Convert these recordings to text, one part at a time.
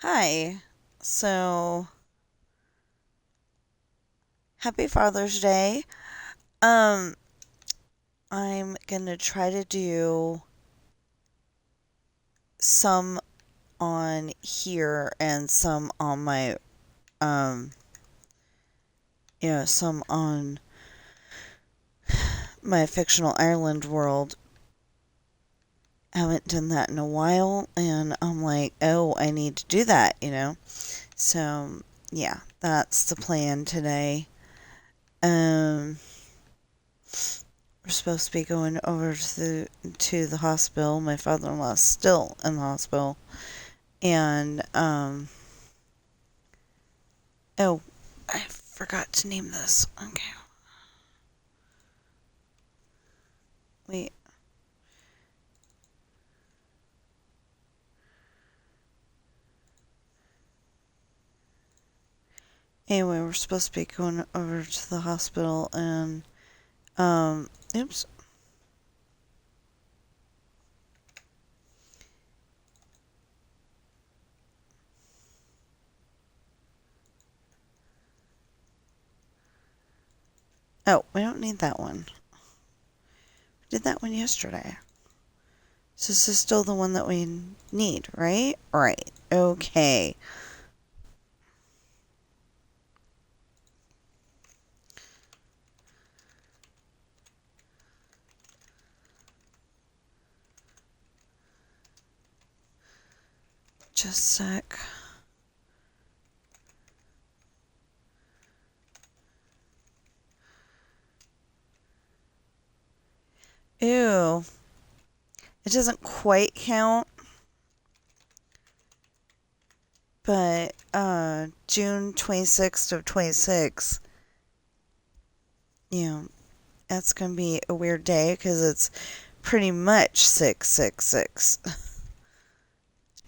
Hi. So, happy Father's Day. Um, I'm gonna try to do some on here and some on my, um, some on my fictional Ireland world. Haven't done that in a while, and I'm like, oh, I need to do that. So, yeah, that's the plan today. Um, we're supposed to be going over to the hospital. My father-in-law's still in the hospital. And, oh, I forgot to name this. Okay, wait. Anyway, we're supposed to be going over to the hospital and, oops. Oh, we don't need that one. We did that one yesterday. So this is still the one that we need, right? Right. Okay. Just a sec. Ew. It doesn't quite count, but June 26th of 26, you know, that's going to be a weird day because it's pretty much 666.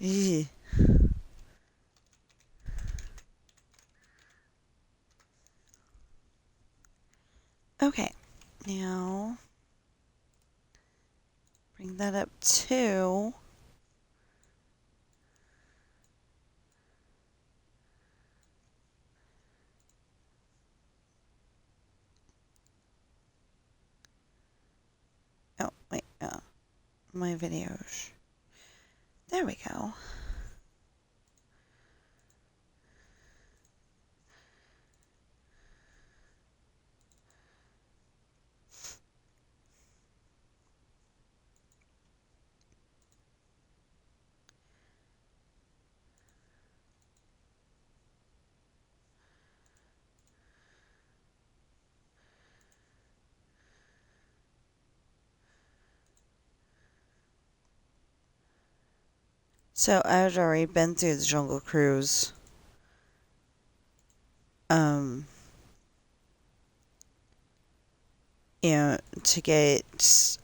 Eeh. Okay, now bring that up to oh wait, my videos. There we go. So I've already been through the Jungle Cruise. Um, to get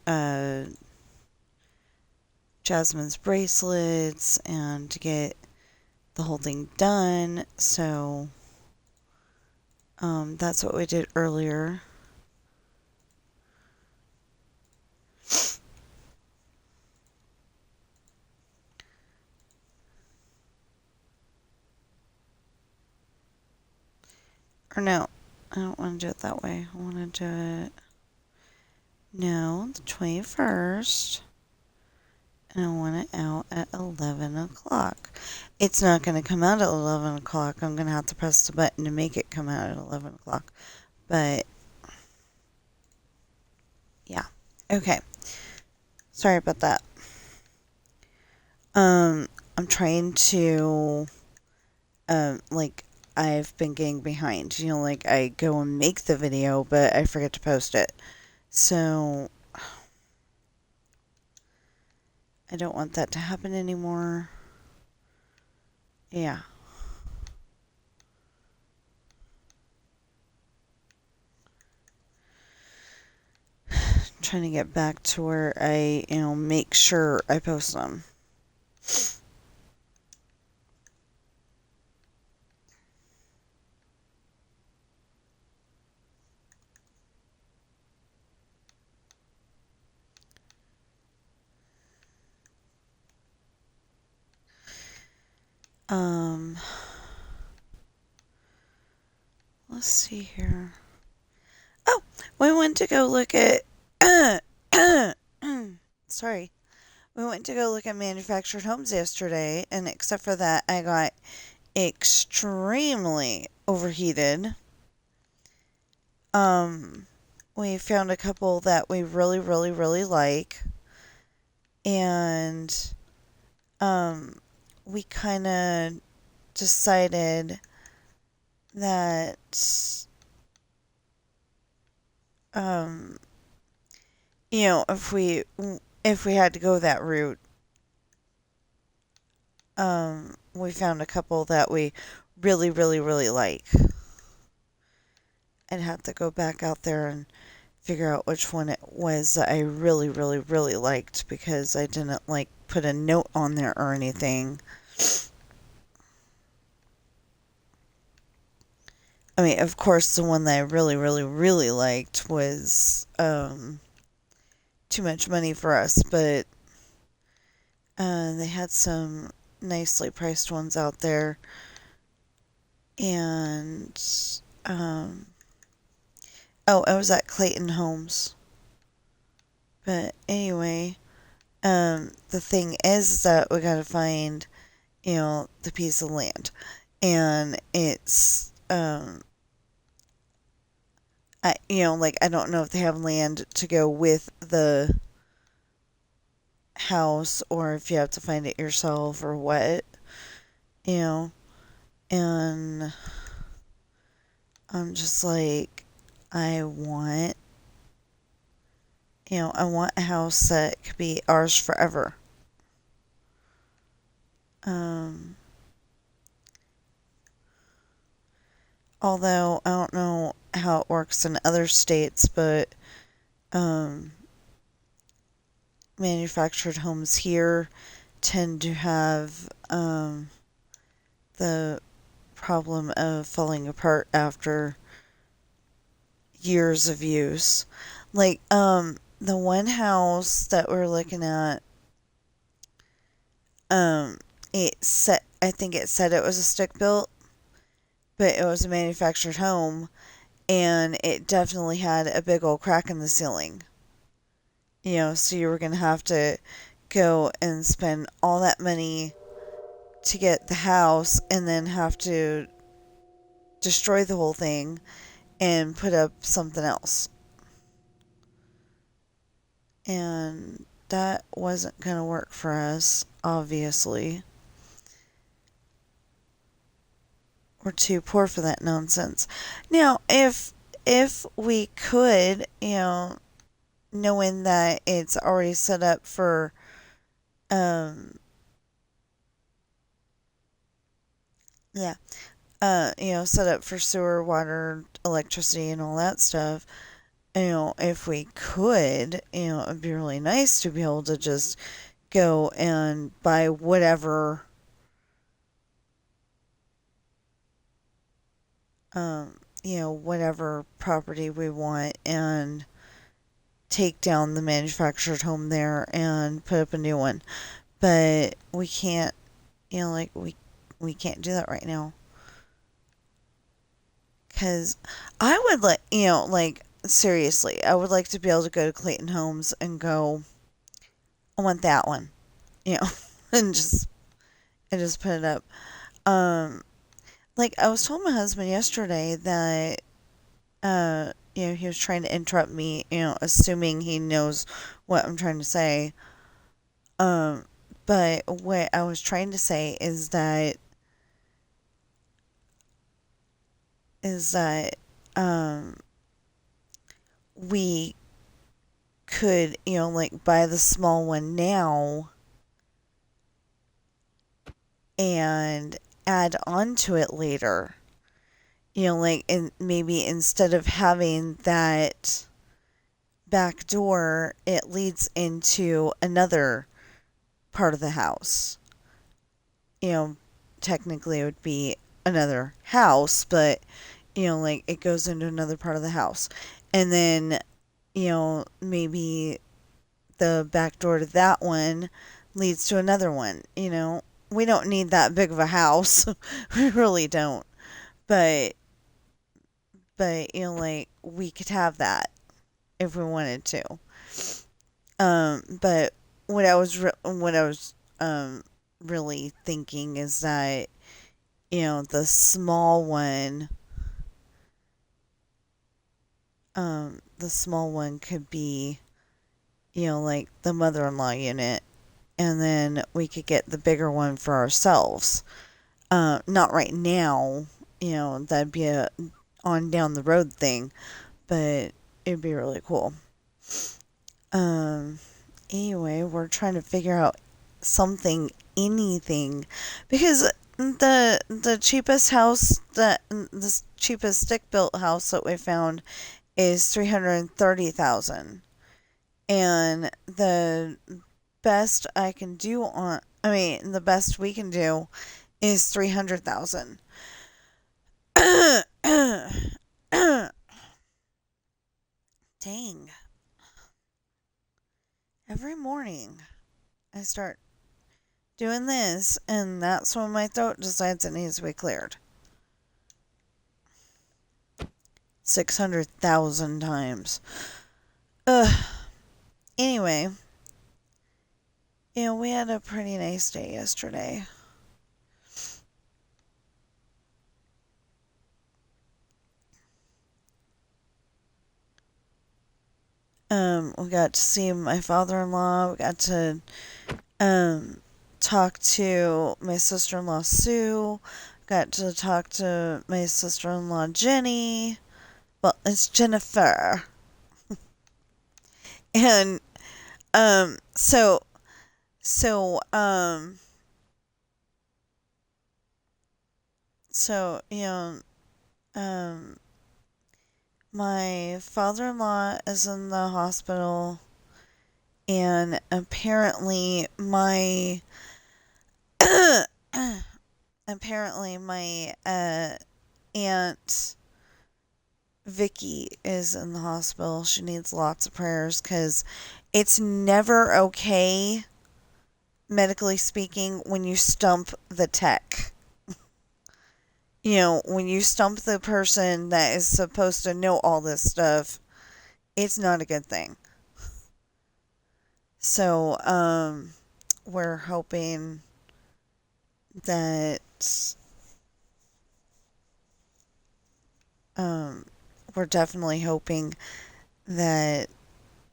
Jasmine's bracelets and to get the whole thing done. So that's what we did earlier. Or no, I don't want to do it that way. I want to do it, no, the 21st. And I want it out at 11 o'clock. It's not going to come out at 11 o'clock. I'm going to have to press the button to make it come out at 11 o'clock. But, yeah. Okay. Sorry about that. I'm trying to, like, I've been getting behind. Like, I go and make the video, but I forget to post it. So, I don't want that to happen anymore. Yeah. Trying to get back to where I, make sure I post them. Um, let's see here. Oh, we went to go look at. Sorry. We went to go look at manufactured homes yesterday, and except for that, I got extremely overheated. Um, we found a couple that we really, really, really like, and um, we kind of decided that um, if we had to go that route, we found a couple that we really, really, really like. I'd have to go back out there and figure out which one it was that I really, really, really liked because I didn't like put a note on there or anything. I mean, of course, the one that I really, really, really liked was too much money for us, but they had some nicely priced ones out there, and um, oh, I was at Clayton Homes. But anyway, the thing is that we gotta find, the piece of land, and it's I don't know if they have land to go with the house or if you have to find it yourself or what, you know, and I'm just like, I want, I want a house that could be ours forever. Um, Although I don't know how it works in other states, but um, manufactured homes here tend to have the problem of falling apart after years of use. Like, the one house that we're looking at, um, I think it said it was a stick built, but it was a manufactured home, and it definitely had a big old crack in the ceiling. So you were gonna have to go and spend all that money to get the house and then have to destroy the whole thing and put up something else. And that wasn't going to work for us, obviously. We're too poor for that nonsense. Now, if we could, knowing that it's already set up for yeah, set up for sewer, water, electricity and all that stuff, if we could, it'd be really nice to be able to just go and buy whatever property we want and take down the manufactured home there and put up a new one. But we can't, we can't do that right now. Because I would seriously, I would like to be able to go to Clayton Homes and go, I want that one, and just put it up. Um, like I was told my husband yesterday that he was trying to interrupt me, assuming he knows what I'm trying to say. Um, but what I was trying to say is that um we could, buy the small one now and add on to it later. And maybe instead of having that back door, it leads into another part of the house. You know, Technically it would be another house, but it goes into another part of the house. And then, maybe the back door to that one leads to another one. we don't need that big of a house. We really don't. But like we could have that if we wanted to. But what I was really thinking is that the small one could be like the mother-in-law unit, and then we could get the bigger one for ourselves. Not right now, that'd be a on down the road thing, but it'd be really cool. Um, anyway, we're trying to figure out something, anything, because the cheapest house the cheapest stick built house that we found is 330,000, and the best we can do is 300,000. Dang. Every morning I start doing this, and that's when my throat decides it needs to be cleared. 600,000 times. Ugh. Anyway, we had a pretty nice day yesterday. We got to see my father-in-law. We got to um talk to my sister-in-law Sue. Got to talk to my sister-in-law Jenny. Well, it's Jennifer. And um so so so my father-in-law is in the hospital, and apparently my aunt Vicky is in the hospital. She needs lots of prayers because it's never okay, medically speaking, when you stump the tech. When you stump the person that is supposed to know all this stuff, it's not a good thing. So, we're hoping that, um, we're definitely hoping that,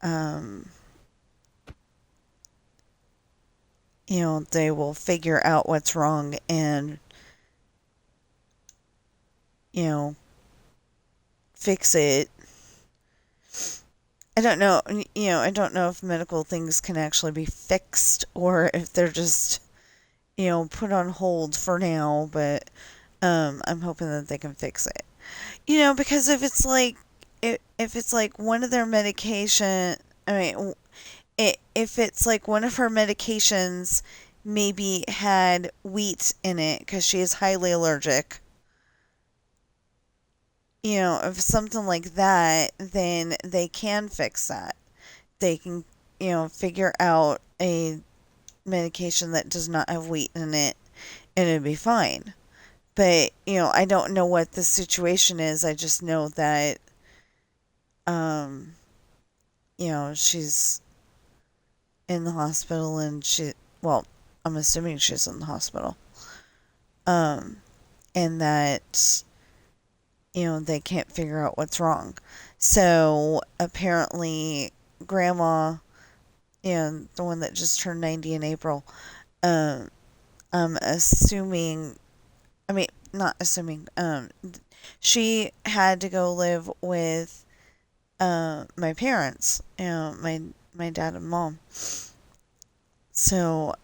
um, they will figure out what's wrong and, you know, fix it. I don't know, I don't know if medical things can actually be fixed or if they're just, put on hold for now, but I'm hoping that they can fix it. Because if it's like one of their medication, I mean, if it's like one of her medications maybe had wheat in it because she is highly allergic, if something like that, then they can fix that. They can, figure out a medication that does not have wheat in it, and it'd be fine. But, I don't know what the situation is. I just know that, um, she's in the hospital, and well, I'm assuming she's in the hospital. Um, and that, they can't figure out what's wrong. So apparently, Grandma, the one that just turned 90 in April, um, I'm assuming, I mean, not assuming, she had to go live with my parents, my dad and mom. So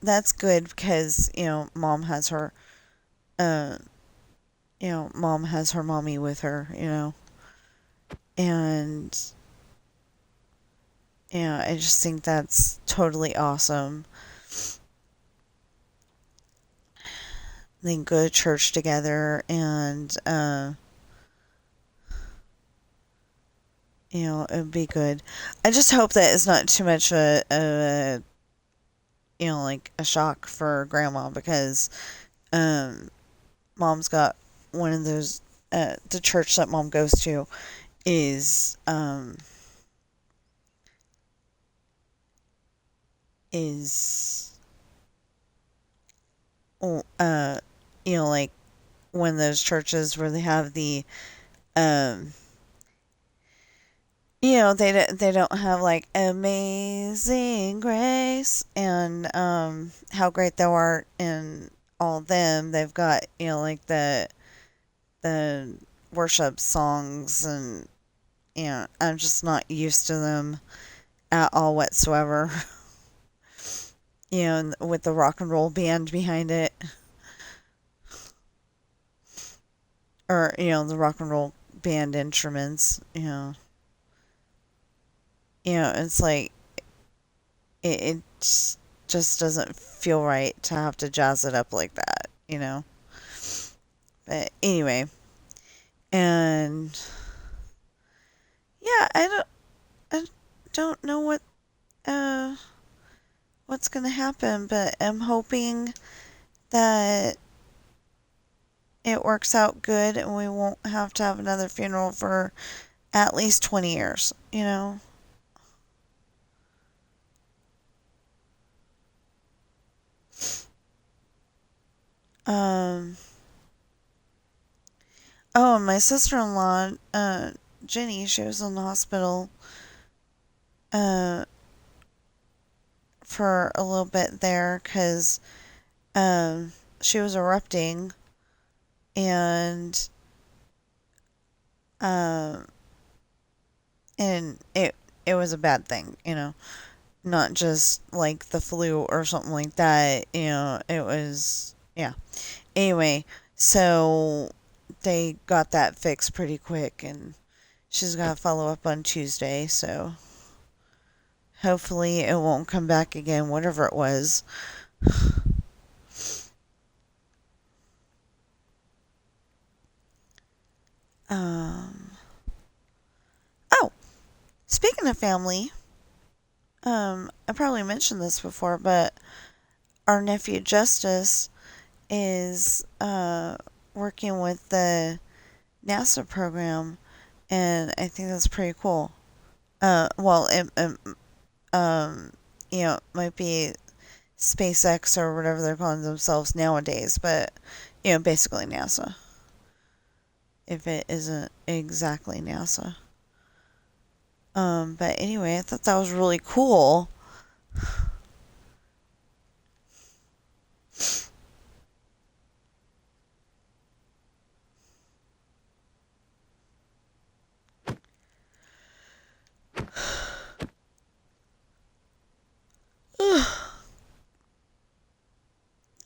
that's good because mom has her uh mom has her mommy with her, and I just think that's totally awesome. They can go to church together, and it'd be good. I just hope that it's not too much like a shock for grandma because um, mom's got one of those. The church that mom goes to is is oh, like one of those churches where they have the um they don't have like Amazing Grace and How Great Thou Art and all them. They've got like the worship songs and I'm just not used to them at all whatsoever. And with the rock and roll band behind it, or the rock and roll band instruments. It's like it just doesn't feel right to have to jazz it up like that. But anyway, and yeah, I don't know uh what's gonna happen, but I'm hoping that it works out good and we won't have to have another funeral for at least 20 years. Um, oh, and my sister-in-law, Jenny, she was in the hospital, uh, for a little bit there because, she was erupting and, um, and it was a bad thing. Not just like the flu or something like that. It was, yeah. Anyway, so they got that fixed pretty quick and she's got to follow up on Tuesday, so hopefully it won't come back again, whatever it was. Um, oh, speaking of family, I probably mentioned this before, but our nephew Justice is working with the NASA program, and I think that's pretty cool. Well, um, it might be SpaceX or whatever they're calling themselves nowadays, but basically NASA. If it isn't exactly NASA. But anyway, I thought that was really cool.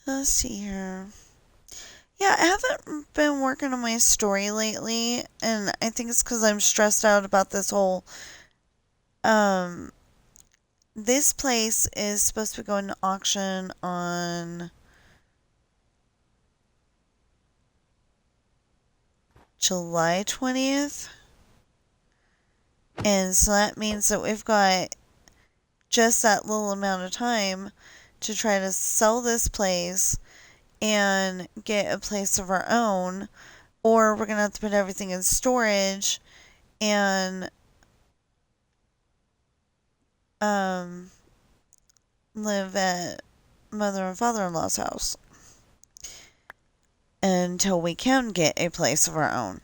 Let's see here. Yeah, I haven't been working on my story lately, and I think it's because I'm stressed out about this whole. Um, this place is supposed to be going to auction on July 20th, and so that means that we've got just that little amount of time to try to sell this place and get a place of our own, or we're going to have to put everything in storage and um, live at mother and father-in-law's house until we can get a place of our own.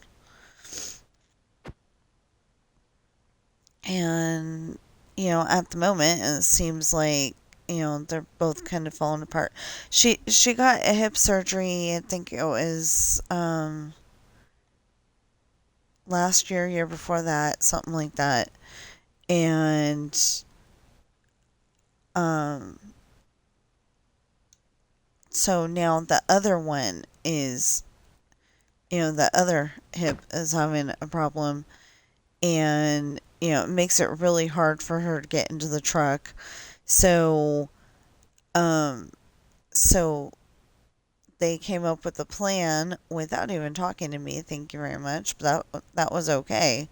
And, at the moment, it seems like, they're both kind of falling apart. She got a hip surgery, I think it was last year before that, something like that. And um so now the other one is, the other hip is having a problem, and it makes it really hard for her to get into the truck. So um so they came up with a plan without even talking to me. Thank you very much. But that was okay.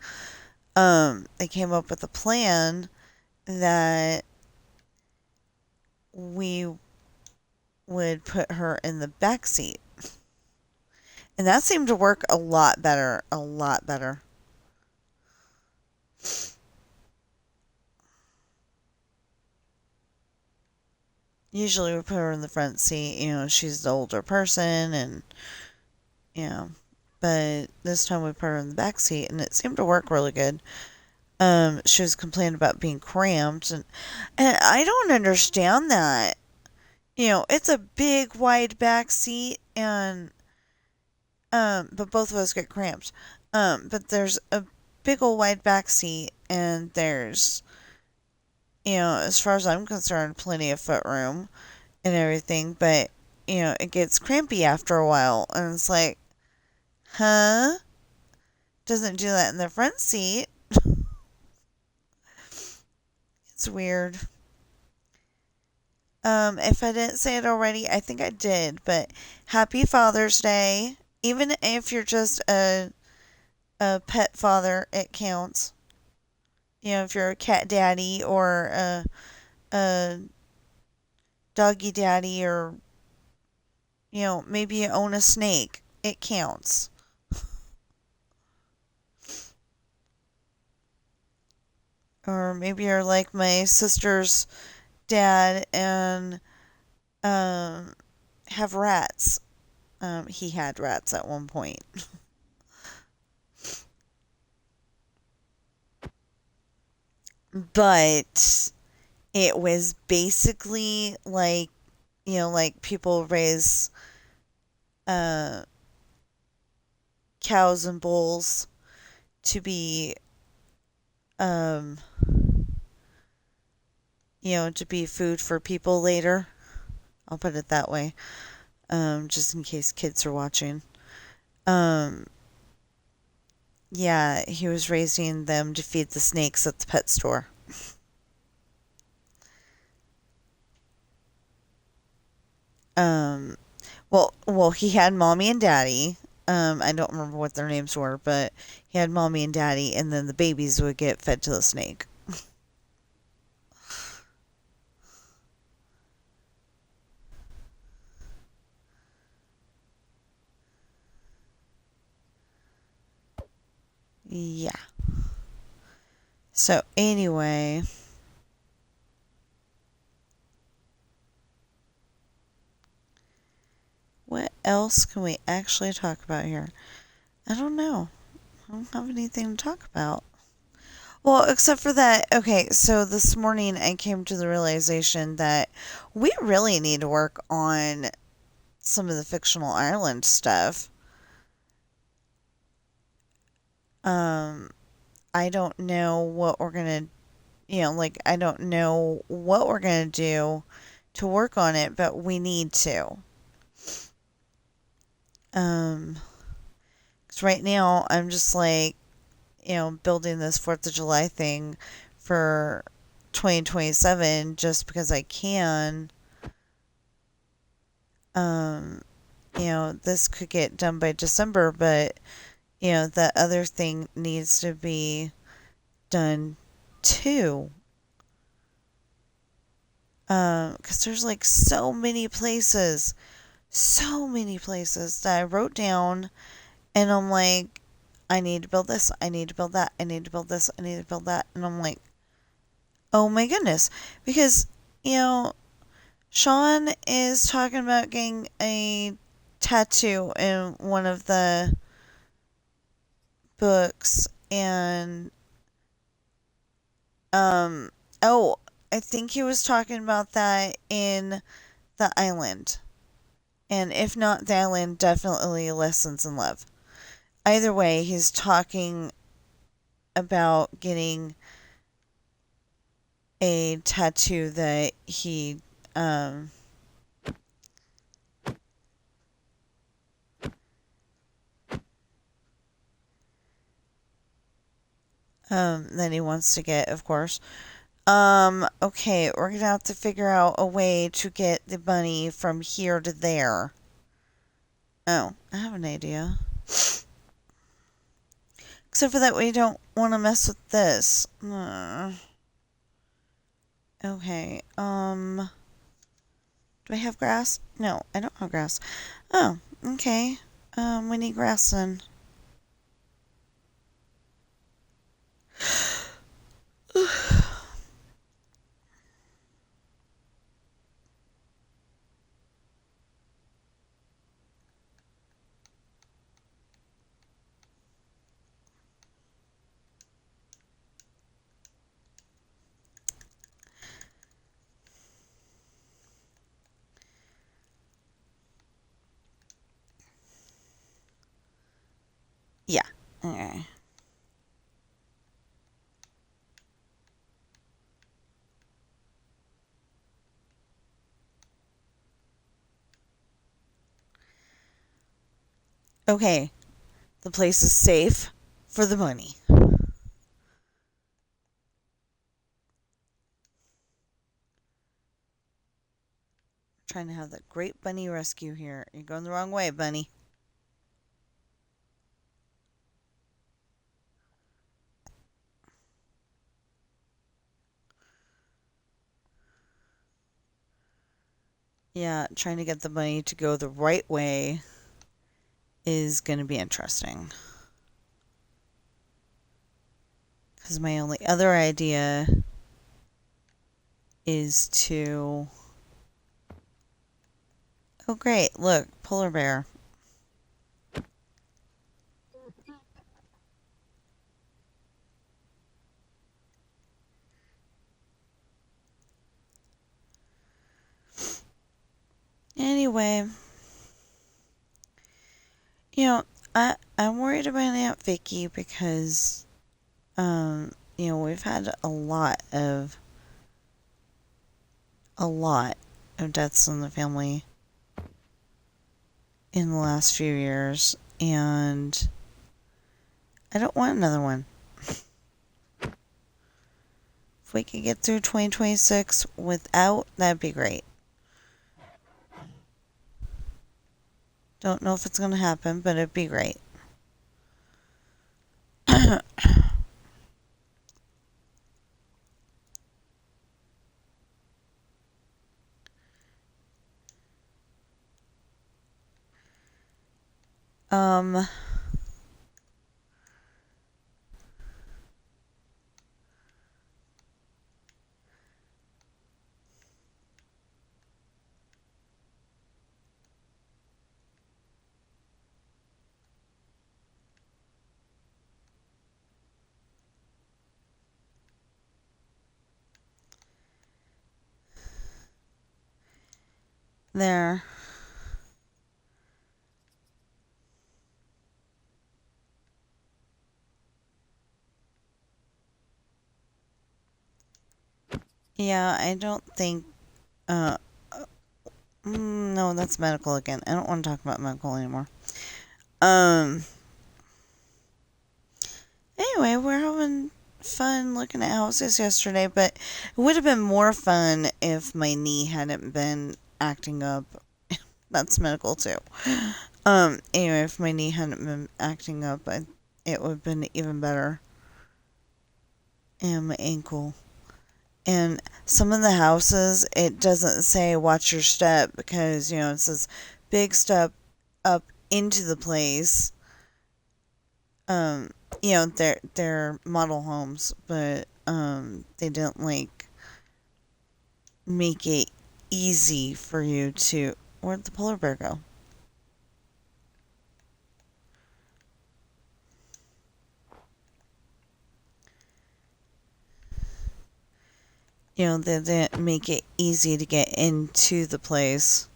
they came up with a plan that we would put her in the back seat. And that seemed to work a lot better. A lot better. Usually we put her in the front seat, she's the older person and you know. But this time we put her in the back seat and it seemed to work really good. She was complaining about being cramped and I don't understand that. It's a big wide back seat and but both of us get cramped. But there's a big old wide back seat and there's as far as I'm concerned, plenty of foot room and everything, but it gets crampy after a while and it's like, huh? Doesn't do that in the front seat. It's weird. If I didn't say it already, I think I did, but happy Father's Day. Even if you're just a pet father, it counts. If you're a cat daddy or a doggy daddy or, maybe you own a snake, it counts. Or maybe you're like my sister's dad and have rats. He had rats at one point. But it was basically like, like people raise uh, cows and bulls to be, um, to be food for people later. I'll put it that way, just in case kids are watching. Um, yeah, he was raising them to feed the snakes at the pet store. Um, well, he had mommy and daddy. I don't remember what their names were, but he had mommy and daddy, and then the babies would get fed to the snake. Yeah. So anyway, what else can we actually talk about here? I don't know. I don't have anything to talk about. Well, except for that, okay, so this morning I came to the realization that we really need to work on some of the fictional Ireland stuff. Um, I don't know what we're gonna, I don't know what we're gonna do to work on it, but we need to. Um, 'Cause right now I'm just like, building this 4th of July thing for 2027 just because I can. Um, this could get done by December, but, the other thing needs to be done too. 'Cause there's like so many places that I wrote down and I'm like, I need to build this, I need to build that, I need to build this, I need to build that. And I'm like, oh my goodness. Because, you know, Sean is talking about getting a tattoo in one of the books. And, um, oh, I think he was talking about that in the island. And if not the island, definitely Lessons in Love. Either way, he's talking about getting a tattoo that he um that he wants to get, of course. Okay, we're gonna have to figure out a way to get the money from here to there. Oh, I have an idea. Except for that we don't want to mess with this. Okay, do I have grass? No, I don't have grass. Oh, okay. We need grass then. Yeah. Okay. Okay. The place is safe for the money. Trying to have that great bunny rescue here. You're going the wrong way, bunny. Yeah, trying to get the bunny to go the right way is going to be interesting. Because my only other idea is to... Oh, great. Look, polar bear. Anyway, I'm worried about Aunt Vicky because, we've had a lot of deaths in the family in the last few years, and I don't want another one. If we could get through 2026 without, that'd be great. Don't know if it's going to happen, but it'd be great. um, there. Yeah, I don't think, no, that's medical again. I don't want to talk about medical anymore. Um, anyway, we're having fun looking at houses yesterday, but it would have been more fun if my knee hadn't been acting up. That's medical too. Anyway, if my knee hadn't been acting up, it would have been even better. And my ankle. And some of the houses, it doesn't say watch your step because, it says big step up into the place. They're model homes, but they didn't make it easy for you to. Where'd the polar bear go? They didn't make it easy to get into the place.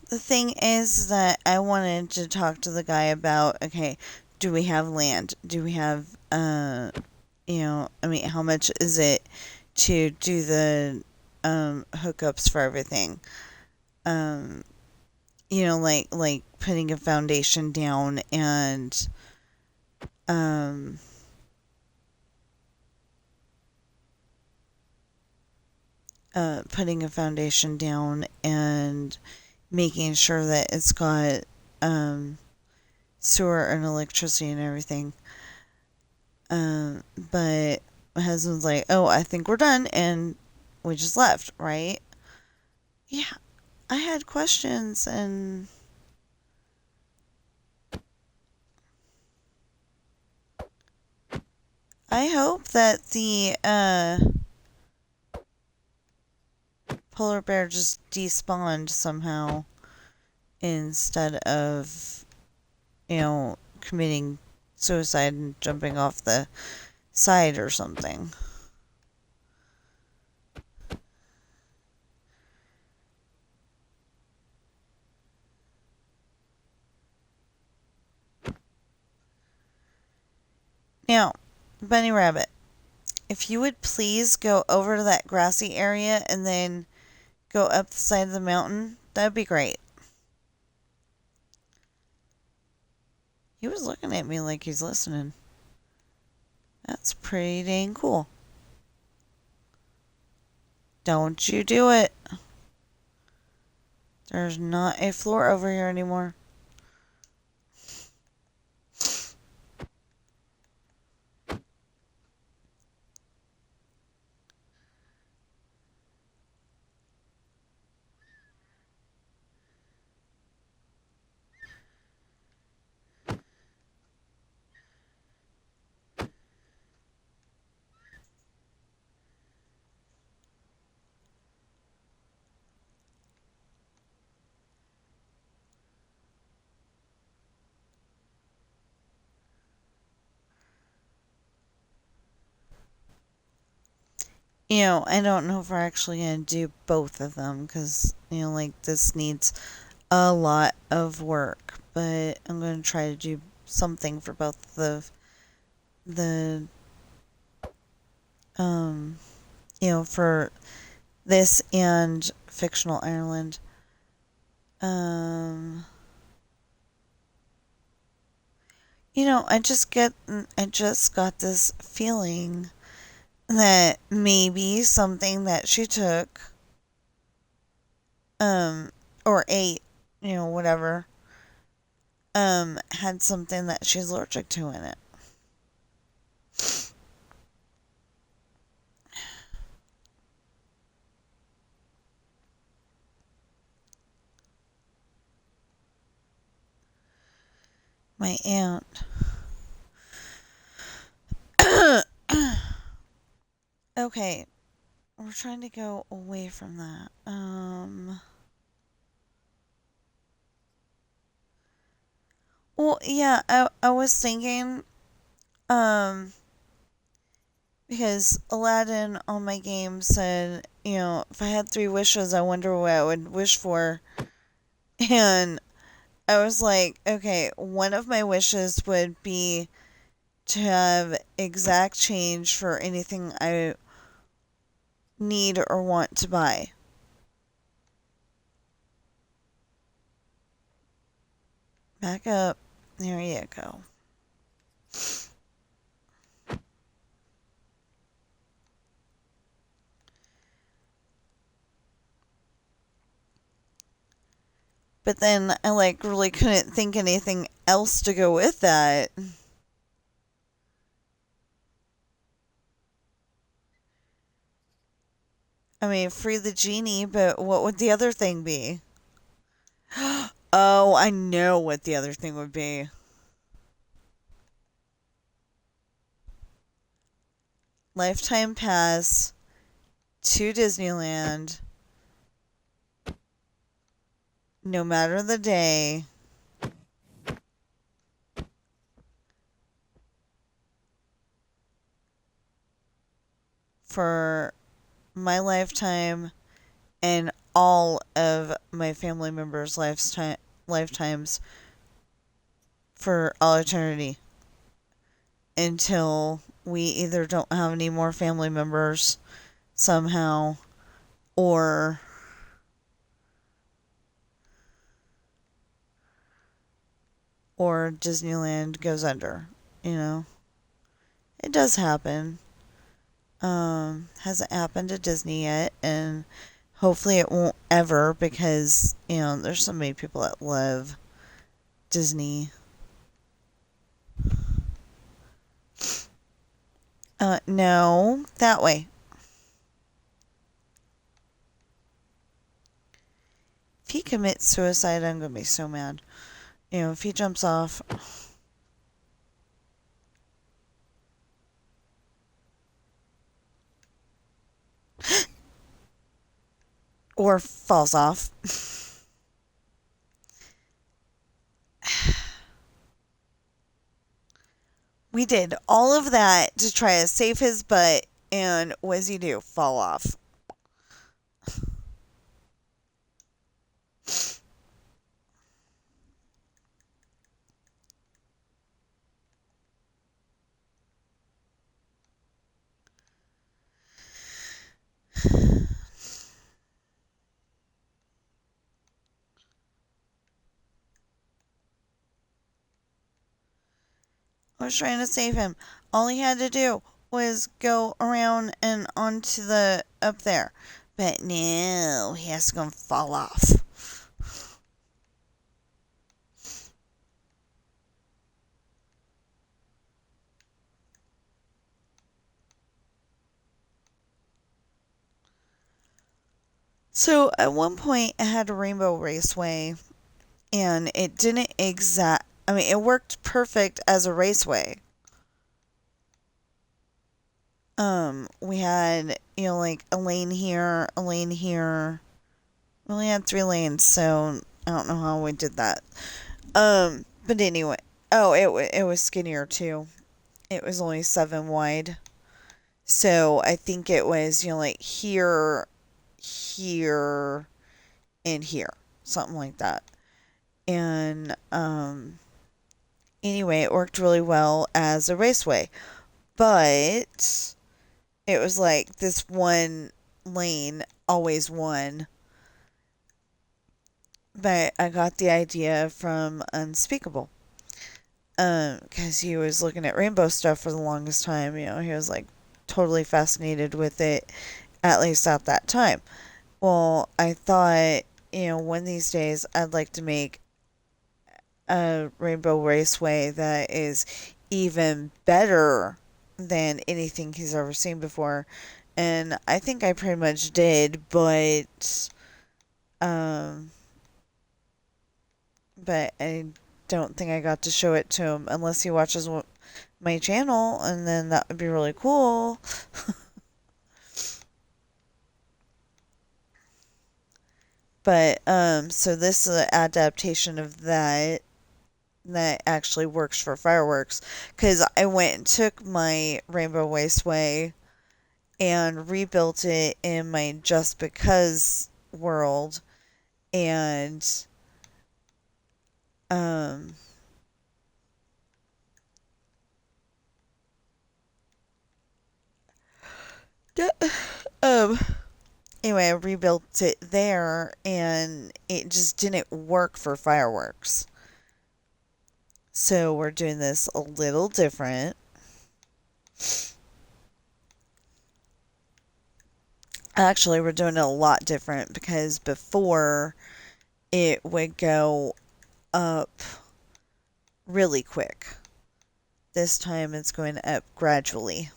The thing is that I wanted to talk to the guy about, okay, do we have land? Do we have, how much is it to do the hookups for everything? Like putting a foundation down and putting a foundation down and making sure that it's got um, sewer and electricity and everything. But my husband's like, "Oh, I think we're done," and we just left, right? Yeah, I had questions, and I hope that the polar bear just despawned somehow instead of, committing suicide and jumping off the side or something. Now, Bunny Rabbit, if you would please go over to that grassy area and then go up the side of the mountain, that'd be great. He was looking at me like he's listening. That's pretty dang cool. Don't you do it. There's not a floor over here anymore. I don't know if we're actually going to do both of them because, like this needs a lot of work. But I'm going to try to do something for both the um, for this and Fictional Ireland. Um, I just got this feeling that maybe something that she took, um, or ate, whatever, had something that she's allergic to in it. My aunt. Okay, we're trying to go away from that. Well, yeah, I was thinking, um, because Aladdin on my game said, if I had 3 wishes, I wonder what I would wish for. And I was like, okay, one of my wishes would be to have exact change for anything I need or want to buy. Back up. There you go. But then I really couldn't think anything else to go with that. I mean, free the genie, but what would the other thing be? Oh, I know what the other thing would be. Lifetime pass to Disneyland, no matter the day, for my lifetime and all of my family members' lifetimes for all eternity until we either don't have any more family members somehow or Disneyland goes under, you know. It does happen. Hasn't happened to Disney yet, and hopefully it won't ever because, there's so many people that love Disney. No, that way. If he commits suicide, I'm gonna be so mad. If he jumps off or falls off. We did all of that to try to save his butt, and what does he do? Fall off. I was trying to save him. All he had to do was go around and onto the up there. But no, he has to go and fall off. So at one point, I had a Rainbow Raceway, and it didn't I mean, it worked perfect as a raceway. We had, like a lane here, a lane here. We only had 3 lanes, so I don't know how we did that. But anyway, oh, it was skinnier too. It was only 7 wide. So I think it was, like here, here, and here. Something like that. And anyway, it worked really well as a raceway. But it was like this one lane always won. But I got the idea from Unspeakable. Because he was looking at rainbow stuff for the longest time. He was like totally fascinated with it, at least at that time. Well, I thought, one of these days I'd like to make a Rainbow Raceway that is even better than anything he's ever seen before. And I think I pretty much did, um, but I don't think I got to show it to him unless he watches my channel, and then that would be really cool. But so this is an adaptation of that actually works for fireworks, because I went and took my Rainbow Raceway and rebuilt it in my Just Because world, and um um anyway, I rebuilt it there, and it just didn't work for fireworks. So we're doing this a little different. Actually, we're doing it a lot different, because before it would go up really quick. This time it's going up gradually.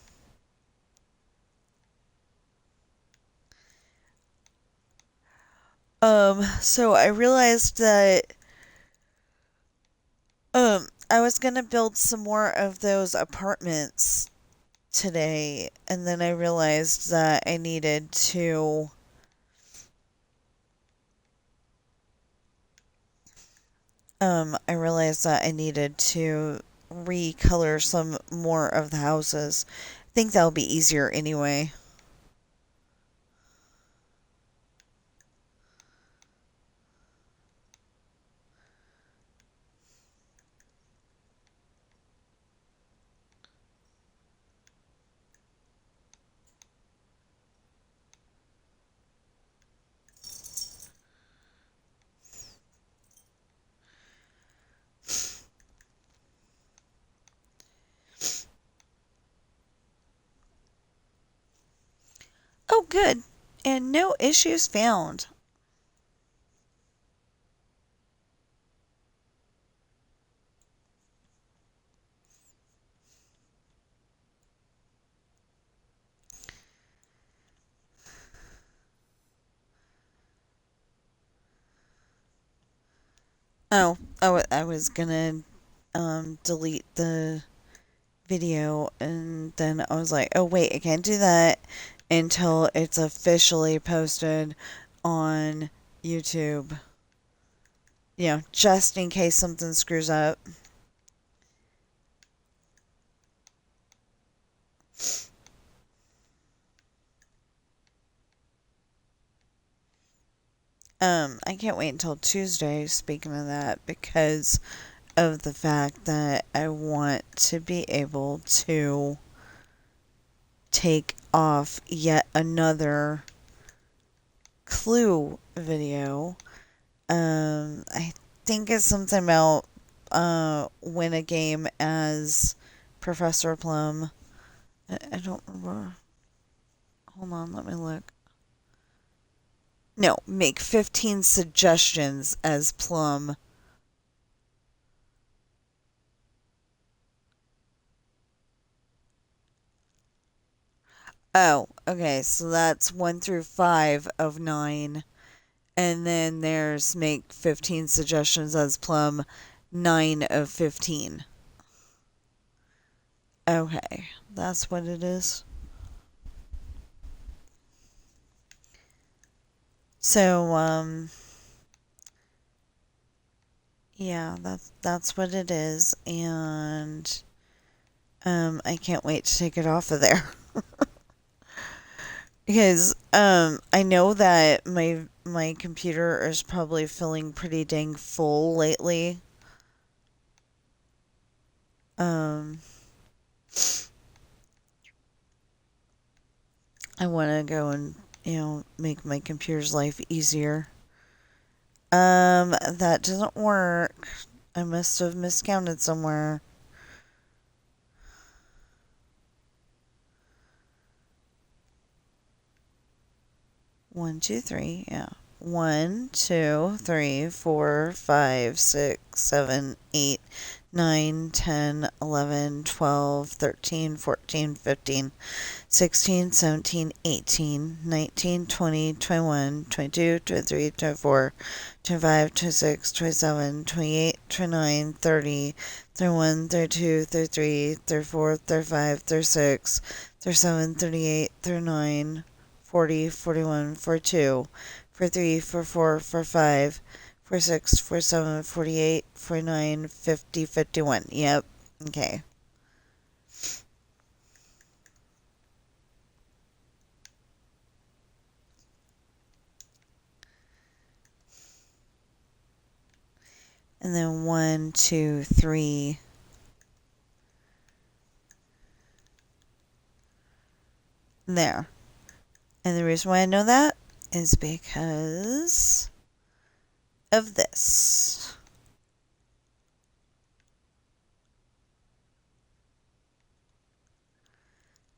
So I realized that I was gonna build some more of those apartments today, and then I realized that I needed to recolor some more of the houses. I think that'll be easier anyway. Good. And no issues found. Oh, I was gonna delete the video, and then I was like, oh wait, I can't do that until it's officially posted on YouTube. Just in case something screws up. I can't wait until Tuesday, speaking of that, because of the fact that I want to be able to take off yet another clue video. I think it's something about win a game as Professor Plum. I don't remember. Hold on, let me look. No, make 15 suggestions as Plum. Oh, okay, so that's 1 through 5 of 9. And then there's make 15 suggestions as Plum, 9 of 15. Okay, that's what it is. So, yeah, that's what it is, and I can't wait to take it off of there. Because I know that my computer is probably feeling pretty dang full lately. Um I want to go and, make my computer's life easier. That doesn't work. I must have miscounted somewhere. 1, 2, 3, yeah. 1, 2, 3, 4, 5, 6, 7, 8, 9, 10, 11, 12, 13, 14, 15, 16, 17, 18, 19, 20, 21, 22, 23, 24, 25, 26, 27, 28, 29, 30, 31, 32, 33, 34, 35, 36, 37, 38, 39, 40, 41, 42, 43, 44, 45, 46, 47, 48, 49, 50, 51. Yep. Okay. And then 1, 2, 3. There. And the reason why I know that is because of this.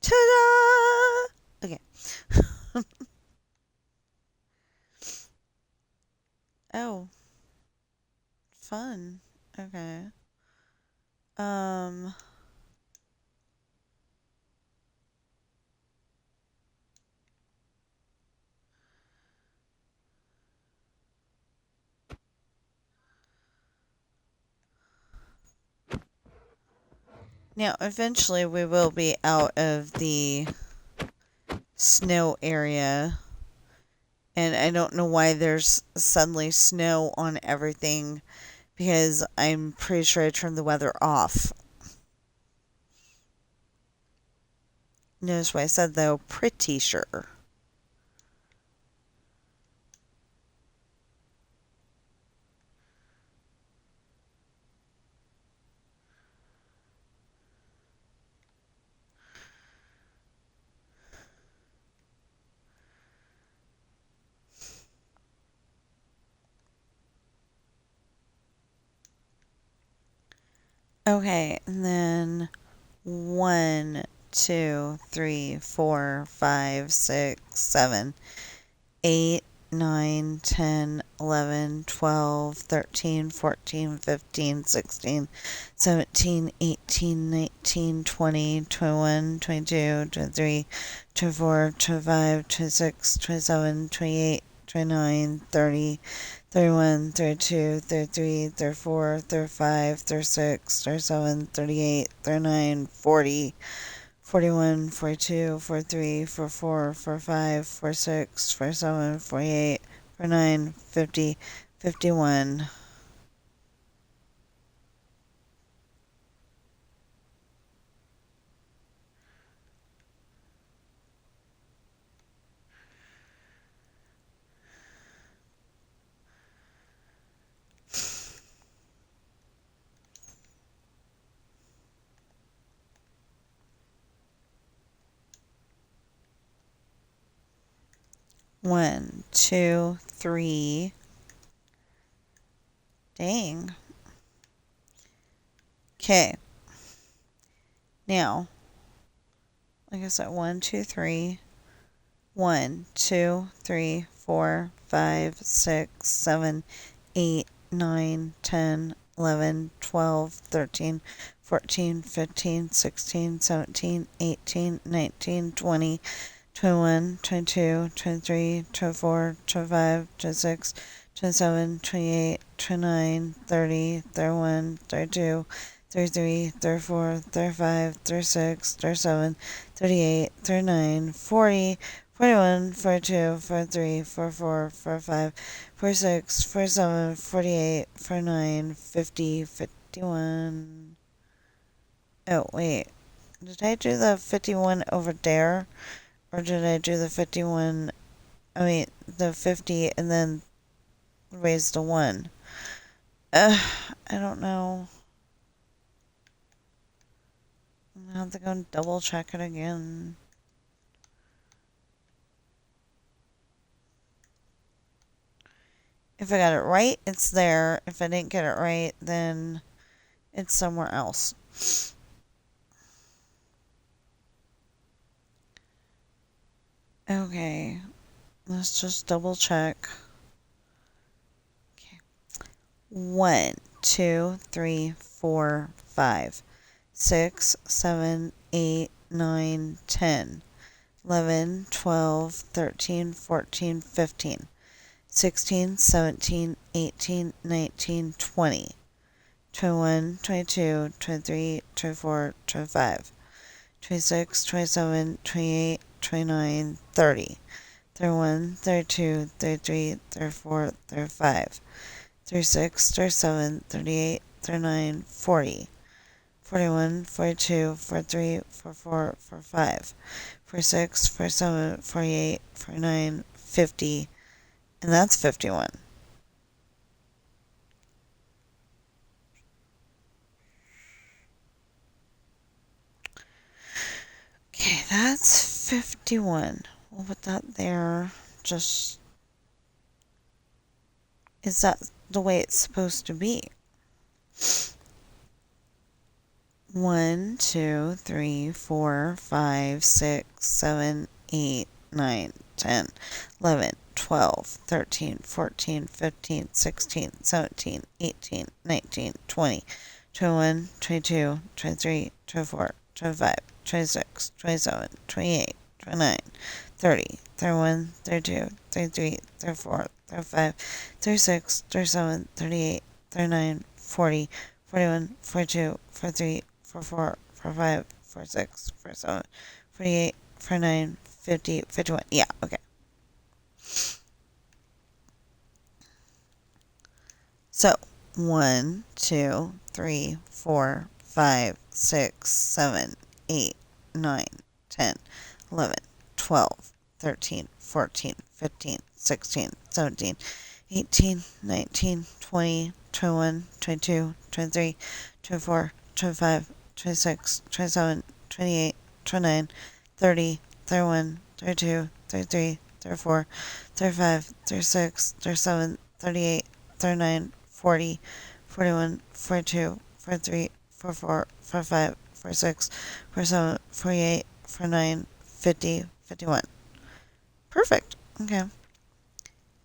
Ta-da! Okay. Oh, fun. Okay. Um, Now, eventually we will be out of the snow area. And I don't know why there's suddenly snow on everything, because I'm pretty sure I turned the weather off. Notice what I said, though. Pretty sure. Okay, and then 1, 2, 3, 4, 5, 6, 7, 8, 9, 10, 11, 12, 13, 14, 15, 16, 17, 18, 19, 20, 21, 22, 23, 24, 25, 26, 27, 28, 29, 30, 31, 32, 33, 34, 35, 36, 37, 38, 39, 40, 41, 42, 43, 44, 45, 46, 47, 48, 49, 50, 51. One, two, three. Dang. Okay. Now, like I said, 1, 2, 3. 1, 2, 3, 4, 5, 6, 7, 8, 9, 10, 11, 12, 13, 14, 15, 16, 17, 18, 19, 20, 21, 22, 23, 24, 25, 26, 27, 28, 29, 30, 31, 32, 33, 34, 35, 36, 37, 38, 39, 40, 41, 42, 43, 44, 45, 46, 47, 48, 49, 50, 51. Oh, wait. Did I do the 51 over there? Or did I do the 51, the 50 and then raise the 1? I don't know. I'm gonna have to go and double check it again. If I got it right, it's there. If I didn't get it right, then it's somewhere else. Okay, let's just double check. Okay. 1, 2, 3, 4, 5, 6, 7, 8, 9, 10, 11, 12, 13, 14, 15, 16, 17, 18, 19, 20, 21, 22, 23, 24, 25, 26, 27, 28, 29, 30, 31, 32, 33, 34, 35, 36, 37, 38, 39, 40, 41, 42, 43, 44, 45, 46, 47, 48, 49, 50, and that's 51. Okay, that's 51. We'll put that there. Just, is that the way it's supposed to be? 1, 2, 3, 4, 5, 6, 7, 8, 9, 10, 11, 12, 13, 14, 15, 16, 17, 18, 19, 20, 21, 22, 23, 24, 25, 26, 27, 28, 29, 30, 31, 32, 33, 34, 35, 36, 37, 38, 39, 40, 41, 42, 43, 44, 45, 46, 47, 48, 49, 50, 51. Yeah, okay. So, 1, 2, 3, 4, 5, 6, 7, 8, 9, 10, 11, 12, 13, 14, 15, 16, 17, 18, 19, 20, 21, 22, 23, 24, 25, 26, 27, 28, 29, 30, 31, 32, 33, 34, 35, 36, 37, 38, 39, 40, 41, 42, 43, 44, 45, 46, 47, 48, 49, 50, 51. Perfect. Okay.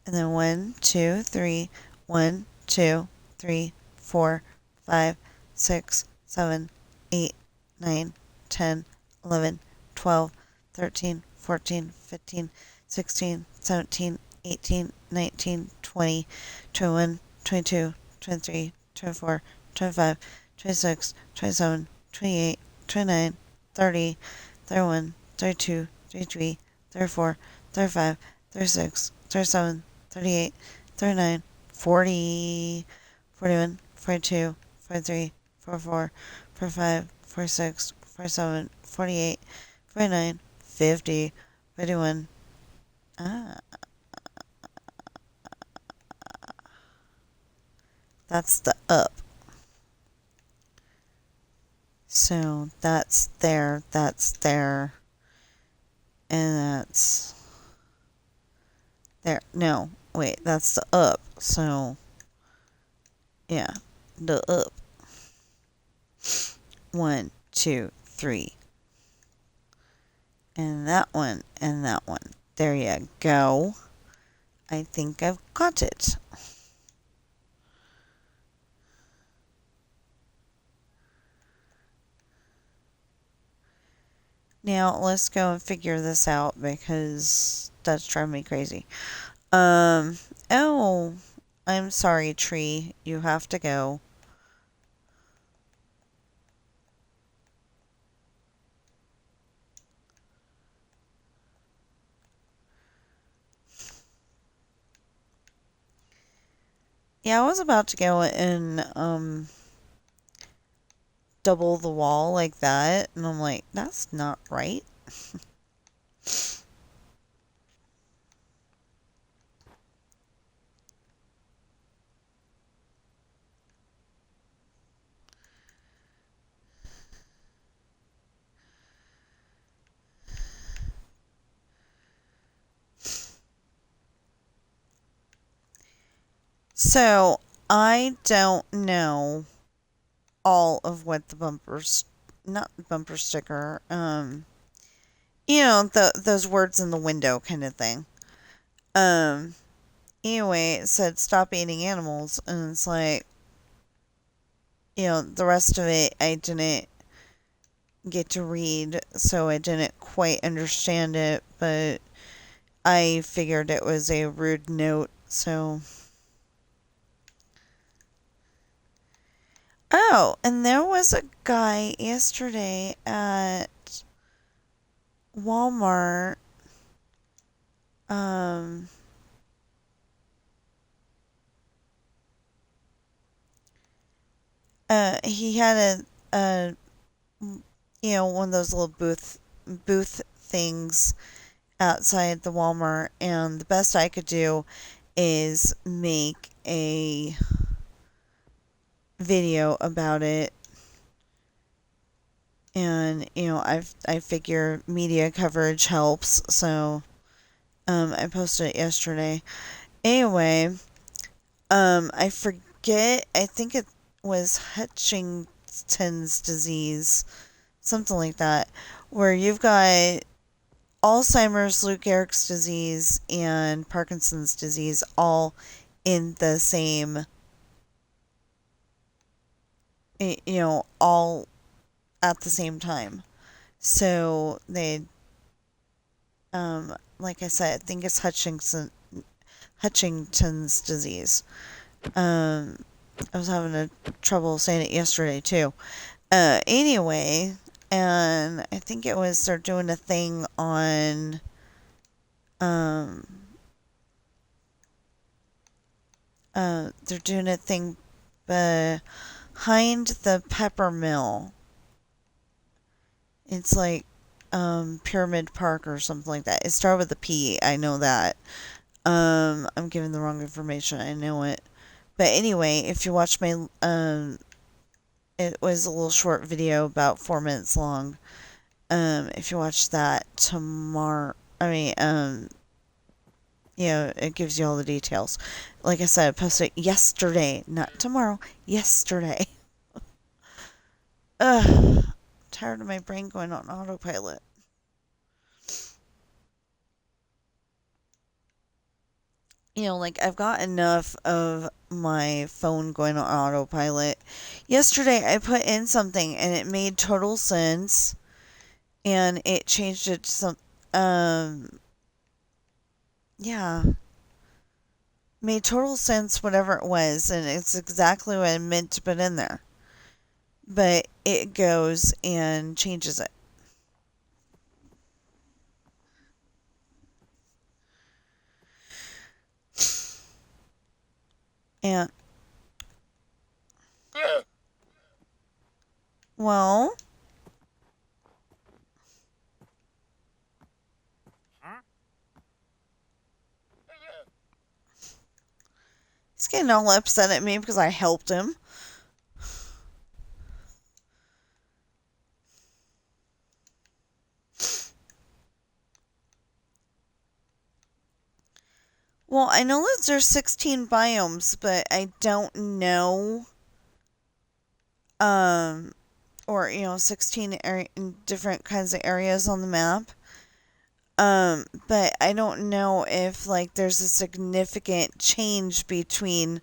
And then 1, 2, 3, 1, 2, 3, 4, 5, 6, 7, 8, 9, 10, 11, 12, 13, 14, 15, 16, 17, 18, 19, 20, 21, 22, 23, 24, 25, 26, 27, 28, 29, 30, 31, 32, 33, 34, 35, 36, 37, 38, 39, 40, 41, 42, 43, 44, 45, 46, 47, 48, 49, 50, 51. Ah, that's the up. So that's there, and that's there. No, wait, that's the up. So, yeah, the up. 1, 2, 3. And that one, and that one. There you go. I think I've got it. Now, let's go and figure this out because that's driving me crazy. Oh, I'm sorry, tree. You have to go. Yeah, I was about to go and, double the wall like that, and I'm like, that's not right. So, I don't know all of what the bumpers, not bumper sticker, those words in the window kind of thing. Um, anyway, it said stop eating animals, and it's like, the rest of it I didn't get to read, so I didn't quite understand it, but I figured it was a rude note, so. Oh, and there was a guy yesterday at Walmart. Um, he had one of those little booth things outside the Walmart, and the best I could do is make a video about it. And I figure media coverage helps, so I posted it yesterday. Anyway, I forget. I think it was Huntington's disease, something like that, where you've got Alzheimer's, Lou Gehrig's disease, and Parkinson's disease all in the same, all at the same time. So like I said, I think it's Huntington's disease. I was having trouble saying it yesterday too. Anyway, and I think they're doing a thing on, they're doing a thing behind the pepper mill. It's like, Pyramid Park or something like that. It started with a P. I know that. I'm giving the wrong information. I know it. But anyway, if you watch it was a little short video about 4 minutes long. If you watch that tomorrow, it gives you all the details. Like I said, I posted it yesterday, not tomorrow, yesterday. Ugh, tired of my brain going on autopilot. Like I've got enough of my phone going on autopilot. Yesterday I put in something and it made total sense and it changed it to yeah. Made total sense whatever it was and it's exactly what I meant to put in there. But it goes and changes it. And well, he's getting all upset at me because I helped him. Well, I know that there's 16 biomes, but I don't know, um, or 16 different kinds of areas on the map. But I don't know if like there's a significant change between,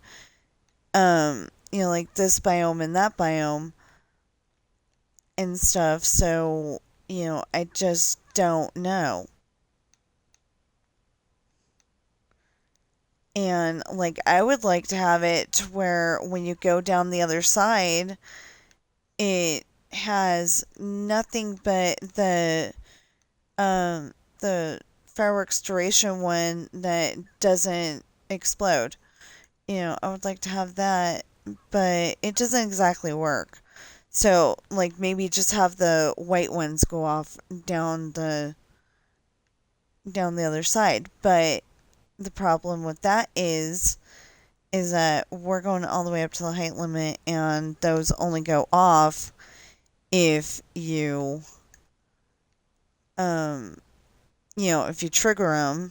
like this biome and that biome and stuff. So, I just don't know. And like I would like to have it to where when you go down the other side, it has nothing but the fireworks duration one that doesn't explode. I would like to have that, but it doesn't exactly work. So, like maybe just have the white ones go off down the other side. But the problem with that is that we're going all the way up to the height limit and those only go off if you if you trigger them.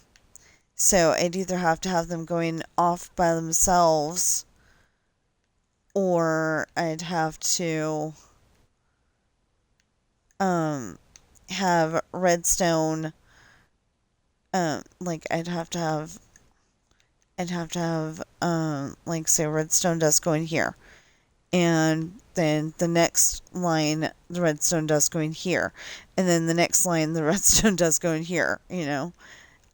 So I'd either have to have them going off by themselves or I'd have to have redstone, like I'd have like say redstone dust going here. And then the next line, the redstone dust going here. And then the next line, the redstone dust going here, and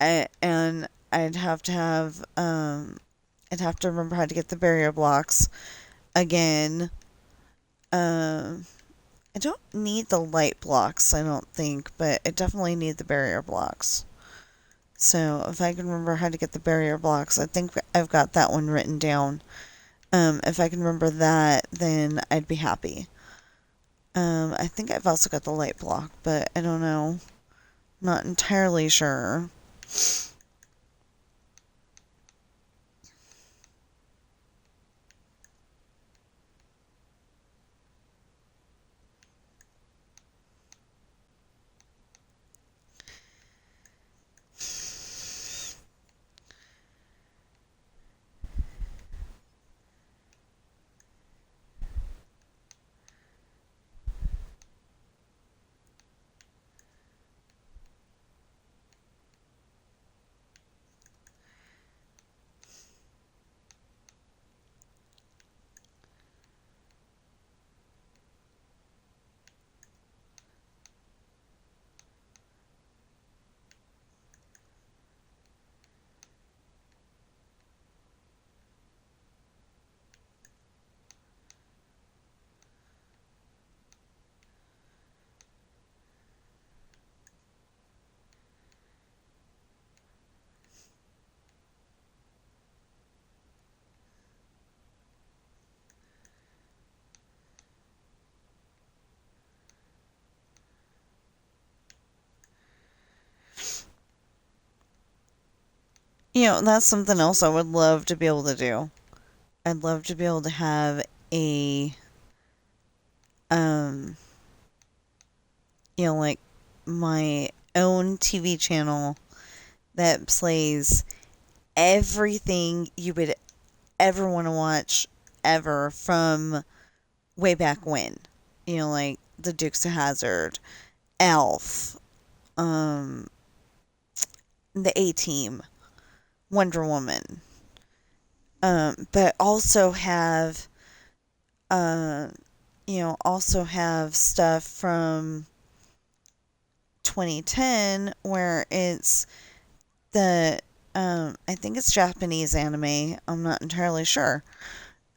I'd have to have, I'd have to remember how to get the barrier blocks again. I don't need the light blocks, I don't think, but I definitely need the barrier blocks. So if I can remember how to get the barrier blocks, I think I've got that one written down. If I can remember that, then I'd be happy. I think I've also got the light block, but I don't know. Not entirely sure. That's something else I would love to be able to do. I'd love to be able to have a, um, like my own TV channel that plays everything you would ever want to watch ever from way back when. Like the Dukes of Hazzard, Elf, um, the A Team, Wonder Woman, but also have uh, also have stuff from 2010 where it's the I think it's Japanese anime. I'm not entirely sure.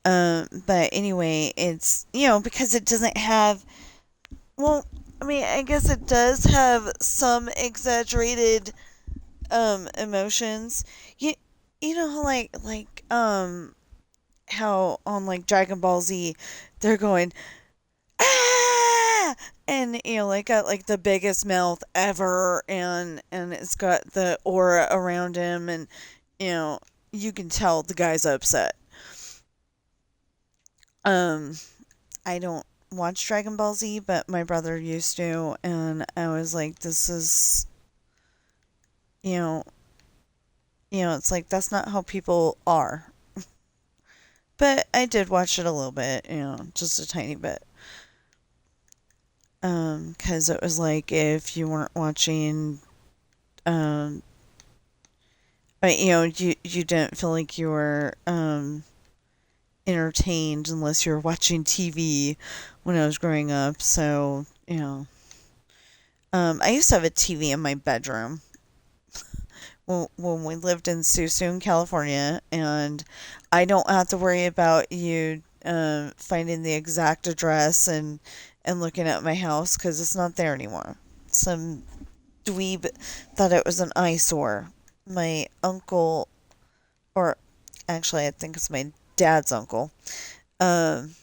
But anyway, it's because it doesn't have well, I mean, I guess it does have some exaggerated emotions. You know how how on like Dragon Ball Z they're going ah, and like got like the biggest mouth ever, and it's got the aura around him, and you know you can tell the guy's upset. Um, I don't watch Dragon Ball Z, but my brother used to, and I was like, this is you know it's like that's not how people are. But I did watch it a little bit, just a tiny bit. 'Cause it was like if you weren't watching, um, you didn't feel like you were entertained unless you were watching TV when I was growing up. So I used to have a TV in my bedroom when we lived in Susoon, California, and I don't have to worry about you finding the exact address and looking at my house because it's not there anymore. Some dweeb thought it was an eyesore. My uncle, or actually, I think it's my dad's uncle, um,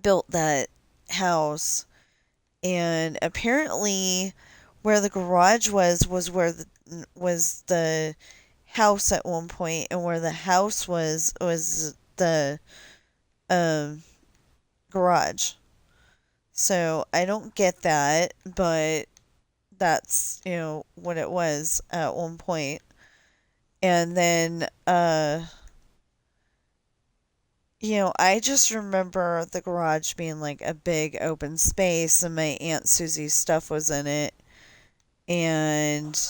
built that house, and apparently, where the garage was where the house at one point, and where the house was the um garage. So I don't get that, but that's what it was at one point. And then I just remember the garage being like a big open space, and my Aunt Susie's stuff was in it. And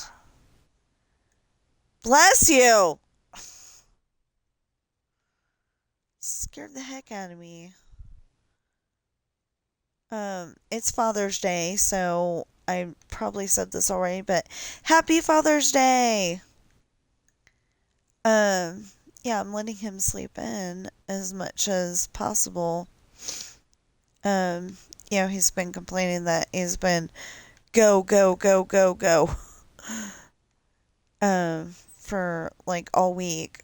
bless you, scared the heck out of me. It's Father's Day, so I probably said this already, but happy Father's Day. Um, yeah, I'm letting him sleep in as much as possible. Um, he's been complaining that he's been go, go, go, go, go, for like all week.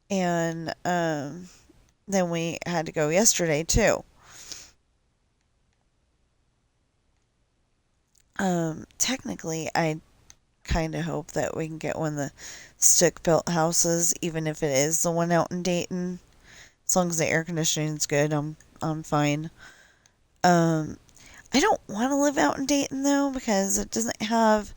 And, then we had to go yesterday too. Technically, I kind of hope that we can get one of the stick built houses, even if it is the one out in Dayton. As long as the air conditioning is good, I'm fine. Um, I don't want to live out in Dayton though because it doesn't have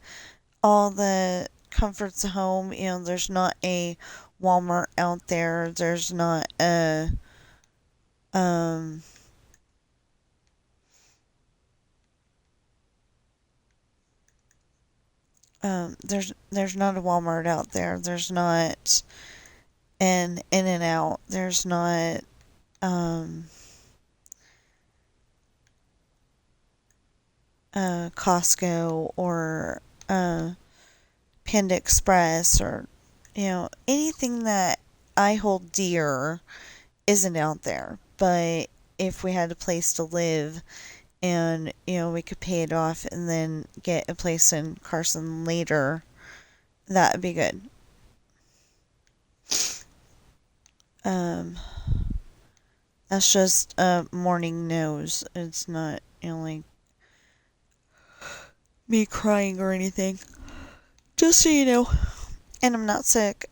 all the comforts of home. There's not a Walmart out there. There's not a um there's not a Walmart out there. There's not an In and Out. There's not um Costco or Panda Express or anything that I hold dear isn't out there. But if we had a place to live and we could pay it off and then get a place in Carson later, that would be good. Um, that's just morning nose. It's not like me crying or anything. Just so you know. And I'm not sick.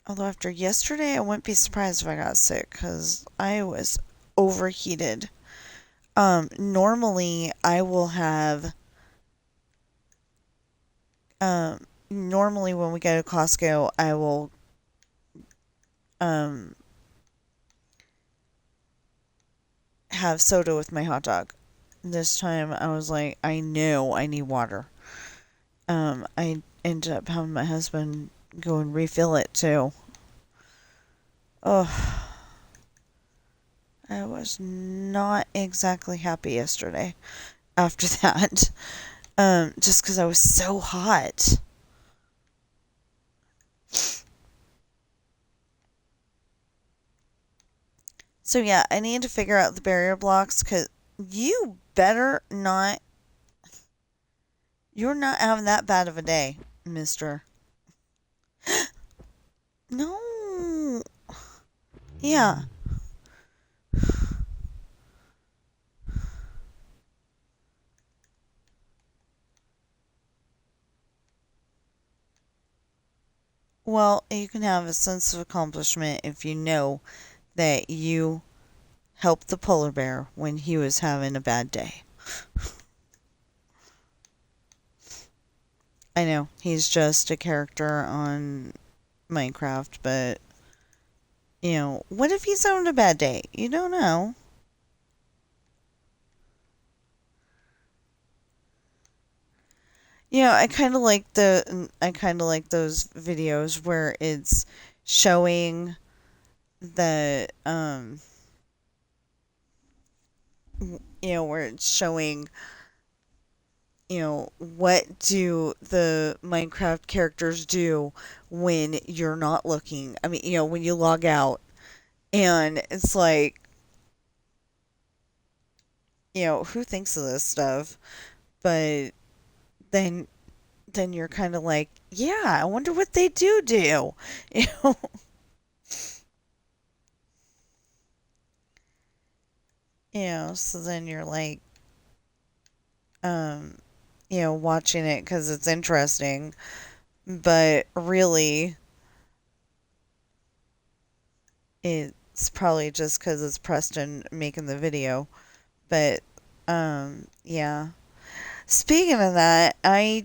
Although after yesterday, I wouldn't be surprised if I got sick because I was overheated. Normally I will have normally when we go to Costco, I will um have soda with my hot dog. This time I was like, I know I need water. I ended up having my husband go and refill it too. Oh, I was not exactly happy yesterday after that. Just because I was so hot. So yeah, I need to figure out the barrier blocks because you better not. You're not having that bad of a day, mister. No. Yeah. Well, you can have a sense of accomplishment if you know that you helped the polar bear when he was having a bad day. I know, he's just a character on Minecraft, but, what if he's having a bad day? You don't know. I kind of like those videos where it's showing the, where it's showing what do the Minecraft characters do when you're not looking? I mean, when you log out and it's like, who thinks of this stuff? But then then you're kind of like, yeah, I wonder what they do. You know, so then you're like, um, watching it because it's interesting, but really, it's probably just because it's Preston making the video. But, yeah. Speaking of that, I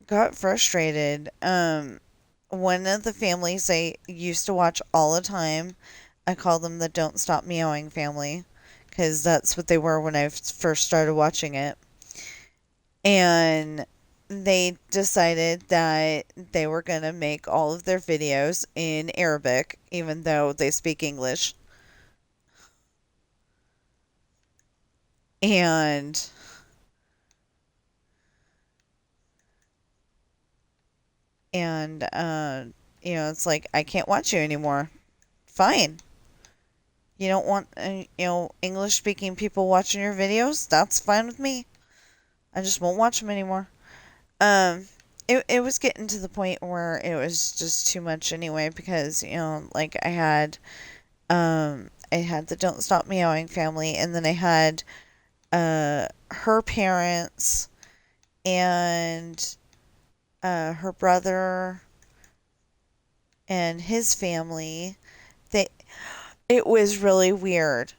got frustrated. One of the families I used to watch all the time, I call them the Don't Stop Meowing family, because that's what they were when I first started watching it. And they decided that they were going to make all of their videos in Arabic, even though they speak English. And and it's like I can't watch you anymore. Fine. You don't want English speaking people watching your videos? That's fine with me. I just won't watch them anymore. Um it was getting to the point where it was just too much anyway because like I had the Don't Stop Meowing family, and then I had her parents and her brother and his family. They It was really weird.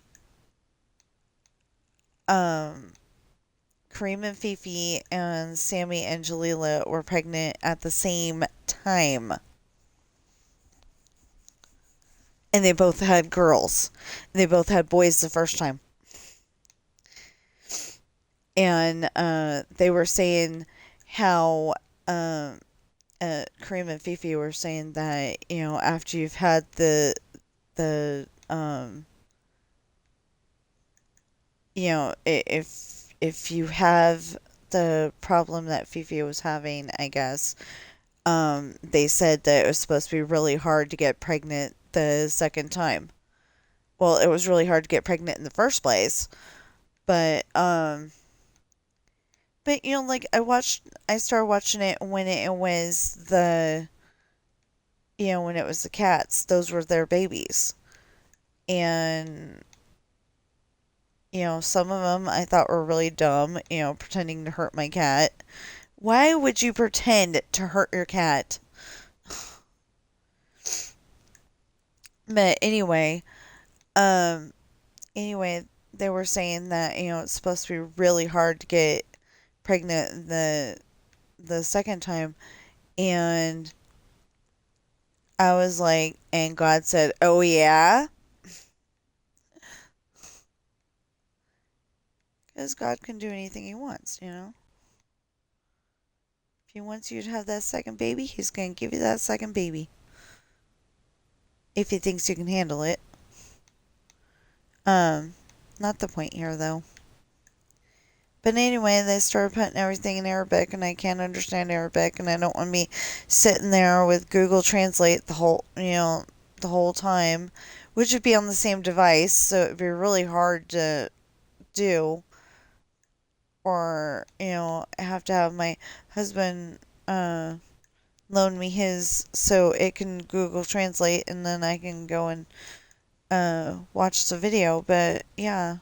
Um, Kareem and Fifi and Sammy and Jalila were pregnant at the same time. And they both had girls. They both had boys the first time. And they were saying how Kareem and Fifi were saying that, after you've had the if you have the problem that Fifi was having, I guess, they said that it was supposed to be really hard to get pregnant the second time. Well, it was really hard to get pregnant in the first place, but like I started watching it when it was when it was the cats. Those were their babies, and some of them I thought were really dumb. Pretending to hurt my cat. Why would you pretend to hurt your cat? But um, anyway, they were saying that it's supposed to be really hard to get pregnant the second time, and I was like, and God said, "Oh yeah." Because God can do anything he wants, you know? If he wants you to have that second baby, he's going to give you that second baby. If he thinks you can handle it. Not the point here, though. But anyway, they started putting everything in Arabic, and I can't understand Arabic, and I don't want me sitting there with Google Translate the whole time, which would be on the same device, so it'd be really hard to do. Or, I have to have my husband loan me his so it can Google Translate, and then I can go and watch the video. But yeah,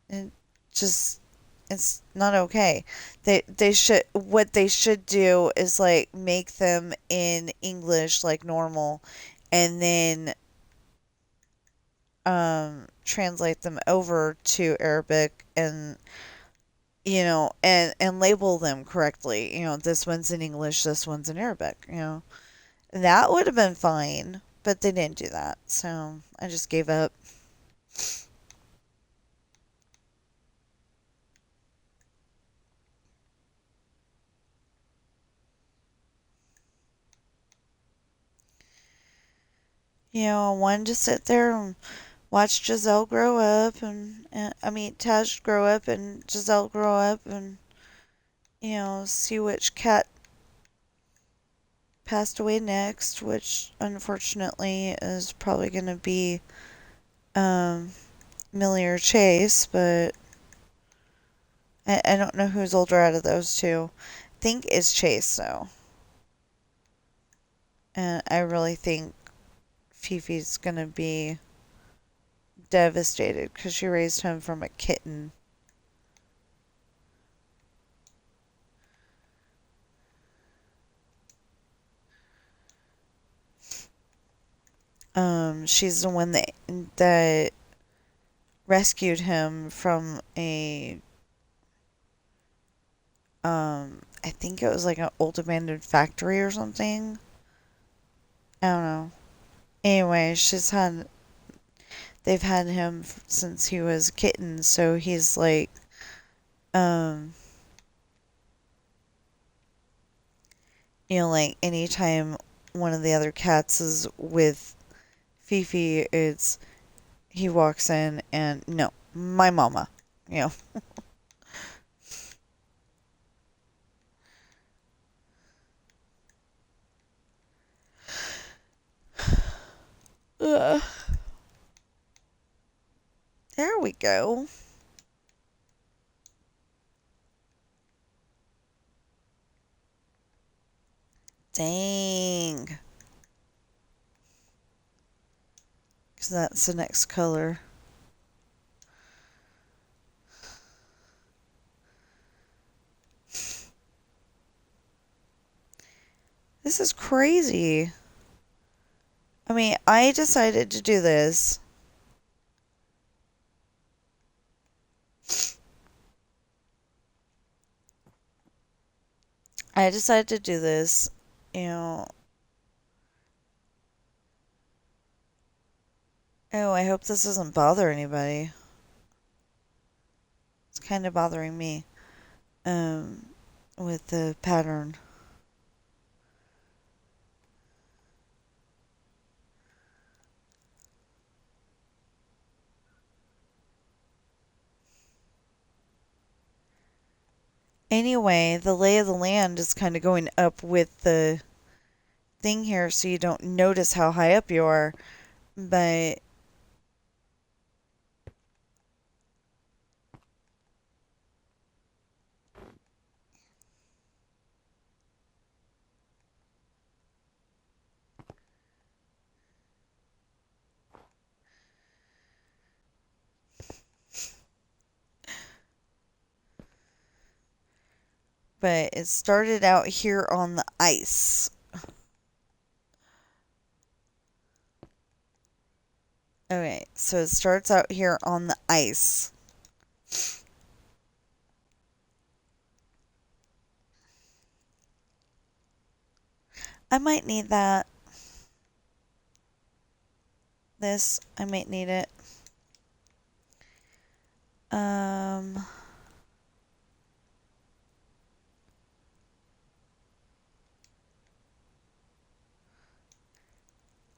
it just it's not okay. They should what they should do is like make them in English like normal, and then translate them over to Arabic, and and label them correctly. This one's in English, this one's in Arabic. That would have been fine, but they didn't do that, so I just gave up. I wanted to sit there and watch Giselle grow up, and I mean Taj grow up and Giselle grow up, and see which cat passed away next, which unfortunately is probably going to be um, Millie or Chase, but I don't know who's older out of those two. I think it's Chase though, and I really think Fifi's going to be devastated because she raised him from a kitten. She's the one that rescued him from I think it was like an old abandoned factory or something. I don't know. Anyway, they've had him since he was a kitten, so he's like, um, like anytime one of the other cats is with Fifi, he walks in and no, my mama, you know. Ugh. There we go. Dang. Because that's the next color. This is crazy. I mean, I decided to do this. I decided to do this, you know. Oh, I hope this doesn't bother anybody. It's kind of bothering me, um, with the pattern. Anyway, the lay of the land is kind of going up with the thing here, so you don't notice how high up you are. But it started out here on the ice. Okay, so it starts out here on the ice. I might need that. I might need it. Um,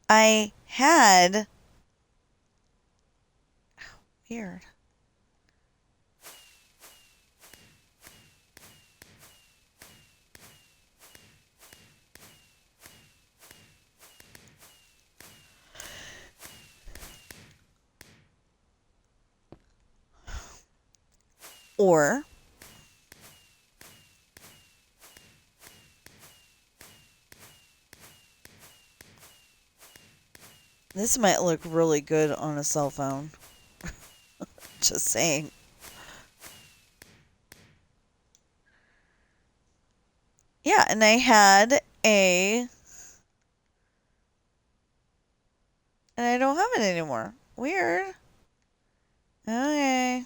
I had weird. Or this might look really good on a cell phone. Just saying. Yeah, and I had a... And I don't have it anymore. Weird. Okay.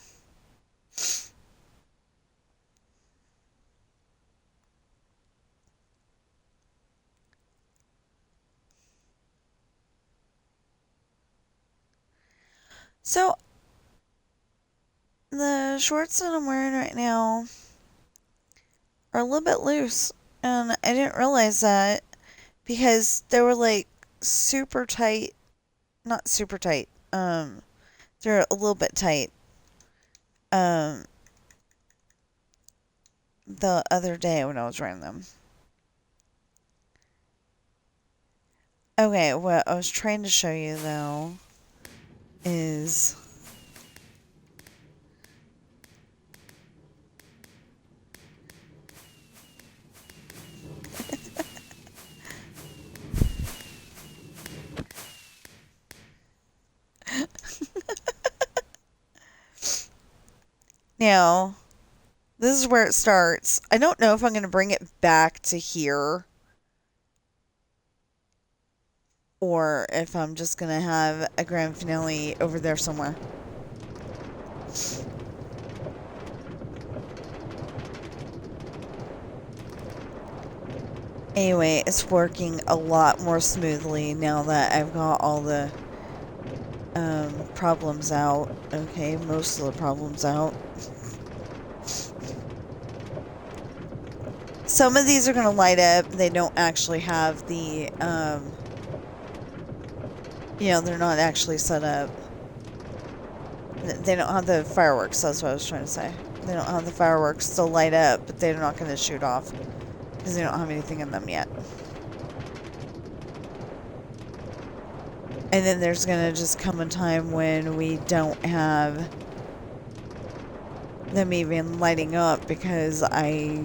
So, the shorts that I'm wearing right now are a little bit loose. And I didn't realize that because they were like super tight. Not super tight. They're a little bit tight. Um, the other day when I was wearing them. Okay, what I was trying to show you though is now this is where it starts. I don't know if I'm going to bring it back to here or if I'm just going to have a grand finale over there somewhere. Anyway, it's working a lot more smoothly now that I've got all the problems out. Okay, most of the problems out. Some of these are going to light up. They don't actually have the, they're not actually set up. They don't have the fireworks, that's what I was trying to say. They don't have the fireworks to light up, but they're not going to shoot off. Because they don't have anything in them yet. And then there's going to just come a time when we don't have them even lighting up because I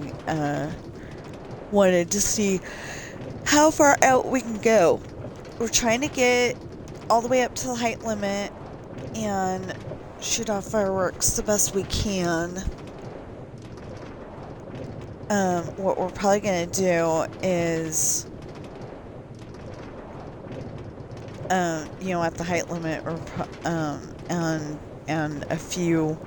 wanted to see how far out we can go. We're trying to get all the way up to the height limit and shoot off fireworks the best we can. What we're probably going to do is, at the height limit, or and a few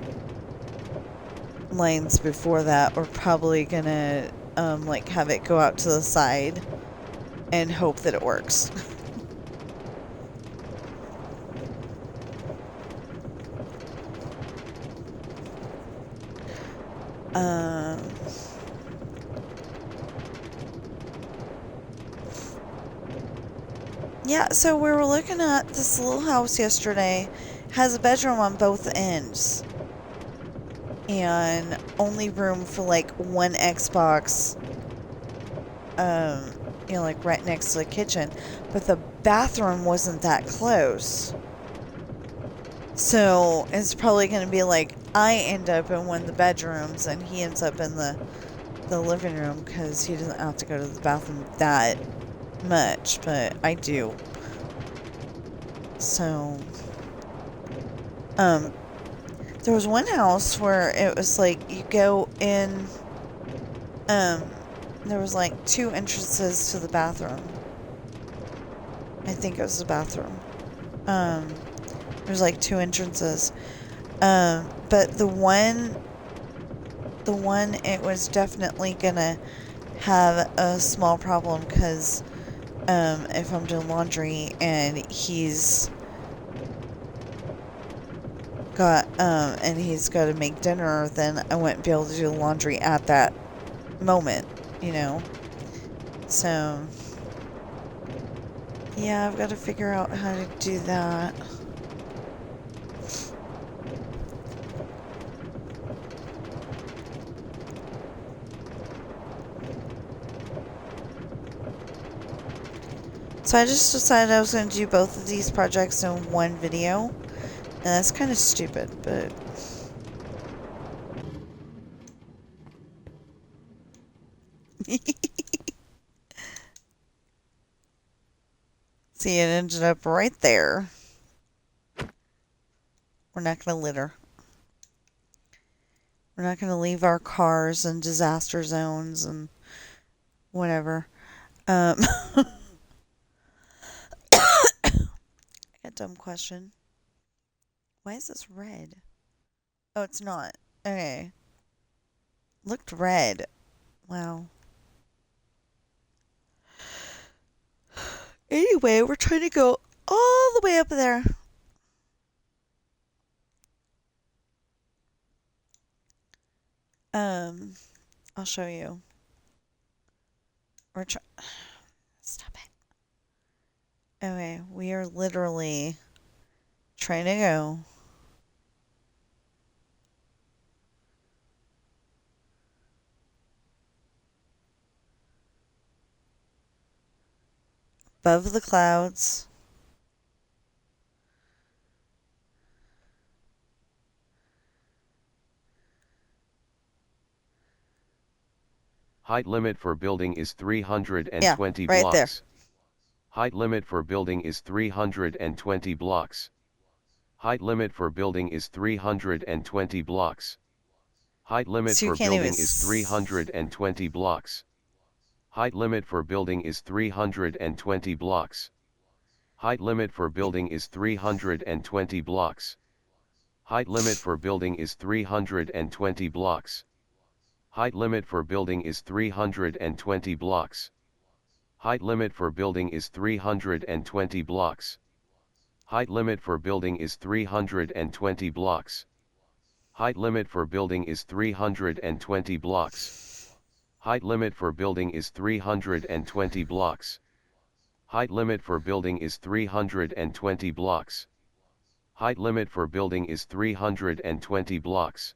lanes before that, we're probably going to, have it go out to the side and hope that it works. Yeah, so we were looking at this little house yesterday. Has a bedroom on both ends. And only room for, one Xbox, right next to the kitchen. But the bathroom wasn't that close. So, it's probably going to be I end up in one of the bedrooms and he ends up in the living room because he doesn't have to go to the bathroom that much, but I do. So, there was one house where it was you go in, there was 2 entrances to the bathroom. I think it was the bathroom. There's 2 entrances. But the one it was definitely gonna have a small problem because if I'm doing laundry and he's and he's got to make dinner, then I wouldn't be able to do the laundry at that moment, you know? So, yeah, I've got to figure out how to do that. So I just decided I was going to do both of these projects in one video. And that's kind of stupid, but... See, it ended up right there. We're not going to litter. We're not going to leave our cars in disaster zones and whatever. A dumb question. Why is this red? Oh, it's not. Okay. Looked red. Wow. Anyway, we're trying to go all the way up there. I'll show you. We're trying... Stop it. Okay, we are literally trying to go above the clouds. Height limit for building is 320 Yeah, right there. blocks. Height limit for building is 320 blocks. Height limit for building is 320 blocks. Height limit So you for can't even building is 320 blocks. Height limit for building is 320 blocks. Height limit for building is 320 blocks. Height limit for building is 320 blocks. Height limit for building is 320 blocks. Height limit for building is 320 blocks. Height limit for building is 320 blocks. Height limit for building is 320 blocks. Height limit for building is 320 blocks. Height limit for building is 320 blocks. Height limit for building is 320 blocks.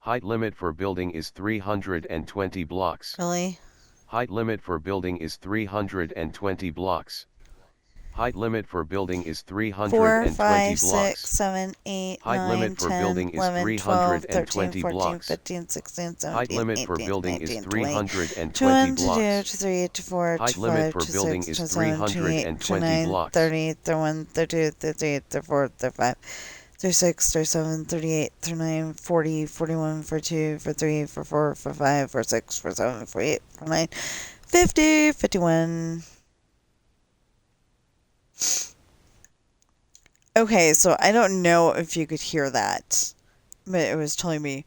Height limit for building is 320 blocks. Really? Height limit for building is 320 blocks. Height limit for building is 320 4, 5, blocks. 6, 7, 8, Height 9, limit for 10, building is 11, 12, 13, 320 14, blocks. 15, 16, Height 17, limit for 18, building is 19, 20, 320 21, 22, blocks. 23, 24, Height 25, limit for 26, building is 27, 28, 320 29, blocks. 30, 31, 32, 33, 34, 35, 36, 37, 38, 39, 40, 41, 42, 43, 44, 45, 46, 47, 48, 49, 50, 51. Okay, so I don't know if you could hear that, but it was telling me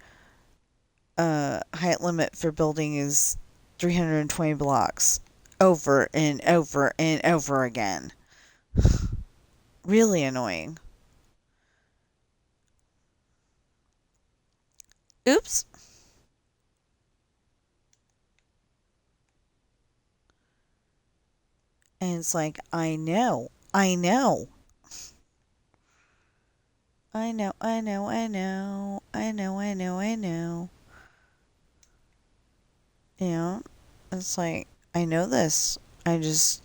height limit for building is 320 blocks over and over and over again. Really annoying. Oops. And it's like, I know. I know. I know, I know, I know. I know, I know, I know. You know, it's like, I know this. I just...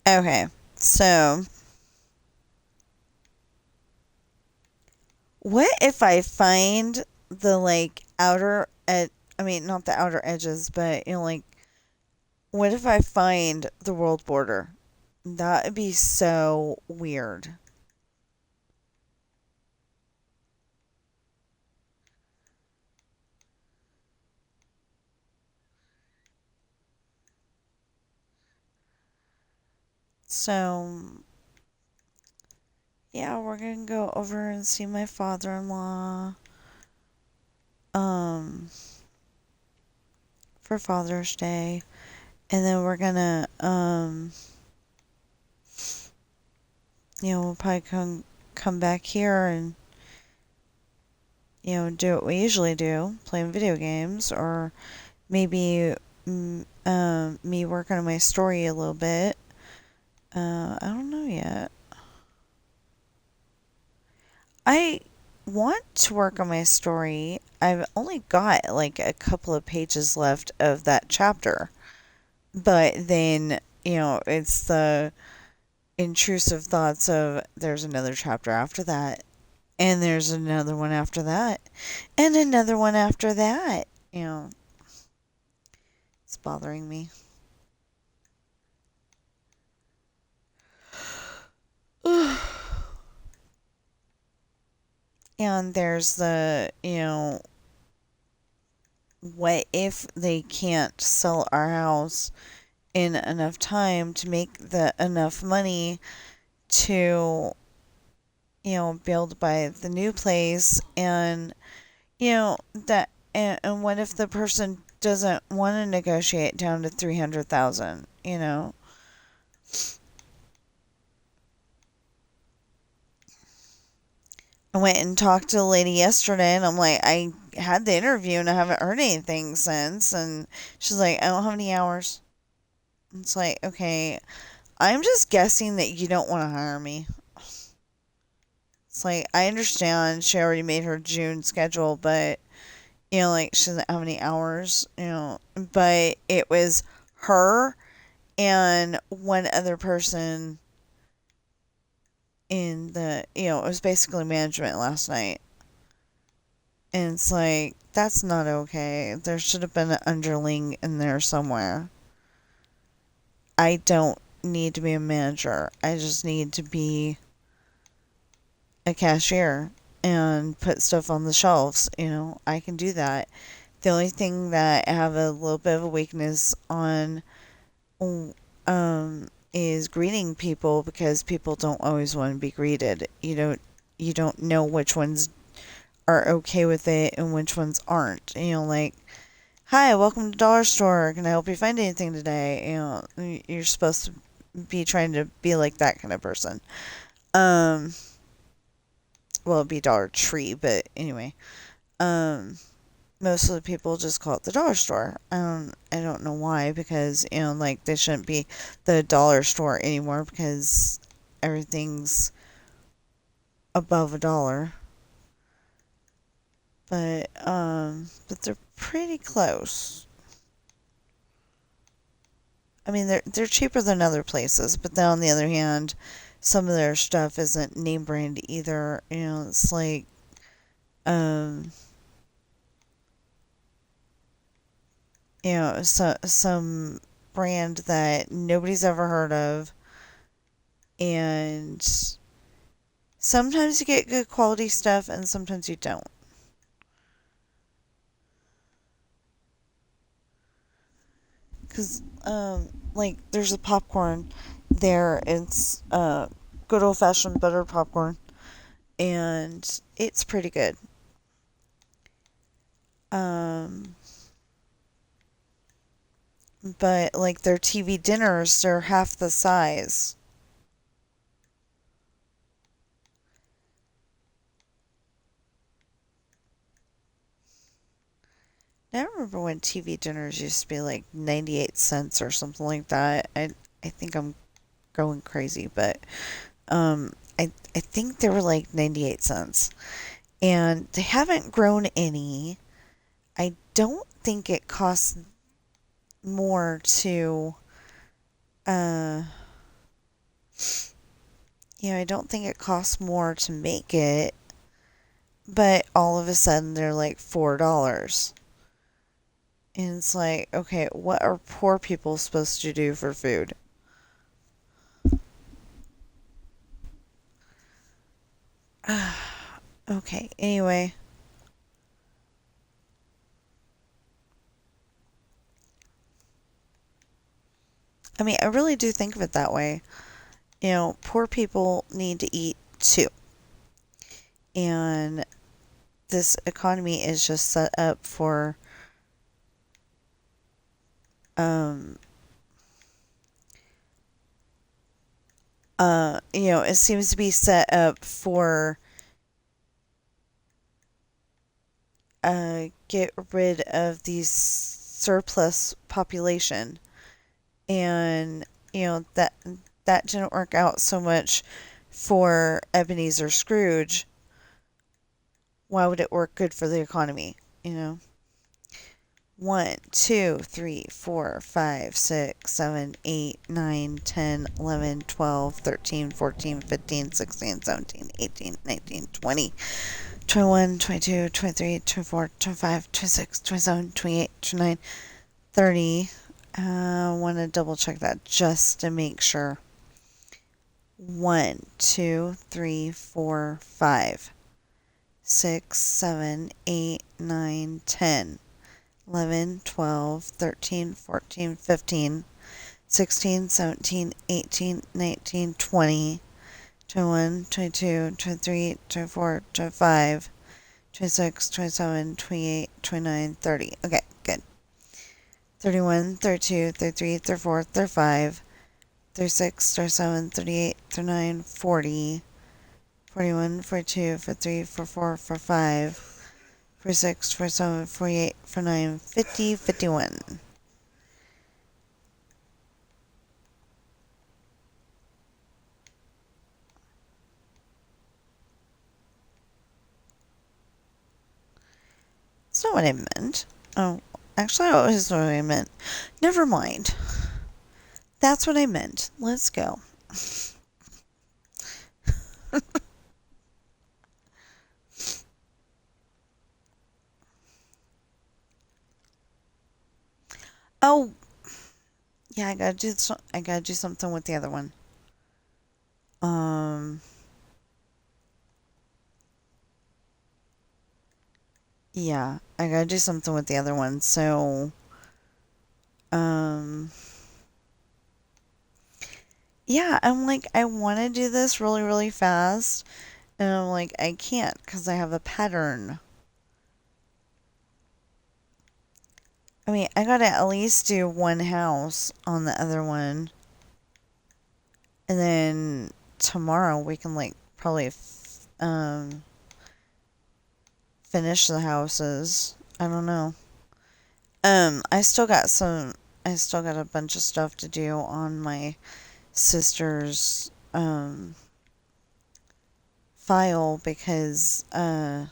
Okay, so... What if I find the, like, outer... I mean, not the outer edges, but, you know, like... What if I find the world border? That would be so weird. So, yeah, we're gonna go over and see my father-in-law. Um, for Father's Day. And then we're gonna, we'll probably come back here and, do what we usually do, playing video games, or maybe me working on my story a little bit. I don't know yet. I want to work on my story. I've only got like a couple of pages left of that chapter. But then, it's the intrusive thoughts of there's another chapter after that, and there's another one after that, and another one after that. It's bothering me. And there's the, what if they can't sell our house in enough time to make the enough money to, build by the new place, and that, and what if the person doesn't want to negotiate down to 300,000, I went and talked to the lady yesterday, and I'm like, I had the interview and I haven't heard anything since. And she's like, I don't have any hours. It's like, okay, I'm just guessing that you don't want to hire me. It's like, I understand she already made her June schedule, but, like, she doesn't have any hours, but it was her and one other person in the, it was basically management last night. And it's like, that's not okay. There should have been an underling in there somewhere. I don't need to be a manager. I just need to be a cashier and put stuff on the shelves. I can do that. The only thing that I have a little bit of a weakness on is greeting people, because people don't always want to be greeted. You don't know which ones are okay with it and which ones aren't. Like, hi, welcome to Dollar Store. Can I help you find anything today? You're supposed to be trying to be like that kind of person. Um, well, it'd be Dollar Tree, but anyway. Most of the people just call it the dollar store. I don't know why, because, like, they shouldn't be the dollar store anymore, because everything's above a dollar. But they're pretty close. I mean, they're cheaper than other places, but then on the other hand, some of their stuff isn't name brand either. It's like, um, some brand that nobody's ever heard of, and sometimes you get good quality stuff, and sometimes you don't. Because, like, there's a popcorn there. It's good old fashioned butter popcorn, and it's pretty good. Um, but, like, their TV dinners, they're half the size. I remember when TV dinners used to be like 98 cents or something like that. I think I'm going crazy, but I think they were like 98 cents. And they haven't grown any. I don't think it costs more to uh I don't think it costs more to make it, but all of a sudden they're like $4. And it's like, okay, what are poor people supposed to do for food? Okay, anyway. I mean, I really do think of it that way. Poor people need to eat too. And this economy is just set up for Um, it seems to be set up for get rid of these surplus population, and that didn't work out so much for Ebenezer Scrooge. Why would it work good for the economy? You know, 1, 2, 3, 4, 5, 6, 7, 8, 9, 10, 11, 12, 13, 14, 15, 16, 17, 18, 19, 20, 21, 22, 23, 24, 25, 26, 27, 28, 29, 30. I want to double check that just to make sure. 1, 2, 3, 4, 5, 6, 7, 8, 9, 10, 11, 12, 13, 14, 15, 16, 17, 18, 19, 20, 21, 22, 23, 24, 25, 26, 27, 28, 29, 30. Okay, good. 31, 32, 33, 34, 35, 36, 37, 38, 39, 40, 41, 42, 43, 44, 45, 46, 47, 48, 49, 50, 51. That's not what I meant. Oh, actually, that was what I meant. Never mind. That's what I meant. Let's go. Oh, yeah, I gotta do something with the other one. Um, yeah, I gotta do something with the other one. So, um, yeah, I'm like, I want to do this really, really fast, and I'm like, I can't because I have a pattern. I mean, I gotta at least do one house on the other one, and then tomorrow we can like probably finish the houses. I don't know. I still got some. I still got a bunch of stuff to do on my sister's file because or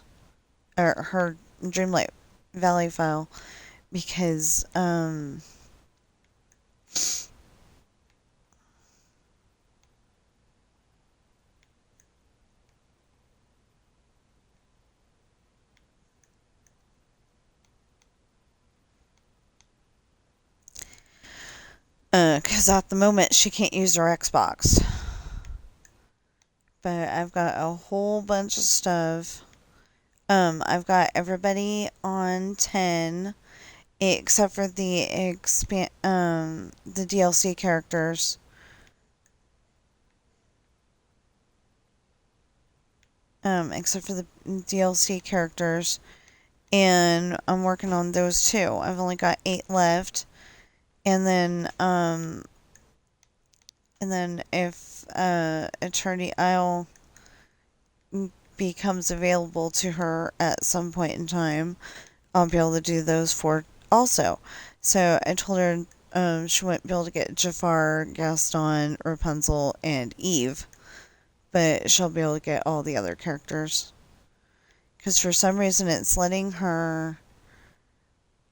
her Dreamlight Valley file because at the moment she can't use her Xbox. But I've got a whole bunch of stuff. I've got everybody on 10 except for the DLC characters. Except for the DLC characters, and I'm working on those too. I've only got 8 left, and then if Eternity Isle becomes available to her at some point in time, I'll be able to do those 4 also. So I told her she wouldn't be able to get Jafar, Gaston, Rapunzel, and Eve, but she'll be able to get all the other characters. Because for some reason it's letting her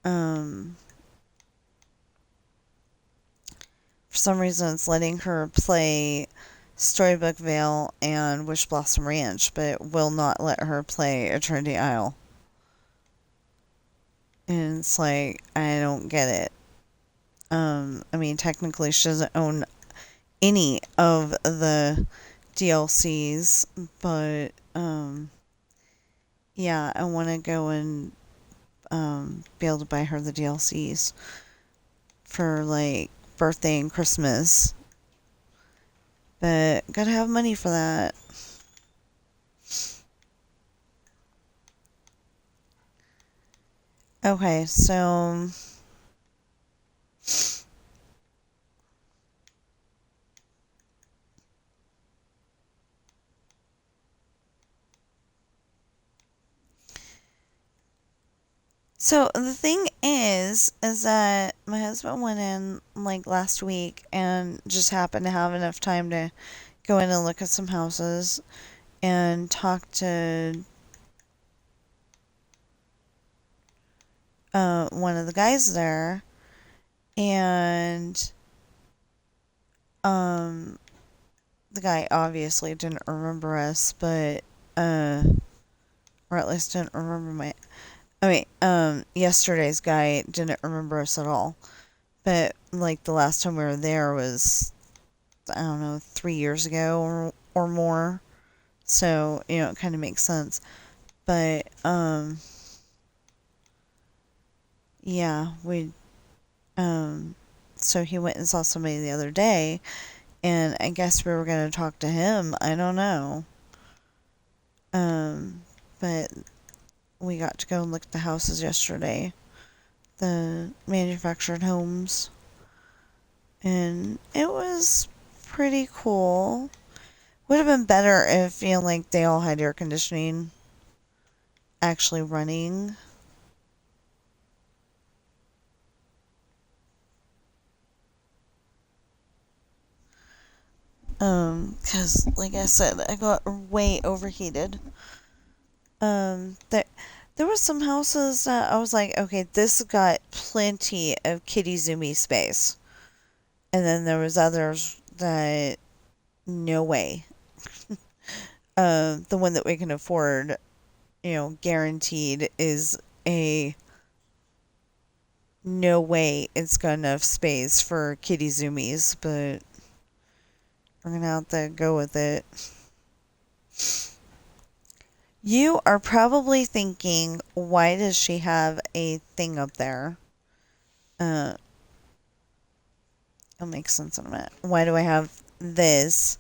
um, play Storybook Vale and Wish Blossom Ranch, but it will not let her play Eternity Isle. And it's like, I don't get it. I mean, technically, she doesn't own any of the DLCs, but yeah, I want to go and be able to buy her the DLCs for like birthday and Christmas. But gotta have money for that. Okay, so So the thing is that my husband went in like last week and just happened to have enough time to go in and look at some houses and talk to one of the guys there, and um, the guy obviously didn't remember us, but uh, or at least didn't remember my. I mean, yesterday's guy didn't remember us at all. But like the last time we were there was, I don't know, 3 years ago or more. So, it kind of makes sense. But yeah, um so he went and saw somebody the other day, and I guess we were going to talk to him. I don't know. Um but we got to go and look at the houses yesterday, the manufactured homes, and it was pretty cool. Would have been better if, like they all had air conditioning actually running. 'Cause like I said, I got way overheated. There were some houses that I was like, okay, this got plenty of kitty zoomy space. And then there was others that, no way. The one that we can afford, guaranteed is a no way it's got enough space for kitty zoomies, but we're gonna have to go with it. You are probably thinking, why does she have a thing up there? Uh, it'll make sense in a minute. Why do I have this?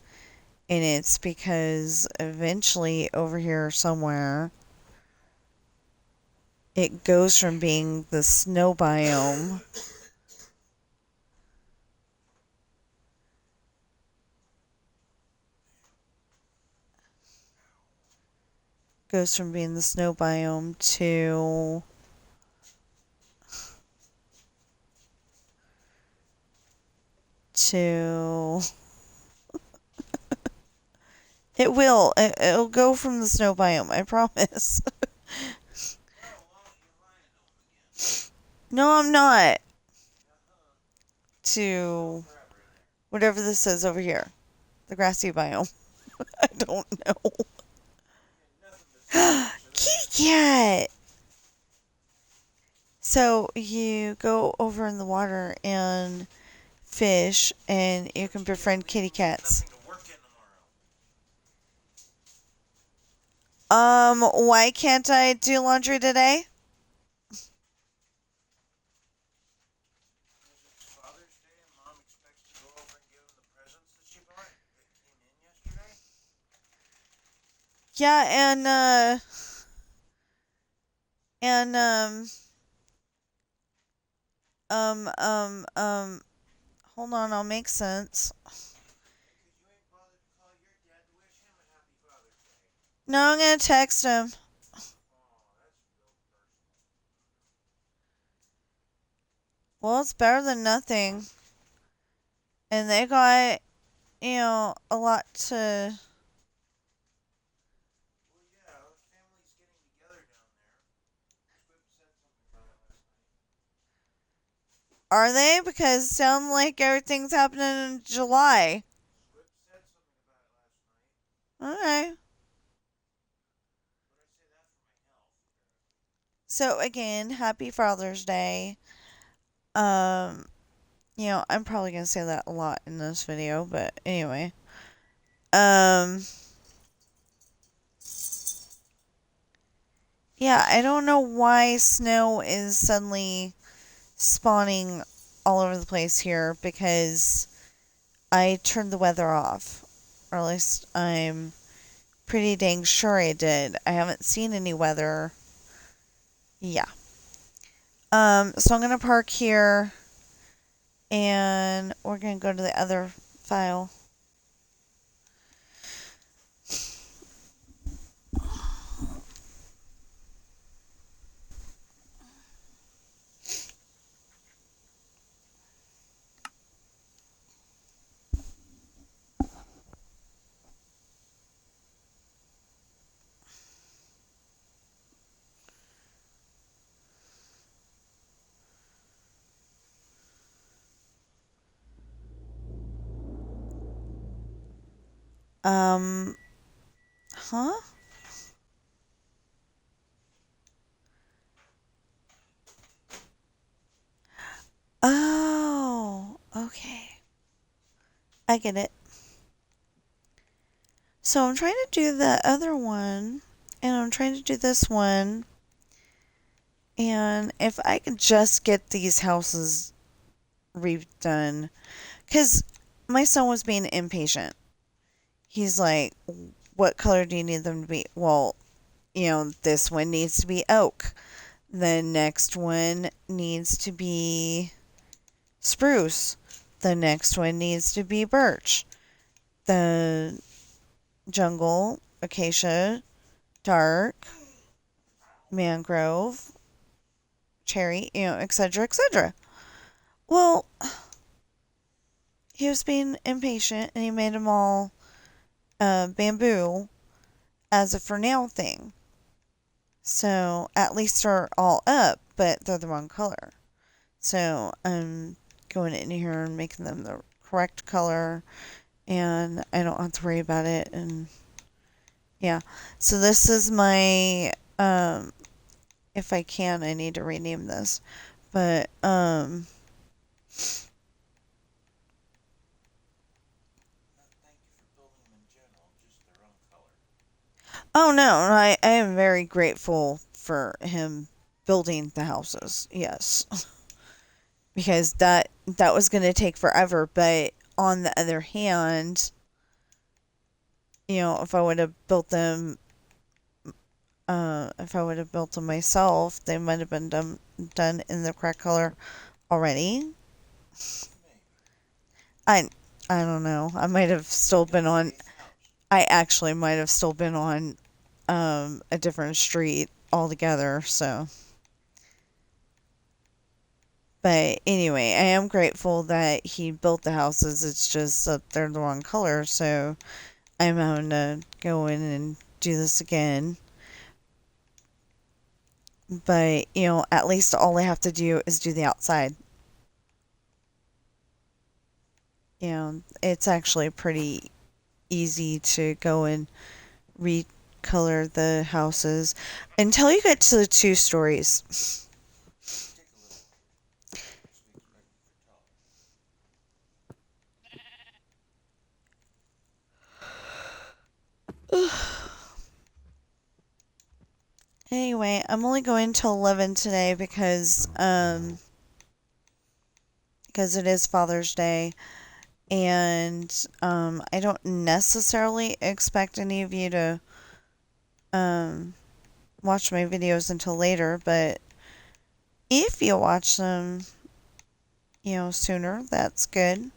And it's because eventually over here somewhere, it goes from being the snow biome to to it'll go from the snow biome, I promise. No, I'm not. To whatever this is over here, the grassy biome. I don't know. Kitty cat. So you go over in the water and fish, and you can befriend kitty cats. Why can't I do laundry today? Yeah, and um um um hold on, I'll make sense. No, I'm gonna text him. Well, it's better than nothing. And they got, a lot to. Are they? Because it sounds like everything's happening in July. Okay. So again, happy Father's Day. Um, I'm probably gonna say that a lot in this video, but anyway. Um, yeah, I don't know why snow is suddenly spawning all over the place here, because I turned the weather off. Or at least I'm pretty dang sure I did. I haven't seen any weather. Yeah. So I'm gonna park here, and we're gonna go to the other file. Um, huh? Oh, okay. I get it. So I'm trying to do the other one, and I'm trying to do this one, and if I could just get these houses redone, because my son was being impatient. He's like, what color do you need them to be? Well, this one needs to be oak. The next one needs to be spruce. The next one needs to be birch. The jungle, acacia, dark, mangrove, cherry, etc., etc. Well, he was being impatient and he made them all bamboo as a for now thing. So at least they're all up, but they're the wrong color. So I'm going in here and making them the correct color, and I don't have to worry about it. And yeah, so this is my if I can, I need to rename this, but oh no, I am very grateful for him building the houses. Yes, because that was going to take forever. But on the other hand, if I would have built them, if I would have built them myself, they might have been done in the correct color already. I I don't know. I might have still been on. I actually might have still been on a different street altogether. So, but anyway, I am grateful that he built the houses. It's just that they're the wrong color, so I'm having to go in and do this again. But at least all I have to do is do the outside. It's actually pretty easy to go and recolor the houses until you get to the two stories. Anyway, I'm only going till 11 today because it is Father's Day, and I don't necessarily expect any of you to um watch my videos until later, but if you watch them, sooner, that's good.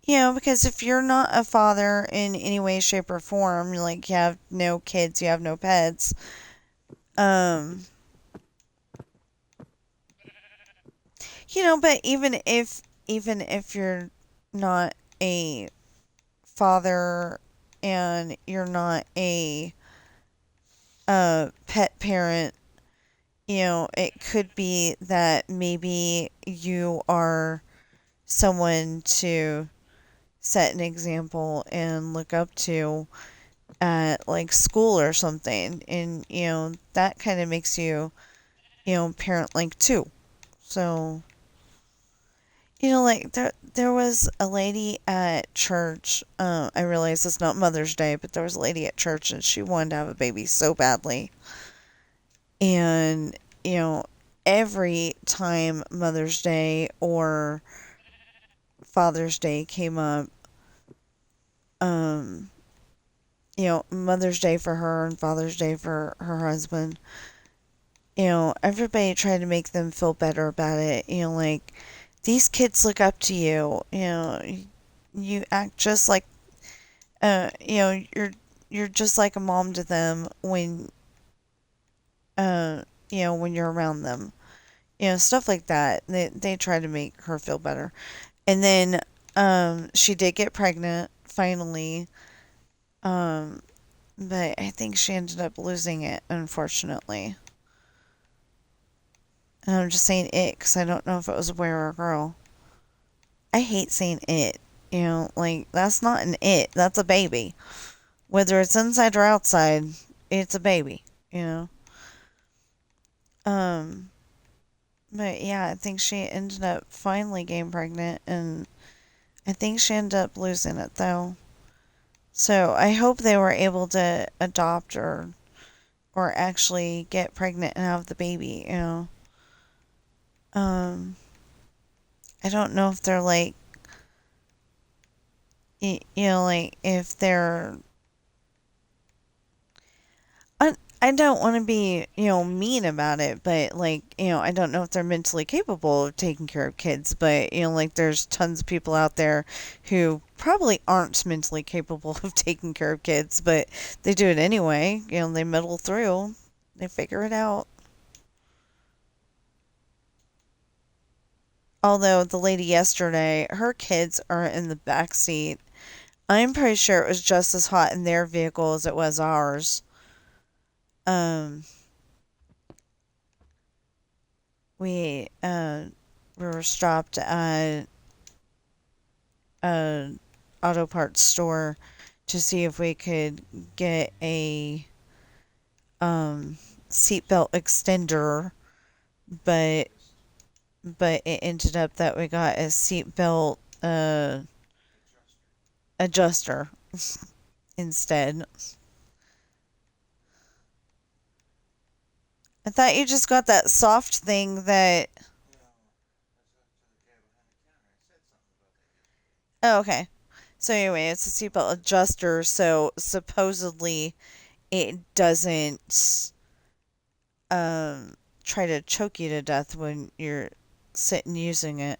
Because if you're not a father in any way, shape, or form, like you have no kids, you have no pets, um, but even if you're not a father and you're not a pet parent, it could be that maybe you are someone to set an example and look up to at like school or something, and that kind of makes you parent like too. So like there was a lady at church. I realize it's not Mother's Day, but there was a lady at church and she wanted to have a baby so badly. And every time Mother's Day or Father's Day came up, um, Mother's Day for her and Father's Day for her husband, everybody tried to make them feel better about it. Like these kids look up to you. You act just like you're just like a mom to them uh when you're around them. Stuff like that. They try to make her feel better. And then she did get pregnant finally. Um but I think she ended up losing it, unfortunately. And I'm just saying it because I don't know if it was a boy or a girl. I hate saying it. Like, that's not an it. That's a baby. Whether it's inside or outside, it's a baby, you know? Um, but yeah, I think she ended up finally getting pregnant, and I think she ended up losing it though. So I hope they were able to adopt or actually get pregnant and have the baby. Um, I don't know if they're like, like if they're. I don't want to be, mean about it, but like, I don't know if they're mentally capable of taking care of kids, but like there's tons of people out there who probably aren't mentally capable of taking care of kids, but they do it anyway. They muddle through, they figure it out. Although the lady yesterday, her kids are in the back seat. I'm pretty sure it was just as hot in their vehicle as it was ours. Um, we were stopped at a auto parts store to see if we could get a seatbelt extender, but it ended up that we got a seatbelt adjuster instead. I thought you just got that soft thing that. Oh, okay. So anyway, it's a seatbelt adjuster, so supposedly it doesn't try to choke you to death when you're sitting using it.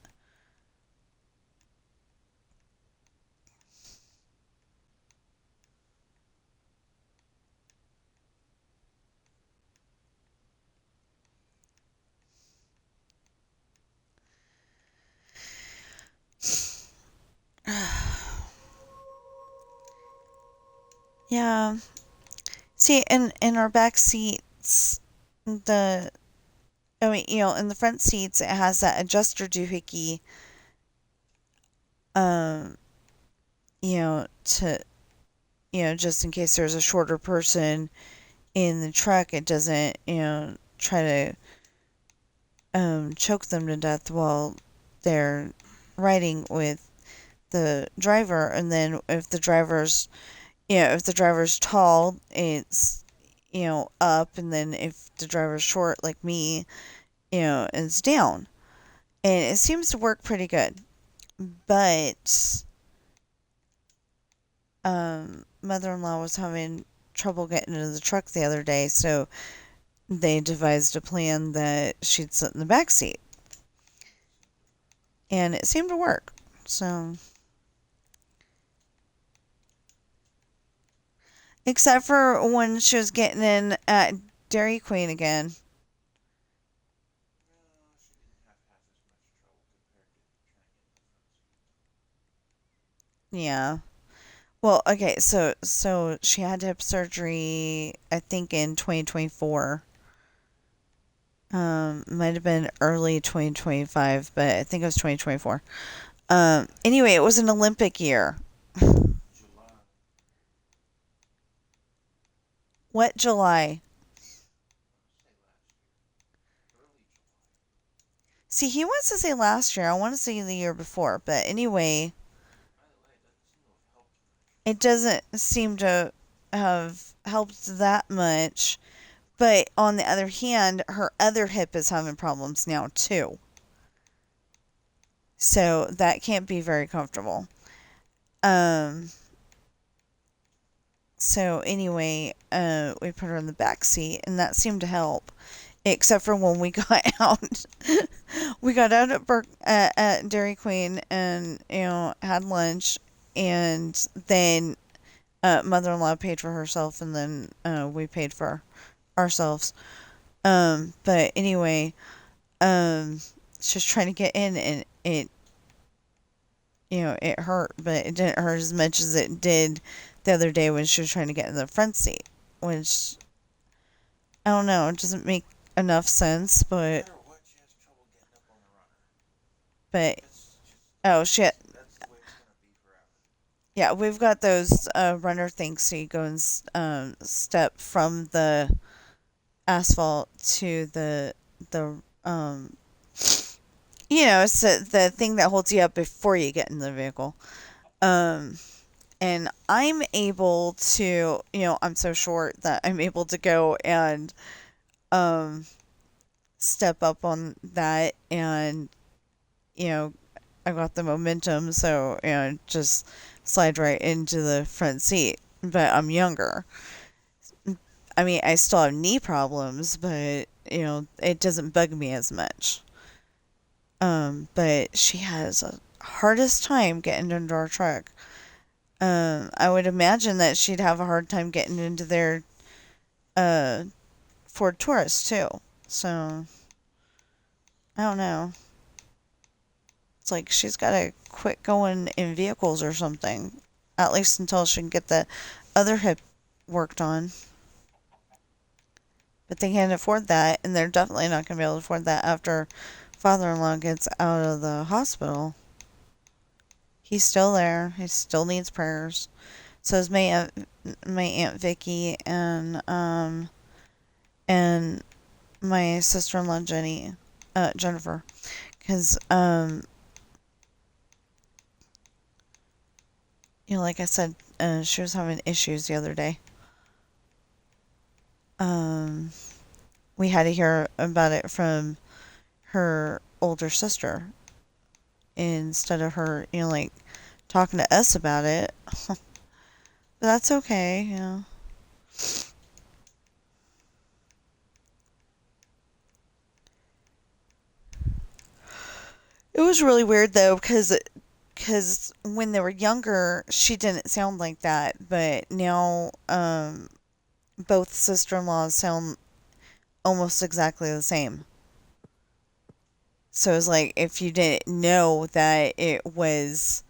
Yeah. See, in our back seats, the I mean, in the front seats, it has that adjuster doohickey, um, to just in case there's a shorter person in the truck, it doesn't try to choke them to death while they're riding with the driver. And then if the driver's tall, it's up, and then if the driver's short like me, it's down. And it seems to work pretty good. But mother-in-law was having trouble getting into the truck the other day, so they devised a plan that she'd sit in the back seat, and it seemed to work. So, except for when she was getting in at Dairy Queen again. Yeah. Well, okay, so she had hip surgery, I think in 2024. Might have been early 2025, but I think it was 2024. Anyway, it was an Olympic year. What July? See, he wants to say last year. I want to say the year before, but anyway, it doesn't seem to have helped that much. But on the other hand, her other hip is having problems now too. So that can't be very comfortable. Um, so anyway, we put her in the back seat, and that seemed to help. Except for when we got out, we got out at Dairy Queen and had lunch, and then mother-in-law paid for herself, and then we paid for ourselves. But anyway, she was trying to get in, and it hurt, but it didn't hurt as much as it did the other day when she was trying to get in the front seat, which I don't know, it doesn't make enough sense, but oh shit. Yeah, we've got those runner things so you go and step from the asphalt to the it's the thing that holds you up before you get in the vehicle. Um, and I'm able to, I'm so short that I'm able to go and um step up on that, and you know I got the momentum, so just slide right into the front seat. But I'm younger. I mean, I still have knee problems, but it doesn't bug me as much. But she has a hardest time getting into our truck. I would imagine that she'd have a hard time getting into their uh Ford Taurus too. So I don't know. It's like she's got to quit going in vehicles or something, at least until she can get the other hip worked on. But they can't afford that, and they're definitely not going to be able to afford that after father-in-law gets out of the hospital. He's still there. He still needs prayers. So is my aunt Vicky, and my sister-in-law Jennifer, because like I said, she was having issues the other day. Um, we had to hear about it from her older sister instead of her, like talking to us about it. But that's okay. It was really weird though, because when they were younger, she didn't sound like that, but now both sister-in-laws sound almost exactly the same. So it's like if you didn't know that it was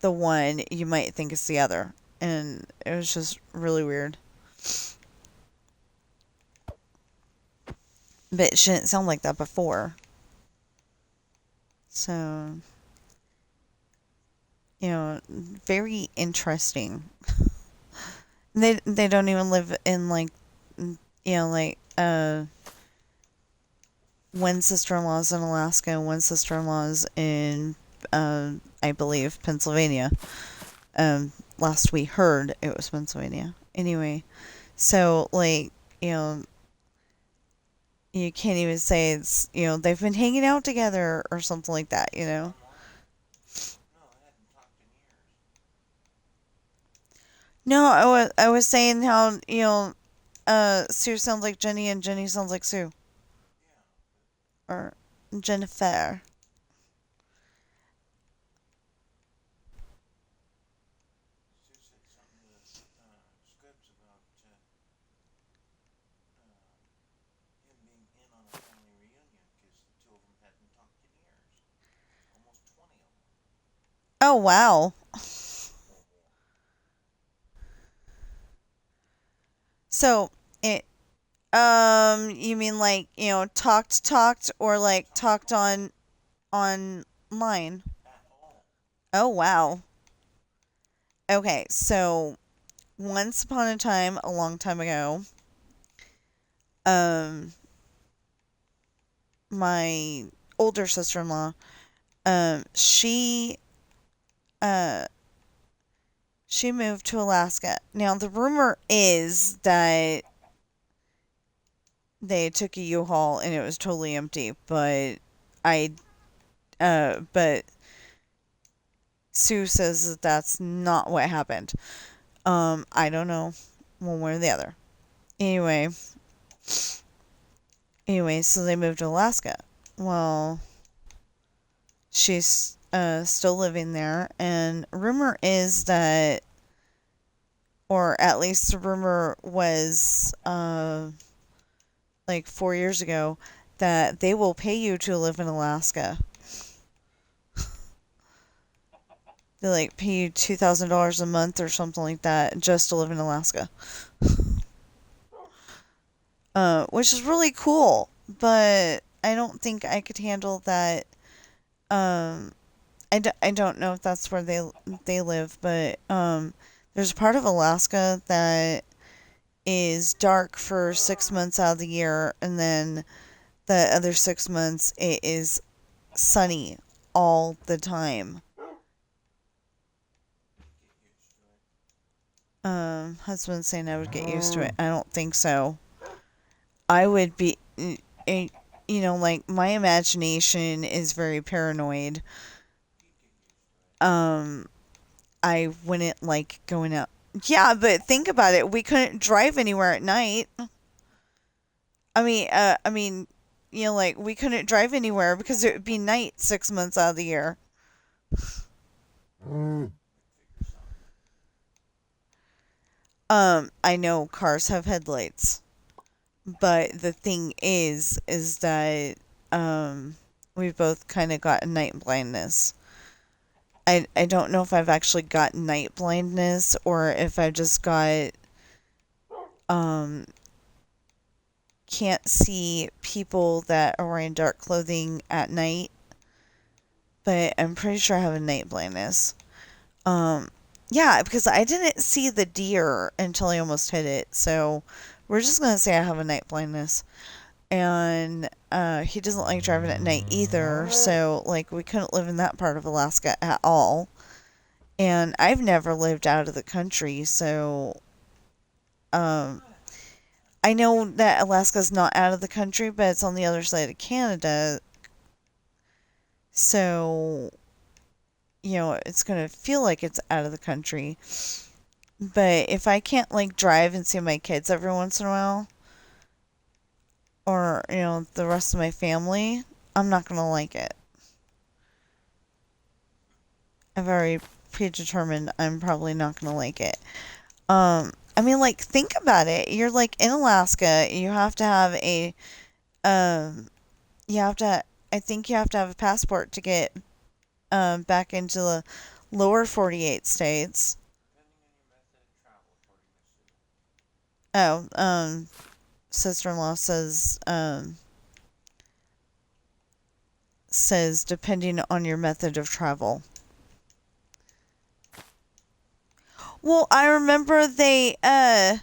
the one, you might think it's the other. And it was just really weird. But she didn't sound like that before. So, very interesting. They don't even live in like one sister-in-law's in Alaska and one sister-in-law's in I believe Pennsylvania. Last we heard it was Pennsylvania. Anyway, so like, you know, you can't even say it's, they've been hanging out together or something like that. No, I was saying how, Sue sounds like Jenny and Jenny sounds like Sue. Or Jennifer. Oh wow. So it you mean like, talked or like talked on online? Oh wow. Okay, so once upon a time, a long time ago, um my older sister-in-law, she uh she moved to Alaska. Now the rumor is that they took a U-Haul and it was totally empty, I but Sue says that that's not what happened. I don't know one way or the other. Anyway, so they moved to Alaska. Well, she's still living there, and rumor is that, or at least the rumor was, like 4 years ago, that they will pay you to live in Alaska. They like pay you $2,000 a month or something like that just to live in Alaska. Which is really cool, but I don't think I could handle that. Um, I don't know if that's where they live, but there's a part of Alaska that is dark for 6 months out of the year, and then the other 6 months it is sunny all the time. Husband's saying I would get used to it. I don't think so. I would be, eh, like my imagination is very paranoid. Um, I wouldn't like going out. Yeah, but think about it. We couldn't drive anywhere at night. I mean, like we couldn't drive anywhere because it would be night 6 months out of the year. I know cars have headlights, but the thing is that we've both kind of got night blindness. I don't know if I've actually got night blindness or if I just got um can't see people that are wearing dark clothing at night, but I'm pretty sure I have a night blindness. Um, yeah, because I didn't see the deer until I almost hit it, so we're just gonna say I have a night blindness. And he doesn't like driving at night either, so like we couldn't live in that part of Alaska at all. And I've never lived out of the country, so um, I know that Alaska's not out of the country, but it's on the other side of Canada, so it's gonna feel like it's out of the country. But if I can't like drive and see my kids every once in a while, or the rest of my family, I'm not gonna like it. I've already predetermined I'm probably not gonna like it. I mean, like think about it. You're like in Alaska. You have to have a um. You have to. I think you have to have a passport to get back into the lower 48 states. Oh, sister-in-law says depending on your method of travel. Well, I remember they at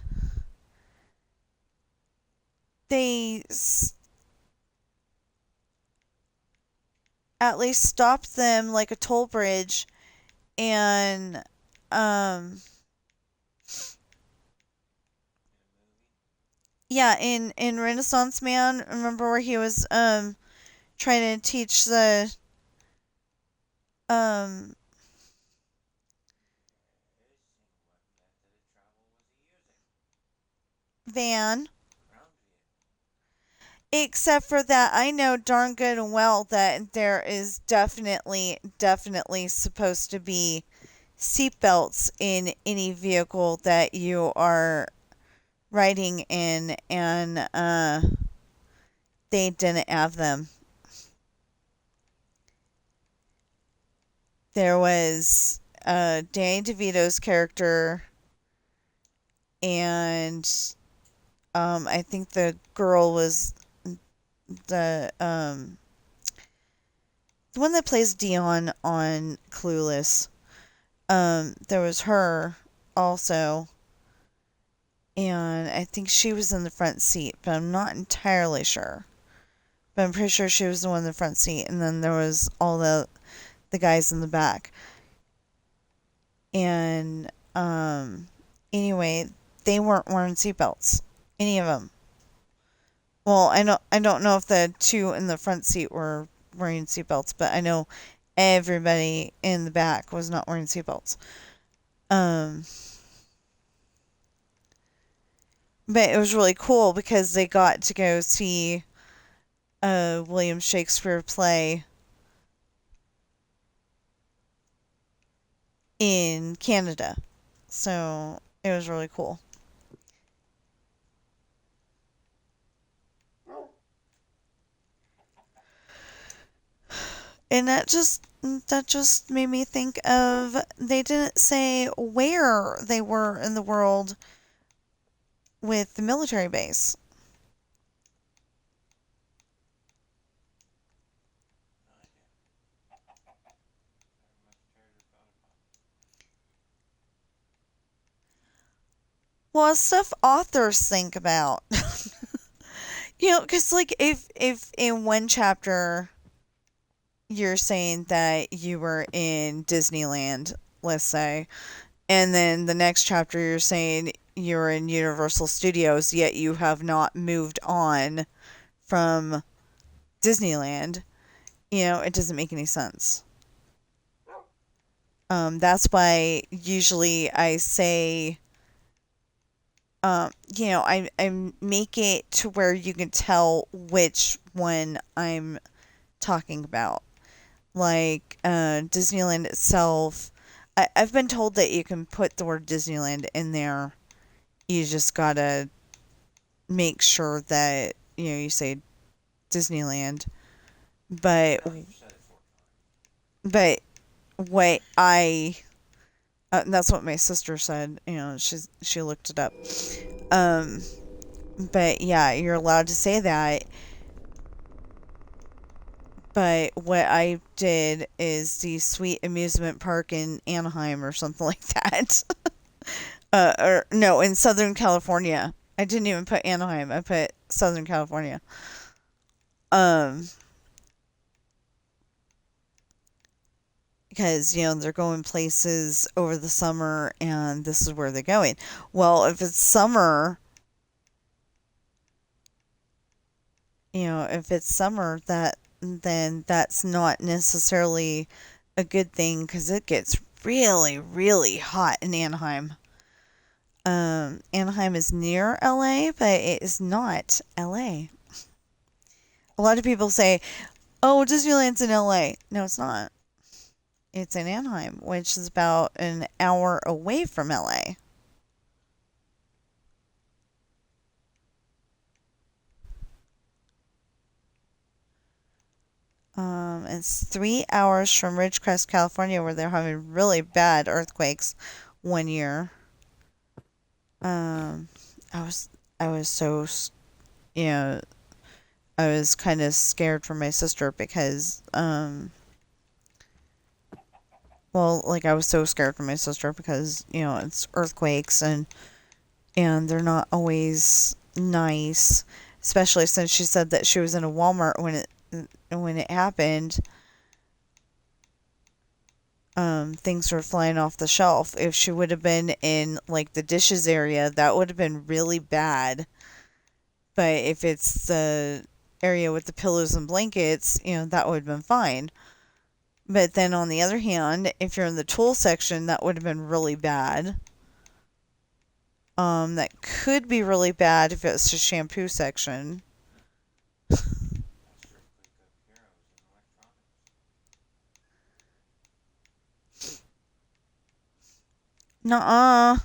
least stopped them like a toll bridge, and um yeah, in Renaissance Man, remember where he was trying to teach the um van. Except for that, I know darn good and well that there is definitely supposed to be seatbelts in any vehicle that you are riding in, and they didn't have them. There was Danny DeVito's character, and I think the girl was the the one that plays Dion on Clueless. There was her also, and I think she was in the front seat, but I'm not entirely sure. But I'm pretty sure she was the one in the front seat, and then there was all the guys in the back. And anyway, they weren't wearing seatbelts, any of them. Well, I don't know if the two in the front seat were wearing seatbelts, but I know everybody in the back was not wearing seatbelts. Um, but it was really cool because they got to go see a William Shakespeare play in Canada. So it was really cool. And that just made me think of they didn't say where they were in the world with the military base. Well, it's stuff authors think about. Because like if in one chapter you're saying that you were in Disneyland, let's say, and then the next chapter you're saying you're in Universal Studios, yet you have not moved on from Disneyland, it doesn't make any sense. That's why usually I say, I make it to where you can tell which one I'm talking about. Like Disneyland itself, I've been told that you can put the word Disneyland in there. You just gotta make sure that you say Disneyland. But but what I that's what my sister said. She looked it up. Um, but yeah, you're allowed to say that. But what I did is the Sweet Amusement Park in Anaheim or something like that. Or no, in Southern California. I didn't even put Anaheim. I put Southern California. Um, because they're going places over the summer, and this is where they're going. Well, if it's summer, that then that's not necessarily a good thing because it gets really, really hot in Anaheim. Anaheim is near LA, but it is not LA. A lot of people say, "Oh, Disneyland's in LA." No, it's not. It's in Anaheim, which is about an hour away from LA. It's 3 hours from Ridgecrest, California, where they're having really bad earthquakes one year. Um, I was I was so you know I was kind of scared for my sister because well, like I was so scared for my sister because it's earthquakes, and they're not always nice, especially since she said that she was in a Walmart when it happened. Things were flying off the shelf. If she would have been in like the dishes area, that would have been really bad. But if it's the area with the pillows and blankets, that would have been fine. But then on the other hand, if you're in the tool section, that would have been really bad. That could be really bad if it's the shampoo section. Nuh-uh.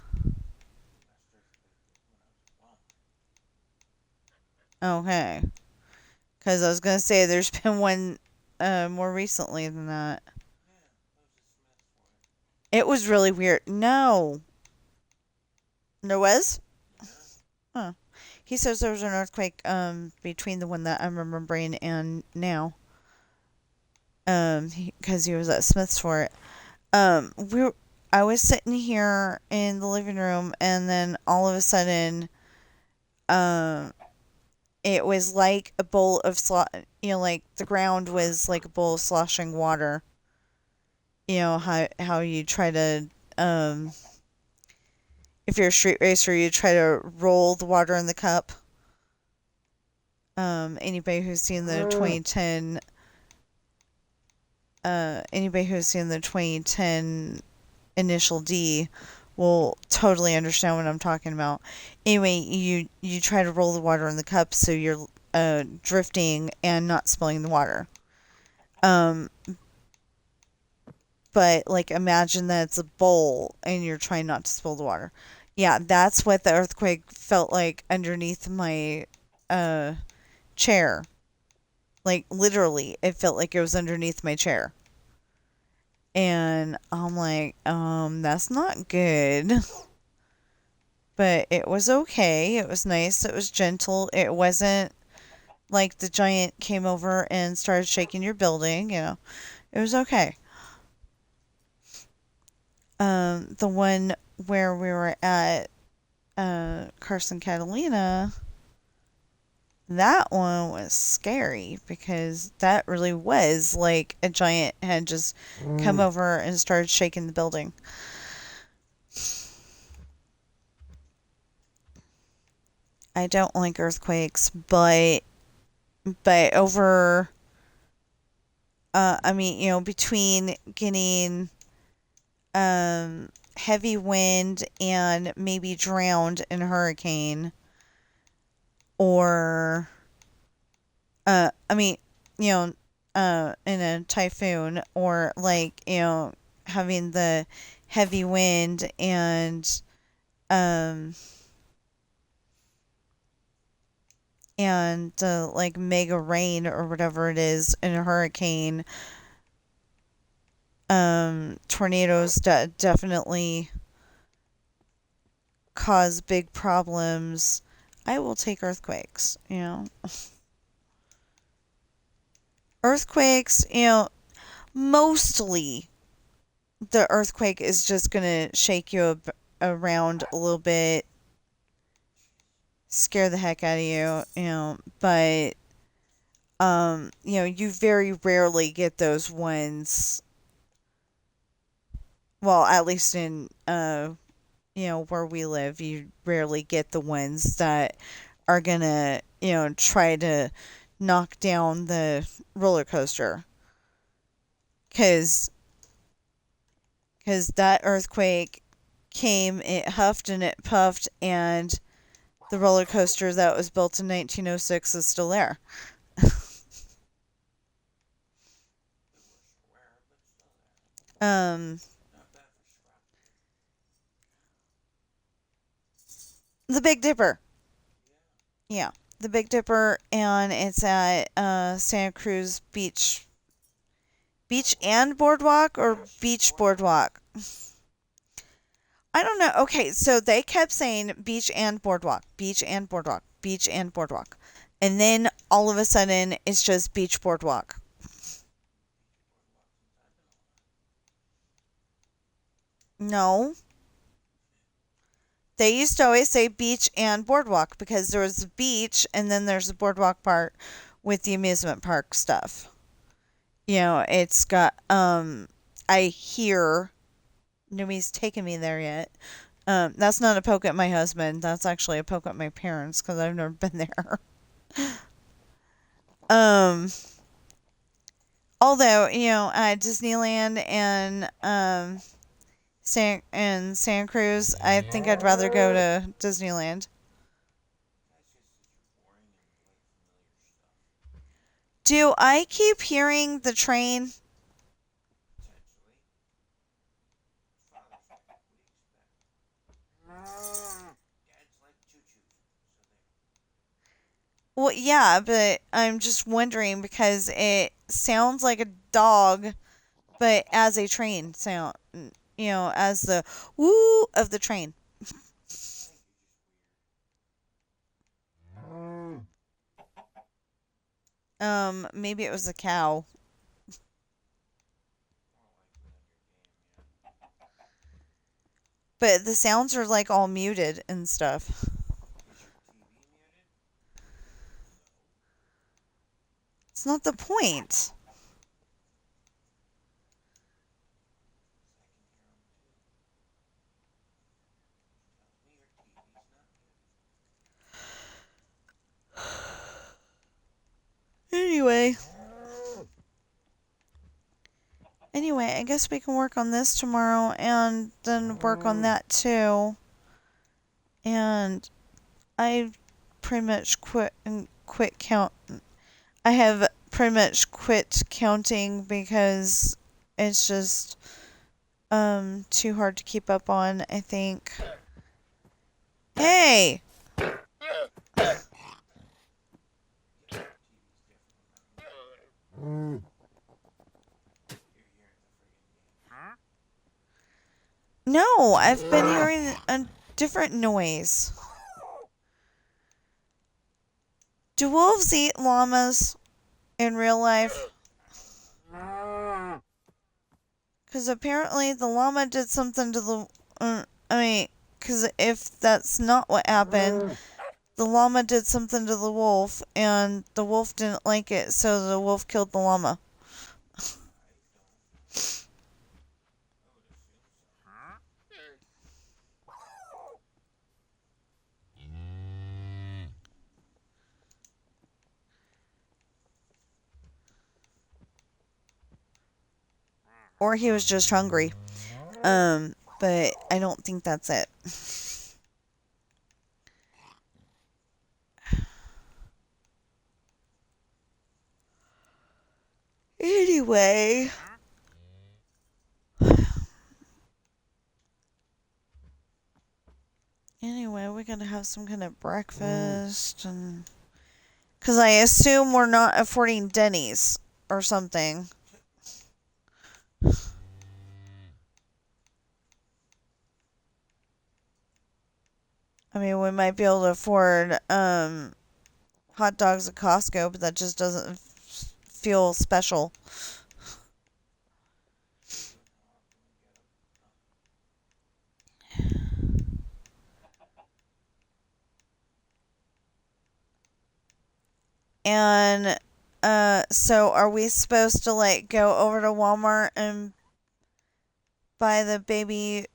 Okay. Because I was going to say there's been one more recently than that. It was really weird. No. There was? Huh. He says there was an earthquake between the one that I'm remembering and now. Because he was at Smith's for it. I was sitting here in the living room, and then all of a sudden, um, it was like a bowl of like the ground was like a bowl of sloshing water. How you try to if you're a street racer, you try to roll the water in the cup. Anybody who's seen the 2010 Initial D will totally understand what I'm talking about. Anyway, you try to roll the water in the cup so you're drifting and not spilling the water. Um, but like imagine that it's a bowl and you're trying not to spill the water. Yeah, that's what the earthquake felt like underneath my uh chair. Like literally, it felt like it was underneath my chair. And I'm like, that's not good. But it was okay. It was nice. It was gentle. It wasn't like the giant came over and started shaking your building. It was okay. The one where we were at, Carson Catalina, that one was scary because that really was like a giant had just come over and started shaking the building. I don't like earthquakes, but over I mean, between getting heavy wind and maybe drowned in a hurricane or I mean, in a typhoon or like, having the heavy wind um and the like mega rain or whatever it is in a hurricane. Tornadoes definitely cause big problems. I will take earthquakes. Earthquakes, mostly the earthquake is just going to shake you around a little bit, scare the heck out of you, but you very rarely get those ones. Well, at least in where we live, you rarely get the ones that are going to, try to knock down the roller coaster. Cuz that earthquake came, it huffed and it puffed, and the roller coaster that was built in 1906 is still there. um, the Big Dipper. Yeah, the Big Dipper, and it's at Santa Cruz Beach. Beach and Boardwalk or Beach Boardwalk? I don't know. Okay, so they kept saying beach and boardwalk, beach and boardwalk, beach and boardwalk. And then all of a sudden it's just beach boardwalk. No. They used to always say beach and boardwalk because there was a beach and then there's the boardwalk part with the amusement park stuff. It's got I hear nobody's taken me there yet. That's not a poke at my husband. That's actually a poke at my parents because I've never been there. Um, Although, at Disneyland and Santa Cruz, I think I'd rather go to Disneyland. Do I keep hearing the train? Well, yeah, but I'm just wondering because it sounds like a dog, but as a train sound, as the woo of the train. Maybe it was a cow. But the sounds are like all muted and stuff. It's not the point. Anyway. Anyway, I guess we can work on this tomorrow and then work on that too. And I pretty much quit count. I have pretty much quit counting because it's just too hard to keep up on, I think. Hey. No, I've been hearing a different noise. Do wolves eat llamas in real life? Because apparently the llama did something to the. I mean, because if that's not what happened, the llama did something to the wolf, and the wolf didn't like it, so the wolf killed the llama. Or he was just hungry. But I don't think that's it. Anyway. Anyway, we're gonna have some kind of breakfast and. Because I assume we're not affording Denny's or something. I mean, we might be able to afford hot dogs at Costco, but that just doesn't feel special. And so are we supposed to like go over to Walmart and buy the baby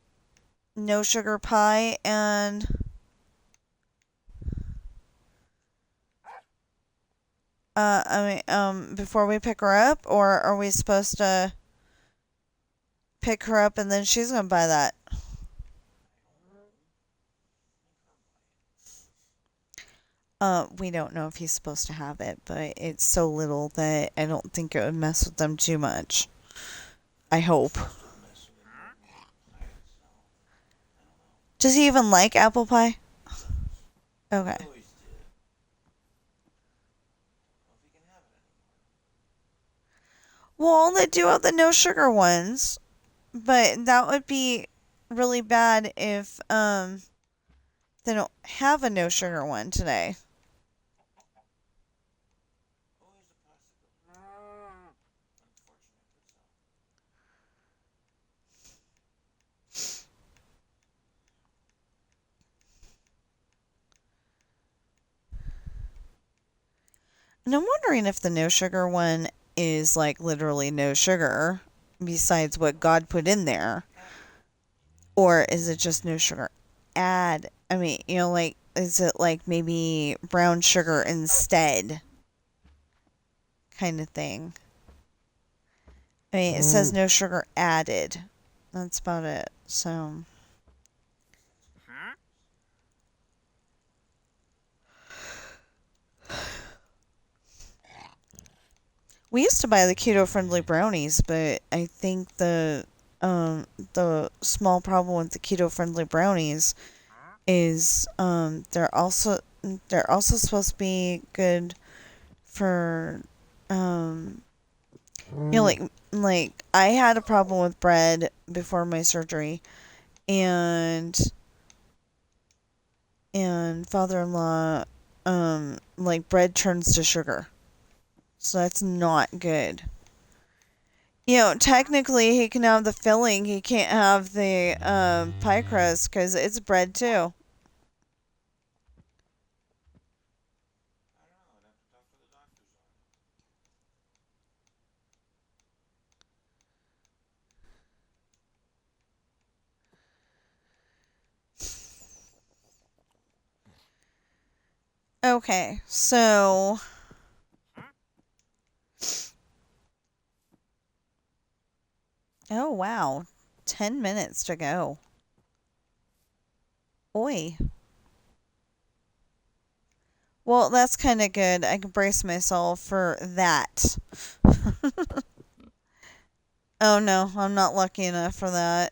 no sugar pie and before we pick her up, or are we supposed to pick her up and then she's gonna buy that? We don't know if he's supposed to have it, but it's so little that I don't think it would mess with them too much. I hope. Does he even like apple pie? Okay. Well, they do have the no sugar ones, but that would be really bad if they don't have a no sugar one today. And I'm wondering if the no sugar one is like literally no sugar besides what God put in there, or is it just no sugar add? I mean, like, is it like maybe brown sugar instead kind of thing? I mean, it says no sugar added. That's about it. So. We used to buy the keto-friendly brownies, but I think the small problem with the keto-friendly brownies is they're also supposed to be good for like I had a problem with bread before my surgery, and father-in-law like bread turns to sugar, so that's not good. Technically he can have the filling, he can't have the pie crust because it's bread too. Okay, so oh wow, 10 minutes to go. Oi. Well, that's kind of good. I can brace myself for that. Oh no, I'm not lucky enough for that.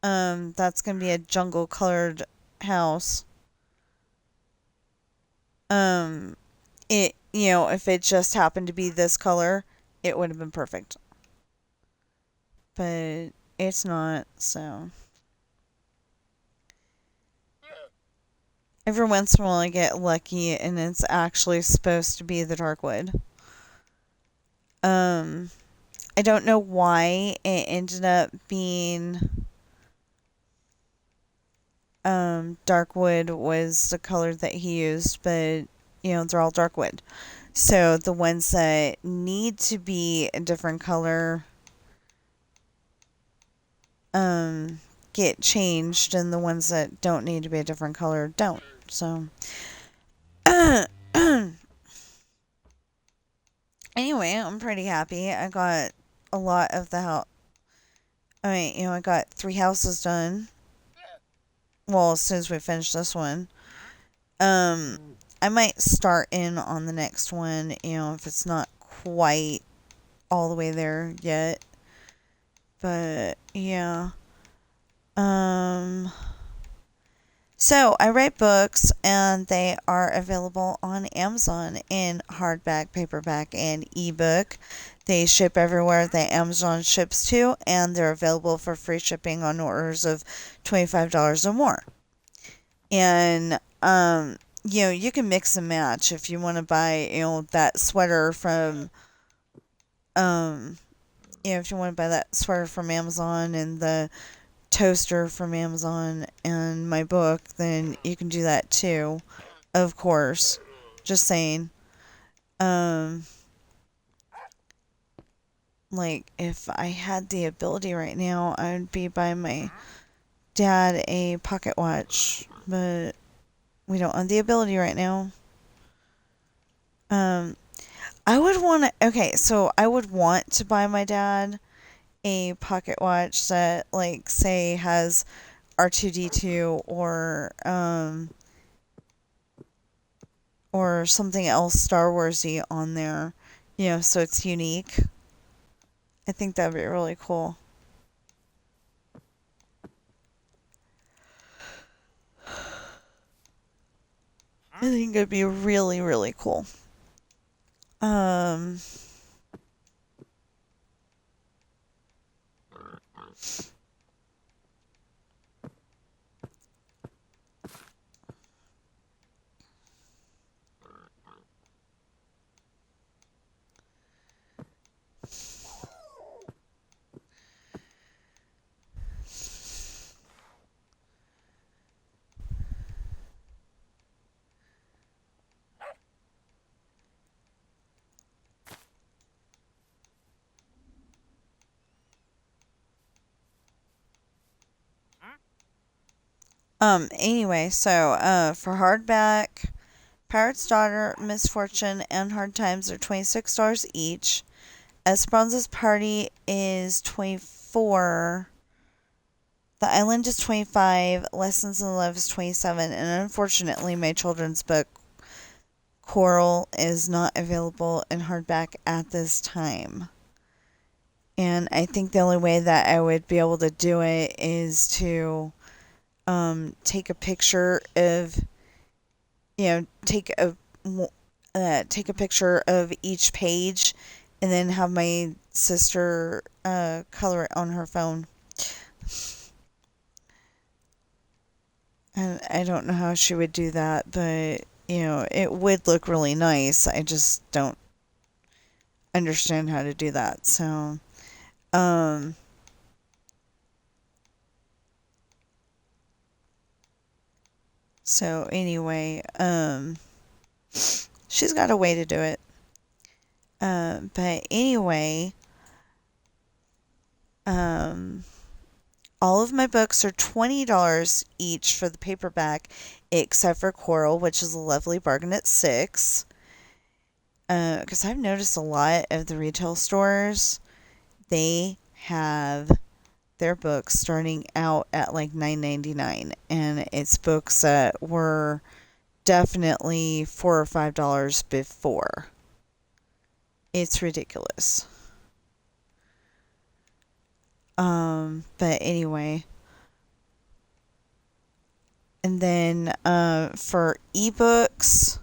That's gonna be a jungle colored house. Um, if it just happened to be this color, it would have been perfect. But it's not, so. Every once in a while I get lucky and it's actually supposed to be the dark wood. Um, I don't know why it ended up being Dark wood was the color that he used, but they're all dark wood. So the ones that need to be a different color um, get changed, and the ones that don't need to be a different color don't. So anyway, I'm pretty happy. I got a lot of the house. I mean, I got 3 houses done. Well, as soon as we finish this one, I might start in on the next one. If it's not quite all the way there yet, but yeah. Um. So I write books, and they are available on Amazon in hardback, paperback, and ebook. They ship everywhere that Amazon ships to, and they're available for free shipping on orders of $25 or more. And you can mix and match if you want to buy, that sweater from if you want to buy that sweater from Amazon and the toaster from Amazon and my book, then you can do that too. Of course. Just saying. Um like if I had the ability right now, I would be buying my dad a pocket watch, but we don't have the ability right now. Um I would want to okay, so I would want to buy my dad a pocket watch that like say has R2D2 or something else Star Warsy on there, so it's unique. I think that'd be really cool. I think it'd be really, really cool. Um, anyway, so, for hardback, Pirate's Daughter, Misfortune, and Hard Times are $26 each. Esperanza's Party is 24. The Island is 25. Lessons in Love is 27. And unfortunately, my children's book, Coral, is not available in hardback at this time. And I think the only way that I would be able to do it is to take a picture of, take a picture of each page, and then have my sister color it on her phone. And I don't know how she would do that, but it would look really nice. I just don't understand how to do that. Um, so anyway, she's got a way to do it. But anyway, um, all of my books are $20 each for the paperback, except for Coral, which is a lovely bargain at 6. Because I've noticed a lot of the retail stores, they have their books starting out at like $9.99, and it's books that were definitely $4 or $5 before. It's ridiculous. But anyway, and then for ebooks,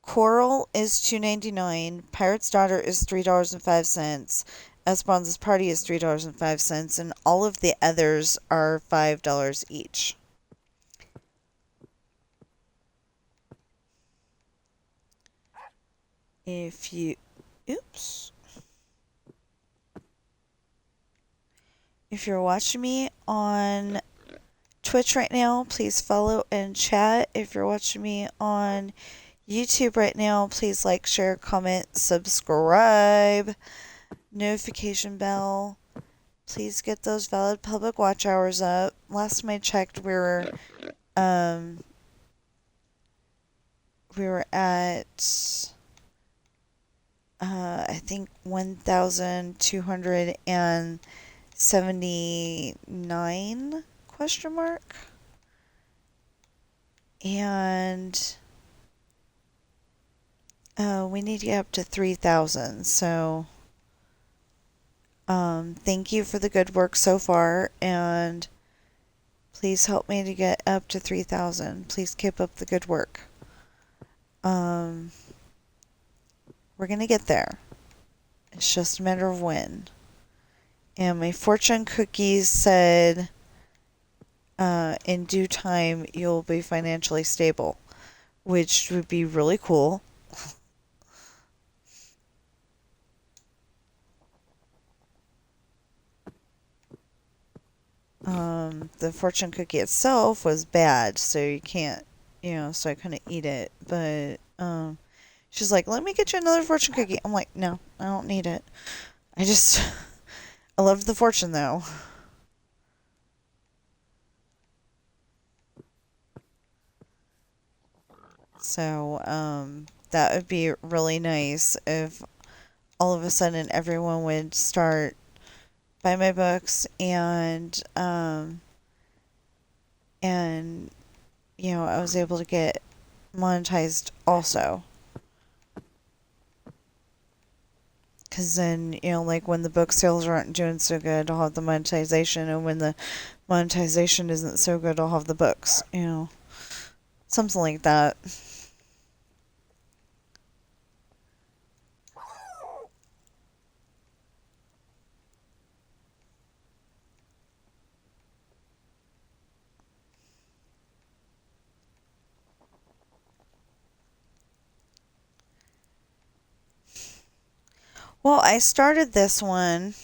Coral is $2.99. Pirate's Daughter is $3.05. Esperanza's Party is $3.05, and all of the others are $5 each. If you, oops, if you're watching me on Twitch right now, please follow and chat. If you're watching me on YouTube right now, please like, share, comment, subscribe, notification bell. Please get those valid public watch hours up. Last time I checked, um we were at I think 1,279 question mark, and we need to get up to 3,000. So thank you for the good work so far, and please help me to get up to 3,000. Please keep up the good work. Um, we're gonna get there. It's just a matter of when. And my fortune cookies said, in due time, you'll be financially stable, which would be really cool. The fortune cookie itself was bad, so you can't, so I couldn't eat it. But she's like, "Let me get you another fortune cookie." I'm like, "No, I don't need it. I just, I loved the fortune though." So that would be really nice if all of a sudden everyone would start buy my books, and I was able to get monetized also. Because then, like when the book sales aren't doing so good, I'll have the monetization, and when the monetization isn't so good, I'll have the books, something like that. Well, I started this one.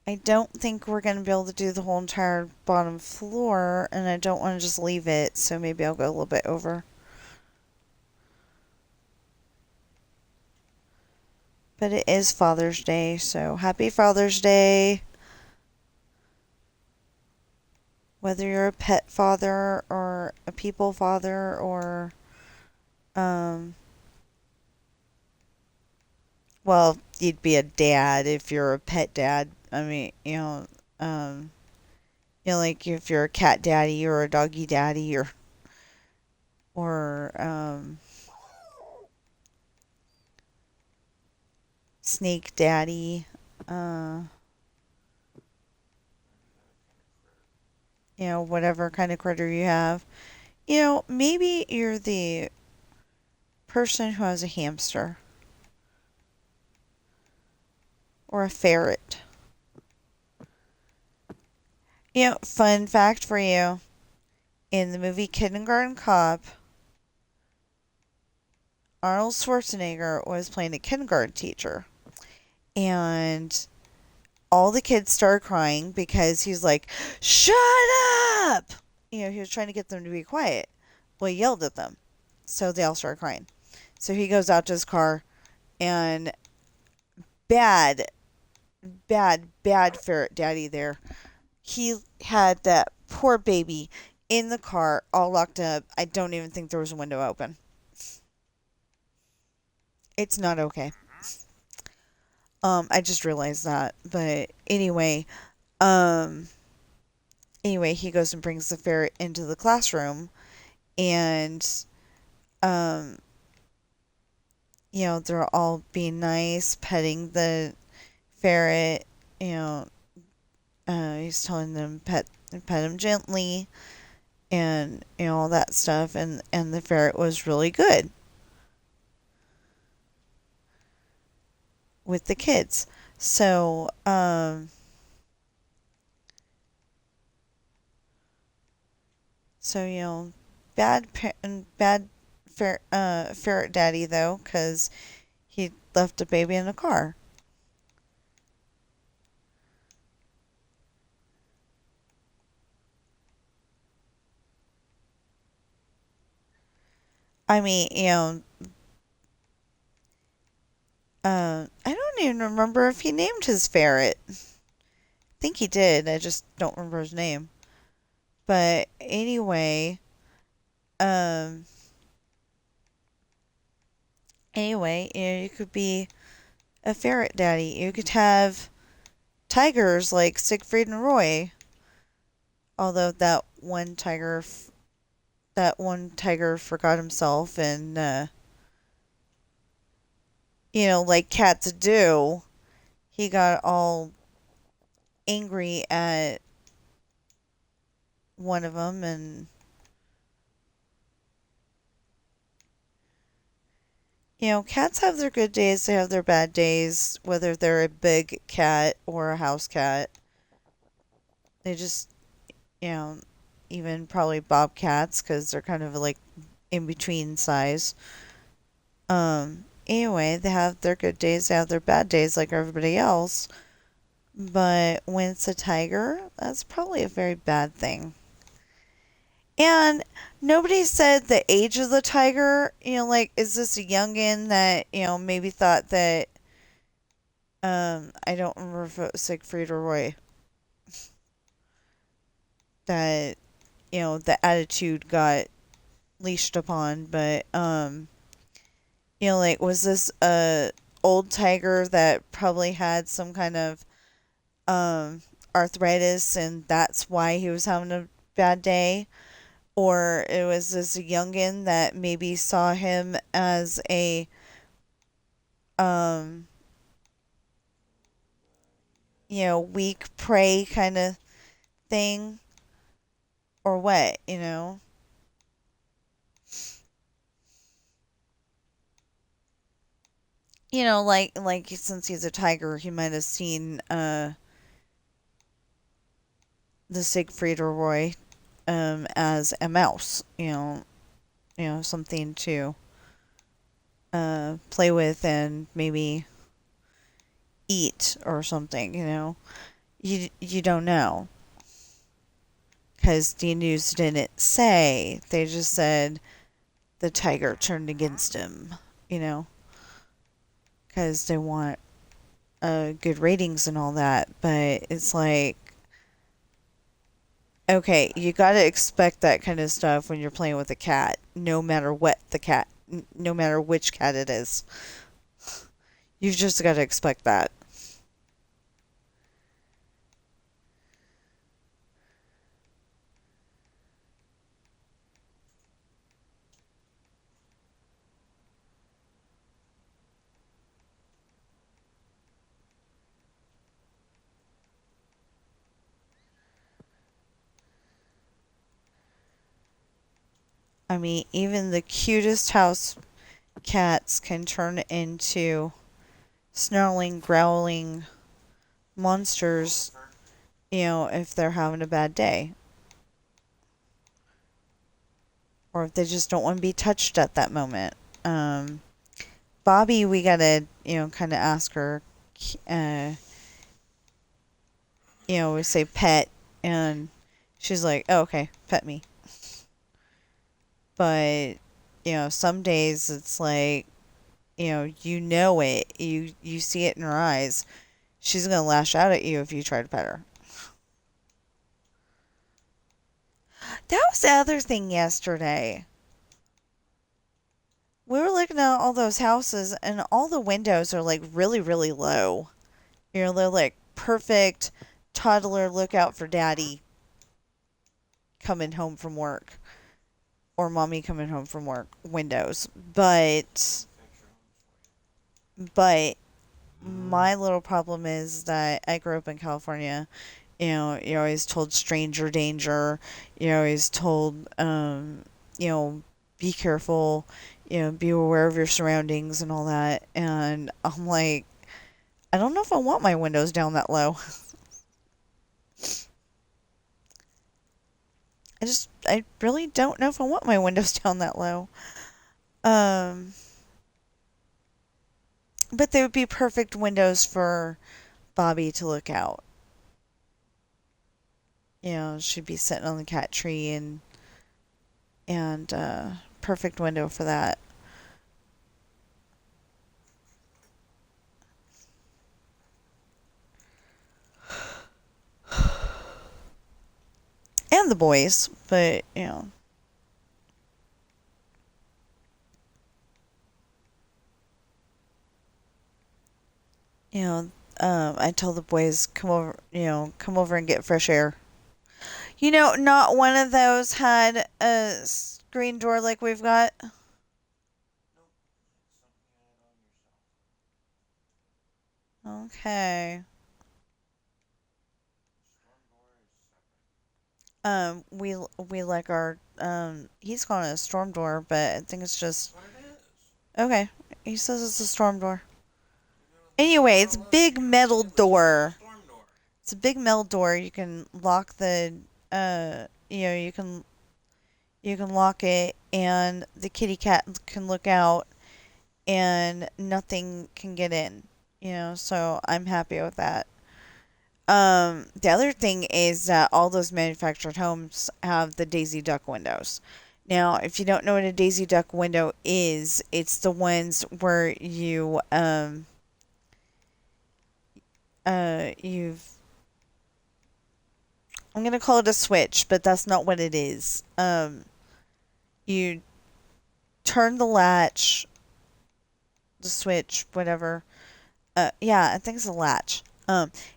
I don't think we're going to be able to do the whole entire bottom floor, and I don't want to just leave it, so maybe I'll go a little bit over. But it is Father's Day, so happy Father's Day. Whether you're a pet father or a people father or, um, well, you'd be a dad if you're a pet dad. I mean, like if you're a cat daddy or a doggy daddy or snake daddy, uh, whatever kind of critter you have. Maybe you're the person who has a hamster or a ferret. Fun fact for you. In the movie Kindergarten Cop, Arnold Schwarzenegger was playing a kindergarten teacher. And all the kids started crying because he's like, "Shut up!" He was trying to get them to be quiet. Well, he yelled at them. So they all started crying. So he goes out to his car, and bad, bad ferret daddy there. He had that poor baby in the car, all locked up. I don't even think there was a window open. It's not okay. I just realized that. But um, he goes and brings the ferret into the classroom, and um, they're all being nice, petting the ferret. You know, he's telling them pet him gently, and all that stuff, and the ferret was really good with the kids. So bad ferret daddy though, because he left a baby in a car. I mean, I don't even remember if he named his ferret. I think he did. I just don't remember his name. But um, you could be a ferret daddy. You could have tigers like Siegfried and Roy. Although that one tiger forgot himself and like cats do, he got all angry at one of them. And cats have their good days, they have their bad days, whether they're a big cat or a house cat. They just, you know, even probably bobcats because they're kind of like in between size. Anyway, they have their good days, they have their bad days like everybody else. But when it's a tiger, that's probably a very bad thing. And nobody said the age of the tiger. Like, is this a youngin that, maybe thought that, I don't remember if it was Siegfried or Roy, that, the attitude got leashed upon. But, like, was this a old tiger that probably had some kind of, um, arthritis and that's why he was having a bad day? Or it was this youngin that maybe saw him as a um weak prey kind of thing, or what, like since he's a tiger, he might have seen the Siegfried or Roy as a mouse, something to play with and maybe eat or something, you don't know because the news didn't say. They just said the tiger turned against him, you know, because they want good ratings and all that. But it's like, okay, you got to expect that kind of stuff when you're playing with a cat, no matter what no matter which cat it is. You've just got to expect that. I mean, even the cutest house cats can turn into snarling, growling monsters, if they're having a bad day. Or if they just don't want to be touched at that moment. Um, Bobby, we gotta, kind of ask her, uh, we say pet, and she's like, oh, okay, pet me. But, some days it's like, it, you see it in her eyes. She's gonna lash out at you if you try to pet her. That was the other thing yesterday. We were looking at all those houses, and all the windows are like really, really low. They're like perfect toddler look out for daddy coming home from work or mommy coming home from work windows. But my little problem is that I grew up in California. You're always told stranger danger. You're always told, be careful, be aware of your surroundings and all that. And I'm like, I don't know if I want my windows down that low. I really don't know if I want my windows down that low. Um, but they would be perfect windows for Bobby to look out. She'd be sitting on the cat tree and perfect window for that. And the boys, but you know, I tell the boys come over and get fresh air. Not one of those had a screen door like we've got. Okay. We like our he's calling it a storm door, but I think it's just okay. He says it's a storm door. Anyway, it's a big metal door. It's a big metal door. You can lock the you can lock it, and the kitty cat can look out, and nothing can get in. So I'm happy with that. The other thing is that all those manufactured homes have the Daisy Duck windows. Now, if you don't know what a Daisy Duck window is, it's the ones where you've I'm gonna call it a switch, but that's not what it is. You turn the latch, the switch, whatever. Yeah, I think it's a latch.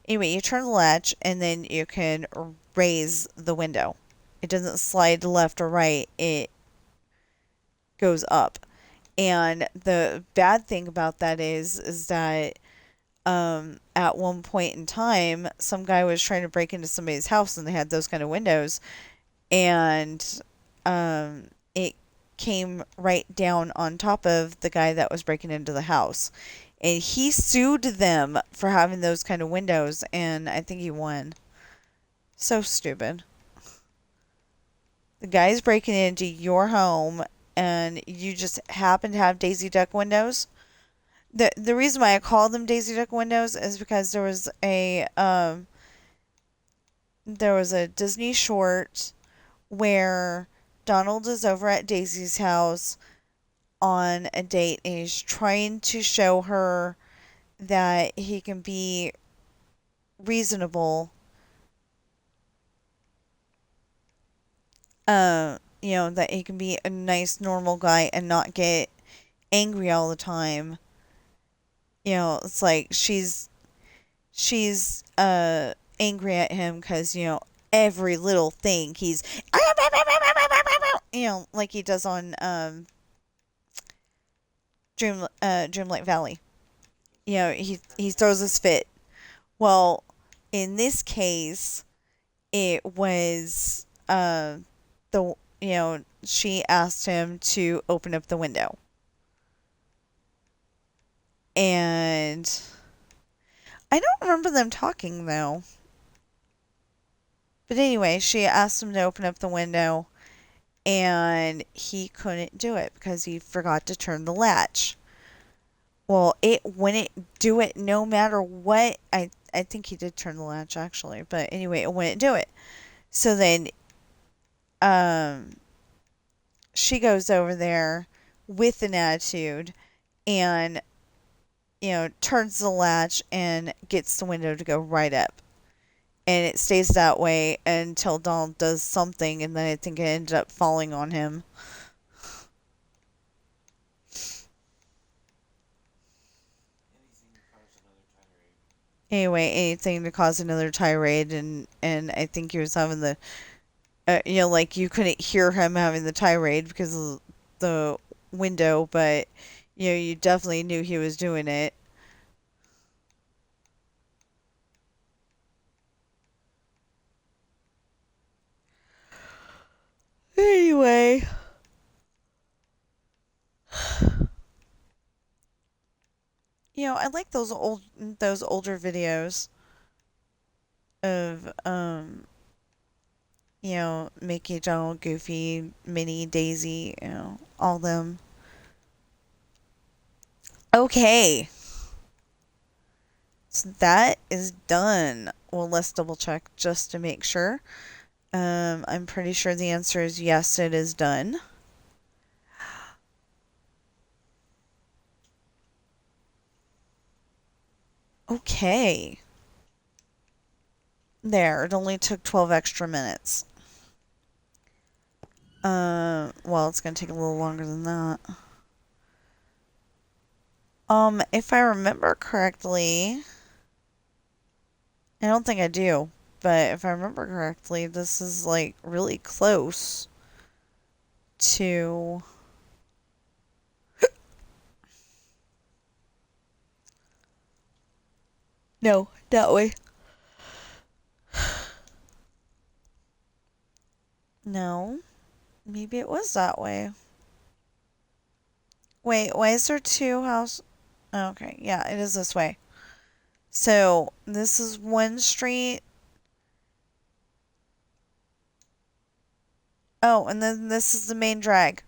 Anyway, you turn the latch and then you can raise the window. It doesn't slide left or right. It goes up. And the bad thing about that is that at one point in time, some guy was trying to break into somebody's house and they had those kind of windows, and it came right down on top of the guy that was breaking into the house. And he sued them for having those kind of windows, and I think he won. So stupid. The guy's breaking into your home, and you just happen to have Daisy Duck windows. The reason why I call them Daisy Duck windows is because there was a Disney short where Donald is over at Daisy's house on a date, and he's trying to show her that he can be reasonable, that he can be a nice normal guy and not get angry all the time. It's like she's angry at him because every little thing he's like he does on Dreamlight Valley. He throws his fit. Well, in this case, it was the she asked him to open up the window, and I don't remember them talking though. But anyway, she asked him to open up the window, and he couldn't do it because he forgot to turn the latch. Well, it wouldn't do it no matter what. I think he did turn the latch actually, but anyway, it wouldn't do it. So then, um, she goes over there with an attitude, and turns the latch and gets the window to go right up. And it stays that way until Donald does something, and then I think it ended up falling on him. Anyway, anything to cause another tirade, and I think he was having the, like you couldn't hear him having the tirade because of the window, but you definitely knew he was doing it. Anyway, I like those older videos of Mickey, Donald, Goofy, Minnie, Daisy, all them. Okay, so that is done. Well, let's double check just to make sure. I'm pretty sure the answer is yes, it is done. Okay. There, it only took 12 extra minutes. Well, it's gonna take a little longer than that. If I remember correctly, I don't think I do, but if I remember correctly, this is like really close to. No, that way. No, maybe it was that way. Wait, why is there two house? Okay, yeah, it is this way. So this is one street. Oh, and then this is the main drag.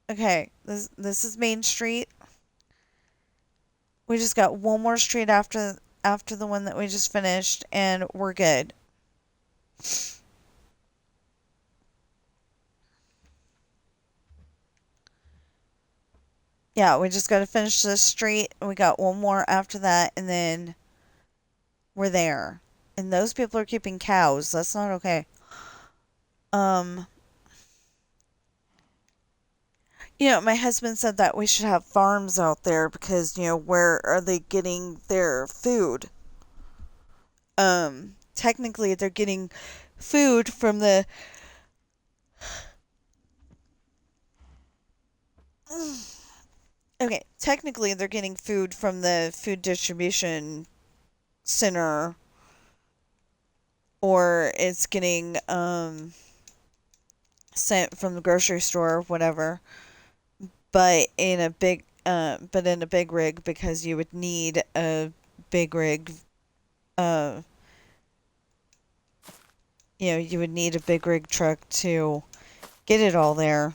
Okay, this is Main Street. We just got one more street after the one that we just finished, and we're good. Yeah, we just got to finish this street. We got one more after that, and then we're there. And those people are keeping cows. That's not okay. Um, my husband said that we should have farms out there because, where are they getting their food? Technically they're getting food from the Okay, technically they're getting food from the food distribution center, or it's getting sent from the grocery store or whatever, but in a big rig, because you would need a big rig. uh you would need a big rig truck to get it all there,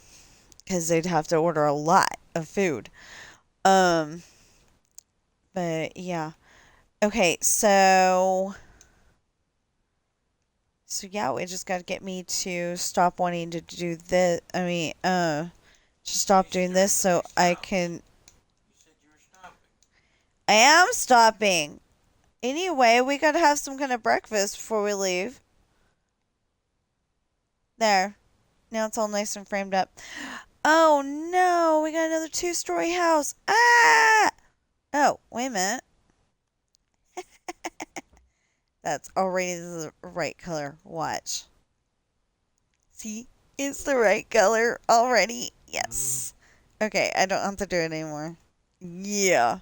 because they'd have to order a lot of food. um but yeah. Okay, so yeah, we just got to get me to stop wanting to do this. I mean, to stop doing this so I can. I am stopping. Anyway, we gotta have some kind of breakfast before we leave. There. Now it's all nice and framed up. Oh no, we got another two-story house. Ah! Oh, wait a minute. That's already the right color. Watch. See? It's the right color already. Yes. Okay, I don't have to do it anymore. Yeah.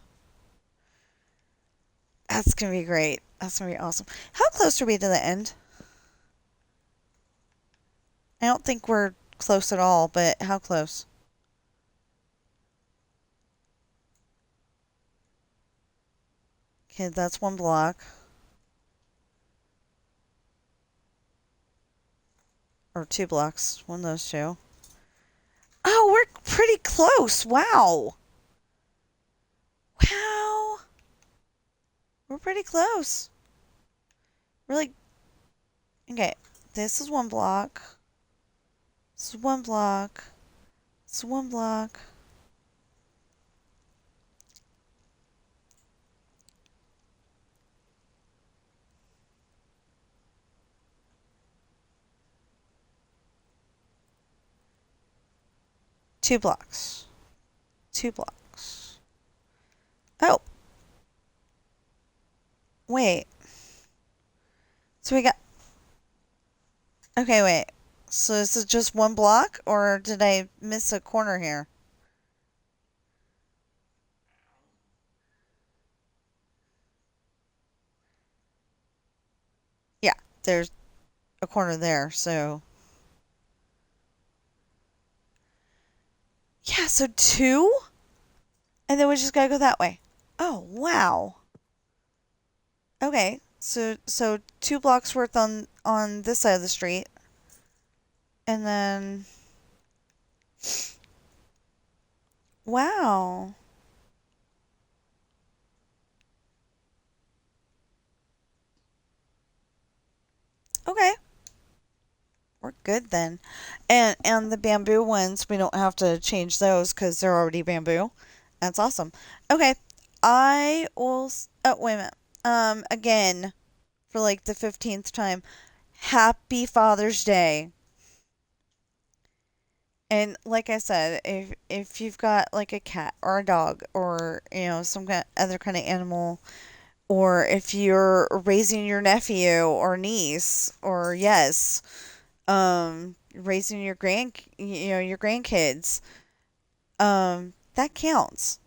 That's gonna be great. That's gonna be awesome. How close are we to the end? I don't think we're close at all, but how close? Okay, that's one block. Or two blocks. One of those two. Oh, we're pretty close. Wow. Wow. We're pretty close. Really. Okay, this is one block. This is one block. This is one block. Two blocks. Two blocks. Oh. Wait. So we got. Okay, wait. So is it just one block, or did I miss a corner here? Yeah, there's a corner there, so. Yeah, so two? And then we just gotta go that way. Oh, wow. Okay, so two blocks worth on this side of the street. And then. Wow. Okay. We're good then. And the bamboo ones, we don't have to change those because they're already bamboo. That's awesome. Okay. I will. Oh, wait a minute. again, for like the 15th time, happy Father's Day. And like I said, if you've got like a cat or a dog or some other kind of animal, or if you're raising your nephew or niece, or yes, raising your grandkids, that counts.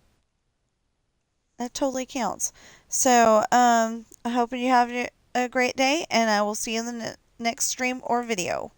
That totally counts. So I hope you have a great day, and I will see you in the next stream or video.